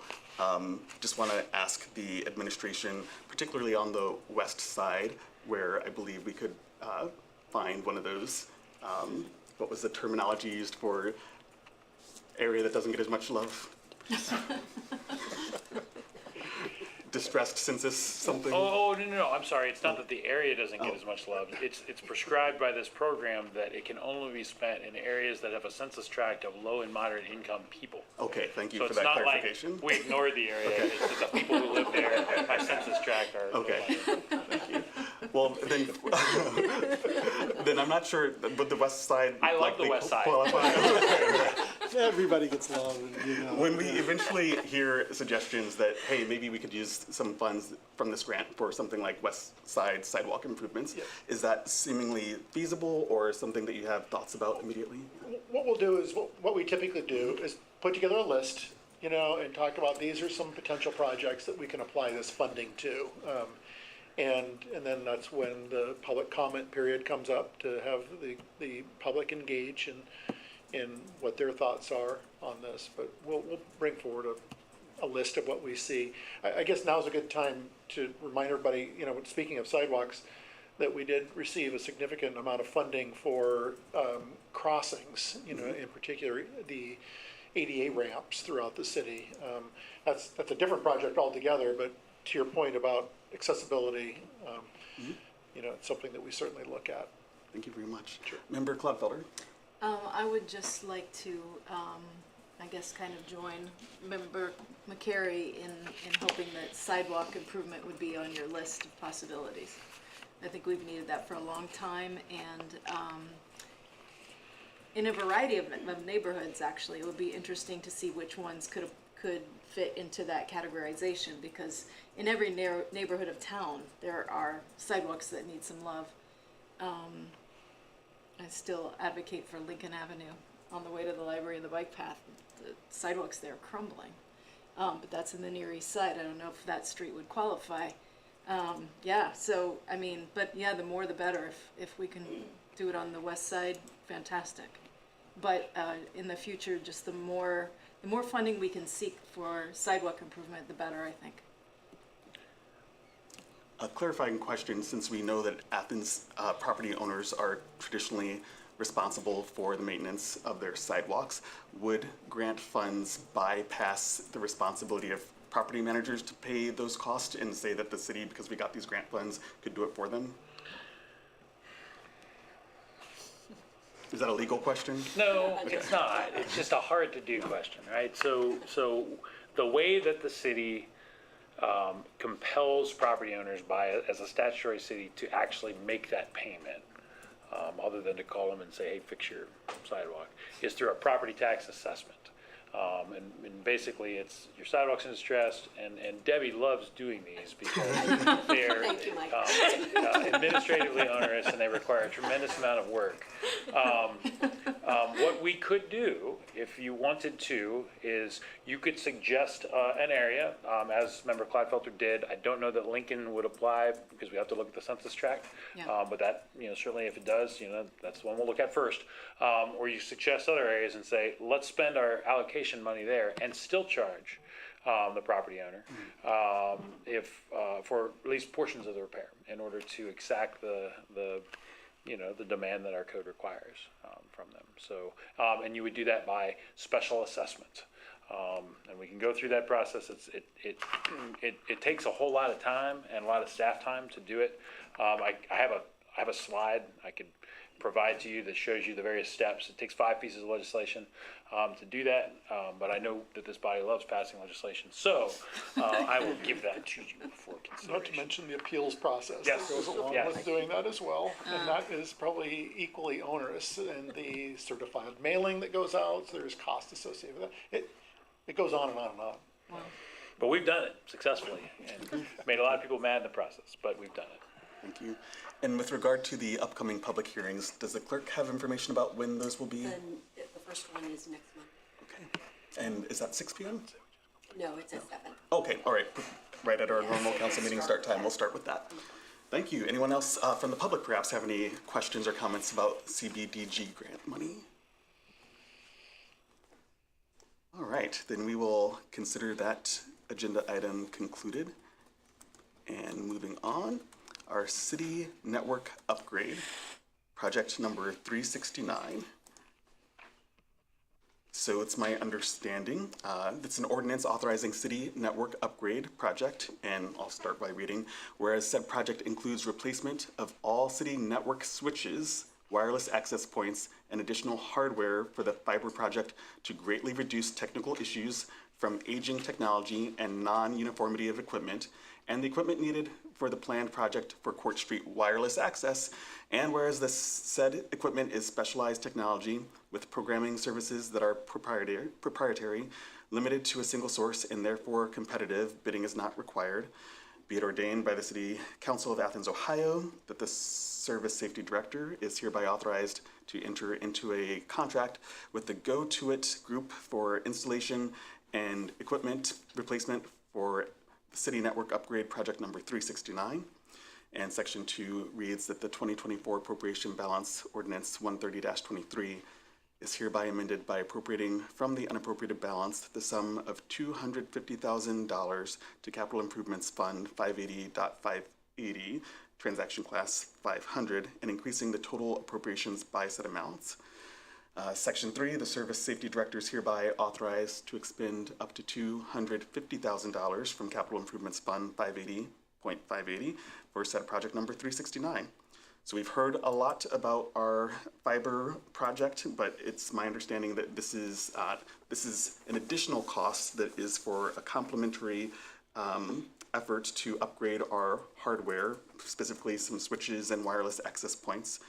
Speaker 4: Just want to ask the administration, particularly on the west side, where I believe we could find one of those, what was the terminology used for area that doesn't get as much love? Distressed census something?
Speaker 3: No, I'm sorry. It's not that the area doesn't get as much love. It's prescribed by this program that it can only be spent in areas that have a census tract of low and moderate income people.
Speaker 4: Okay, thank you
Speaker 3: So
Speaker 4: for
Speaker 3: it's
Speaker 4: that
Speaker 3: not
Speaker 4: clarification.
Speaker 3: like we ignored the area.
Speaker 4: Okay.
Speaker 3: It's that the people who live there by census tract are.
Speaker 4: Okay, thank you. Well, then I'm not sure, but the west side.
Speaker 3: I love the west side.
Speaker 1: Everybody gets love,
Speaker 4: When we eventually hear suggestions that, hey, maybe we could use some funds from this grant for something like west side sidewalk improvements, is that seemingly feasible or something that you have thoughts about immediately?
Speaker 2: What we'll do is, what we typically do is put together a list you know, and talk about these are some potential projects that we can apply this funding to. And then that's when the public comment period comes up to have the public engage in what their thoughts are on this. But we'll bring forward a list of what we see. I guess now's a good time to remind everybody, you know, speaking of sidewalks, that we did receive a significant amount of funding for crossings, you know, in particular the ADA ramps throughout the city. That's a different project altogether, but to your point about accessibility, you know, it's something that we certainly look at.
Speaker 4: Thank you very much. Sure. Member Clodfelder.
Speaker 19: I would just like to, I guess, kind of join Member McCary in hoping that sidewalk improvement would be on your list of possibilities. I think we've needed that for a long time, and in a variety of neighborhoods, actually, it would be interesting to see which ones could fit into that categorization, because in every neighborhood of town, there are sidewalks that need some love. I still advocate for Lincoln Avenue on the way to the library and the bike path. The sidewalks there are crumbling, but that's in the Near East Side. I don't know if that street would qualify. Yeah, so, I mean, but yeah, the more the better. If we can do it on the west side, fantastic. But in the future, just the more funding we can seek for sidewalk improvement, the better, I think.
Speaker 4: A clarifying question, since we know that Athens property owners are traditionally responsible for the maintenance of their sidewalks, would grant funds bypass the responsibility of property managers to pay those costs and say that the city, because we got these grant funds, could do it for them? Is that a legal question?
Speaker 3: No, it's not. It's just a hard to do question, right? So the way that the city compels property owners as a statutory city to actually make that payment, other than to call them and say, hey, fix your sidewalk, is through a property tax assessment. And basically it's your sidewalks in distress, and Debbie loves doing these because they're administratively onerous and they require a tremendous amount of work. What we could do, if you wanted to, is you could suggest an area, as Member Clodfelter did. I don't know that Lincoln would apply because we have to look at the census tract, but that, you know, certainly if it does, you know, that's the one we'll look at first. Or you suggest other areas and say, let's spend our allocation money there and still charge the property owner if for at least portions of the repair in order to exact the demand that our code requires from them. So, and you would do that by special assessment. And we can go through that process. It takes a whole lot of time and a lot of staff time to do it. I have a slide I could provide to you that shows you the various steps. It takes 5 pieces of legislation to do that, but I know that this body loves passing legislation, so I will give that to you for consideration.
Speaker 2: Not to mention the appeals process
Speaker 3: Yes.
Speaker 2: that goes along
Speaker 3: Yes.
Speaker 2: with doing that as well. And that is probably equally onerous. And the certified mailing that goes out, so there's cost associated with that. It goes on and on and on.
Speaker 19: Wow.
Speaker 3: But we've done it successfully and made a lot of people mad in the process, but we've done it.
Speaker 4: Thank you. And with regard to the upcoming public hearings, does the clerk have information about when those will be?
Speaker 14: The first one is next month.
Speaker 4: Okay. And is that 6 p.m.?
Speaker 14: No, it's at 7.
Speaker 4: Okay, all right. Right at our normal council meeting start time, we'll start with that. Thank you. Anyone else from the public perhaps have any questions or comments about CBDG grant money? All right, then we will consider that agenda item concluded. And moving on, our city network upgrade, project number 369. So it's my understanding, it's an ordinance authorizing city network upgrade project, and I'll start by reading. Whereas said project includes replacement of all city network switches, wireless access points, and additional hardware for the fiber project to greatly reduce technical issues from aging technology and non-uniformity of equipment, and the equipment needed for the planned project for Court Street wireless access. And whereas the said equipment is specialized technology with programming services that are proprietary, limited to a single source, and therefore competitive, bidding is not required, be it ordained by the City Council of Athens, Ohio, that the Service Safety Director is hereby authorized to enter into a contract with the Go To It group for installation and equipment replacement for the city network upgrade project number 369. And section 2 reads that the 2024 appropriation balance ordinance 130-23 is hereby amended by appropriating from the unappropriated balance the sum of $250,000 to Capital Improvements Fund 580.580, transaction class 500, and increasing the total appropriations by said amounts. Section 3, the Service Safety Director is hereby authorized to expend up to $250,000 from Capital Improvements Fund 580.580 for said project number 369. So we've heard a lot about our fiber project, but it's my understanding that this is an additional cost that is for a complementary effort to upgrade our hardware, specifically some switches and wireless access points.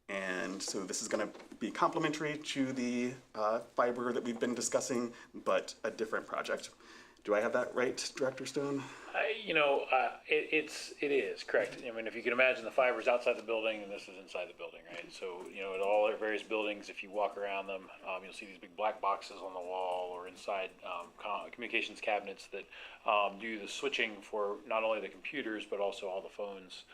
Speaker 4: And so this is going to be complementary to the fiber that we've been discussing, but a different project. Do I have that right, Director Stone?
Speaker 3: It is correct. I mean, if you can imagine, the fiber's outside the building, and this is inside the building, right? So, at all our various buildings, if you walk around them, you'll see these big black boxes on the wall or inside communications cabinets that do the switching for not only the computers but also all the phones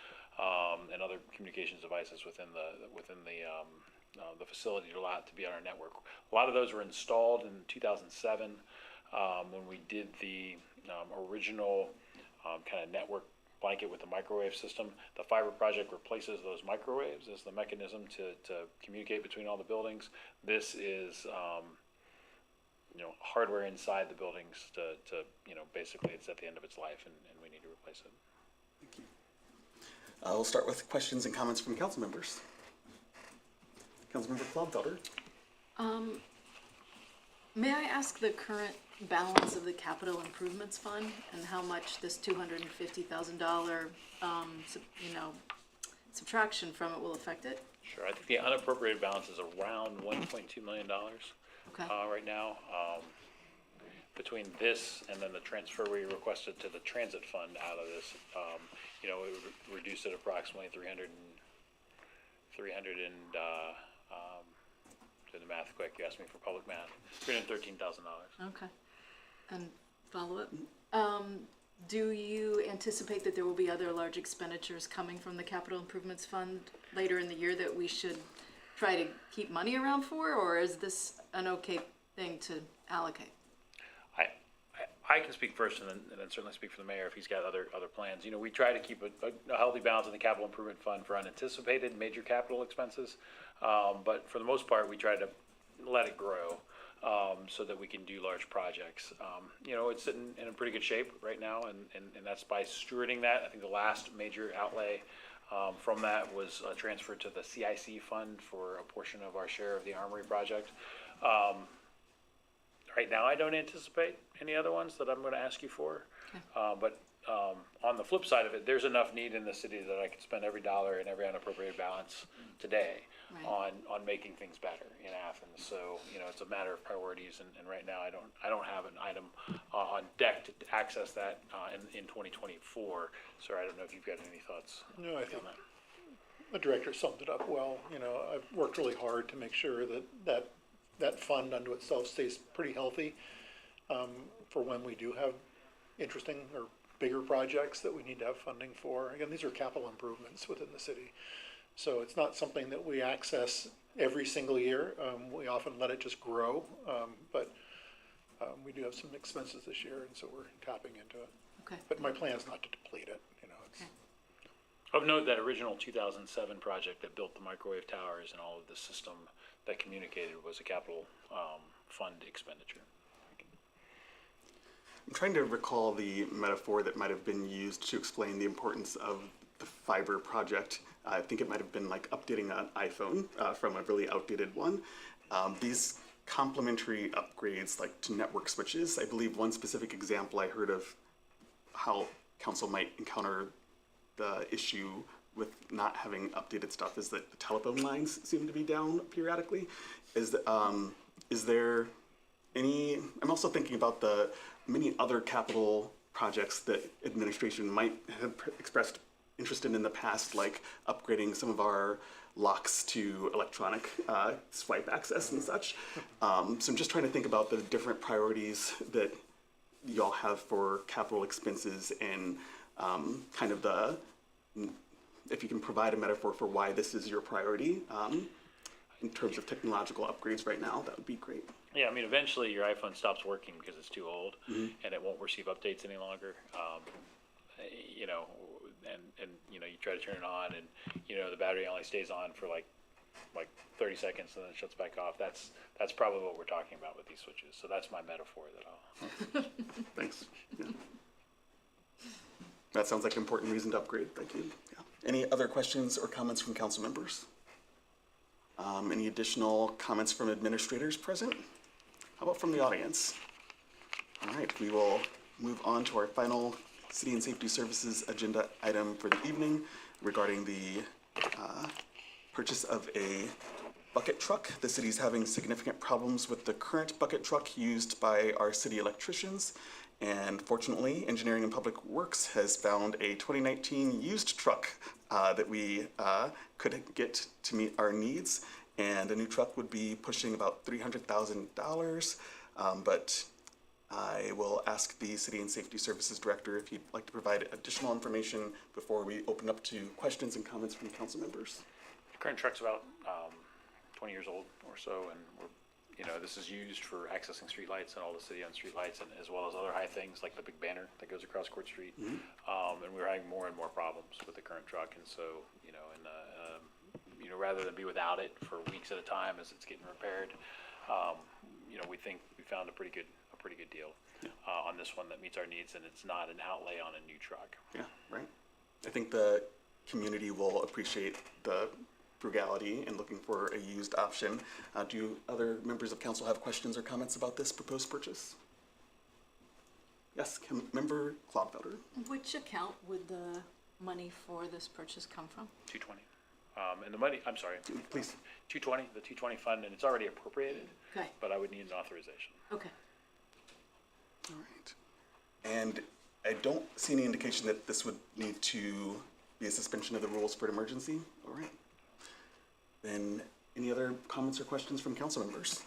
Speaker 3: and other communications devices within the facility or lot to be on our network. A lot of those were installed in 2007 when we did the original kind of network blanket with the microwave system. The fiber project replaces those microwaves as the mechanism to communicate between all the buildings. This is hardware inside the buildings to basically it's at the end of its life and we need to replace it.
Speaker 4: Thank you. We'll start with questions and comments from council members. Councilmember Clodfelder.
Speaker 19: May I ask the current balance of the Capital Improvements Fund and how much this $250,000, subtraction from it will affect it?
Speaker 3: Sure. I think the unappropriated balance is around $1.2 million right now. Between this and then the transfer we requested to the transit fund out of this, it would reduce it approximately 300 and do the math quick. You asked me for public math. $313,000.
Speaker 19: Okay. And follow up. Do you anticipate that there will be other large expenditures coming from the Capital Improvements Fund later in the year that we should try to keep money around for, or is this an okay thing to allocate?
Speaker 3: I can speak first and then certainly speak for the mayor if he's got other plans. We try to keep a healthy balance in the Capital Improvement Fund for unanticipated major capital expenses. But for the most part, we try to let it grow so that we can do large projects. It's sitting in a pretty good shape right now, and that's by stewarding that. I think the last major outlay from that was transferred to the CIC fund for a portion of our share of the Armory project. Right now, I don't anticipate any other ones that I'm going to ask you for. But on the flip side of it, there's enough need in the city that I could spend every dollar and every unappropriated balance today on making things better in Athens. So it's a matter of priorities, and right now I don't have an item on deck to access that in 2024. Sir, I don't know if you've got any thoughts.
Speaker 2: No, I think the director summed it up well. I've worked really hard to make sure that fund unto itself stays pretty healthy for when we do have interesting or bigger projects that we need to have funding for. Again, these are capital improvements within the city. So it's not something that we access every single year. We often let it just grow, but we do have some expenses this year, and so we're tapping into it.
Speaker 19: Okay.
Speaker 2: But my plan is not to deplete it.
Speaker 3: Of note, that original 2007 project that built the microwave towers and all of the system that communicated was a capital fund expenditure.
Speaker 4: I'm trying to recall the metaphor that might have been used to explain the importance of the fiber project. I think it might have been like updating an iPhone from a really outdated one. These complementary upgrades, like to network switches, I believe one specific example I heard of how council might encounter the issue with not having updated stuff is that the telephone lines seem to be down periodically. Is there any, I'm also thinking about the many other capital projects that administration might have expressed interested in the past, like upgrading some of our locks to electronic swipe access and such. So I'm just trying to think about the different priorities that y'all have for capital expenses and kind of if you can provide a metaphor for why this is your priority in terms of technological upgrades right now, that would be great.
Speaker 3: Yeah, I mean, eventually your iPhone stops working because it's too old and it won't receive updates any longer. You know, and you know, you try to turn it on and, you know, the battery only stays on for like 30 seconds and then it shuts back off. That's probably what we're talking about with these switches. So that's my metaphor that I'll.
Speaker 4: Thanks. Yeah. That sounds like an important reason to upgrade. Thank you. Yeah. Any other questions or comments from council members? Any additional comments from administrators present? How about from the audience? All right, we will move on to our final City and Safety Services agenda item for the evening regarding the purchase of a bucket truck. The city's having significant problems with the current bucket truck used by our city electricians. And fortunately, Engineering and Public Works has found a 2019 used truck that we could get to meet our needs. And a new truck would be pushing about $300,000. But I will ask the City and Safety Services Director if he'd like to provide additional information before we open up to questions and comments from council members.
Speaker 3: The current truck's about 20 years old or so, and we're, you know, this is used for accessing streetlights and all the city-owned streetlights, and as well as other high things like the big banner that goes across Court Street. And we're having more and more problems with the current truck, and so, you know, you know, rather than be without it for weeks at a time as it's getting repaired, you know, we think we found a pretty good deal on this one that meets our needs, and it's not an outlay on a new truck.
Speaker 4: Yeah, right. I think the community will appreciate the frugality and looking for a used option. Do other members of council have questions or comments about this proposed purchase? Yes, Member Clodfelder.
Speaker 19: Which account would the money for this purchase come from?
Speaker 3: 220. And the money, I'm sorry.
Speaker 4: Please.
Speaker 3: 220, the 220 fund, and it's already appropriated.
Speaker 19: Okay.
Speaker 3: But I would need an authorization.
Speaker 19: Okay.
Speaker 4: All right. And I don't see any indication that this would need to be a suspension of the rules for an emergency. All right. Then any other comments or questions from council members?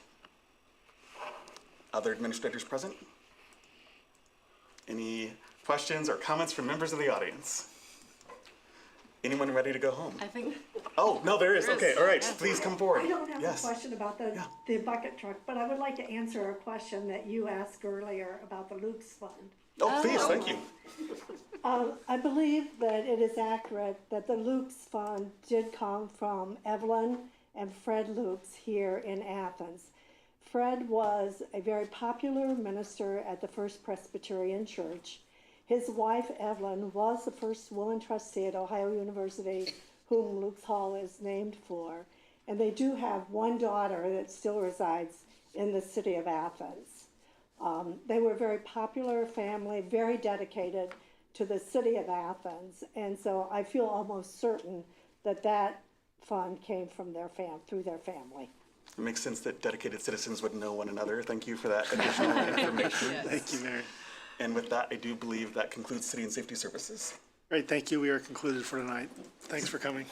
Speaker 4: Other administrators present? Any questions or comments from members of the audience? Anyone ready to go home?
Speaker 19: I think.
Speaker 4: Oh, no, there is.
Speaker 19: There
Speaker 4: Okay,
Speaker 19: is.
Speaker 4: all right,
Speaker 19: Yeah.
Speaker 4: please come forward.
Speaker 20: I don't have
Speaker 4: Yes.
Speaker 20: a question about the bucket truck, but I would like to answer a question that you asked earlier about the Luke's Fund.
Speaker 4: Oh, please, thank you.
Speaker 20: I believe that it is accurate that the Luke's Fund did come from Evelyn and Fred Lukes here in Athens. Fred was a very popular minister at the First Presbyterian Church. His wife, Evelyn, was the first woman trustee at Ohio University, whom Luke's Hall is named for. And they do have one daughter that still resides in the city of Athens. They were a very popular family, very dedicated to the city of Athens. And so I feel almost certain that that fund came from through their family.
Speaker 4: It makes sense that dedicated citizens would know one another. Thank you for that additional information.
Speaker 19: Yes.
Speaker 1: Thank you, Mayor.
Speaker 4: And with that, I do believe that concludes City and Safety Services.
Speaker 1: Great, thank you. We are concluded for tonight. Thanks for coming.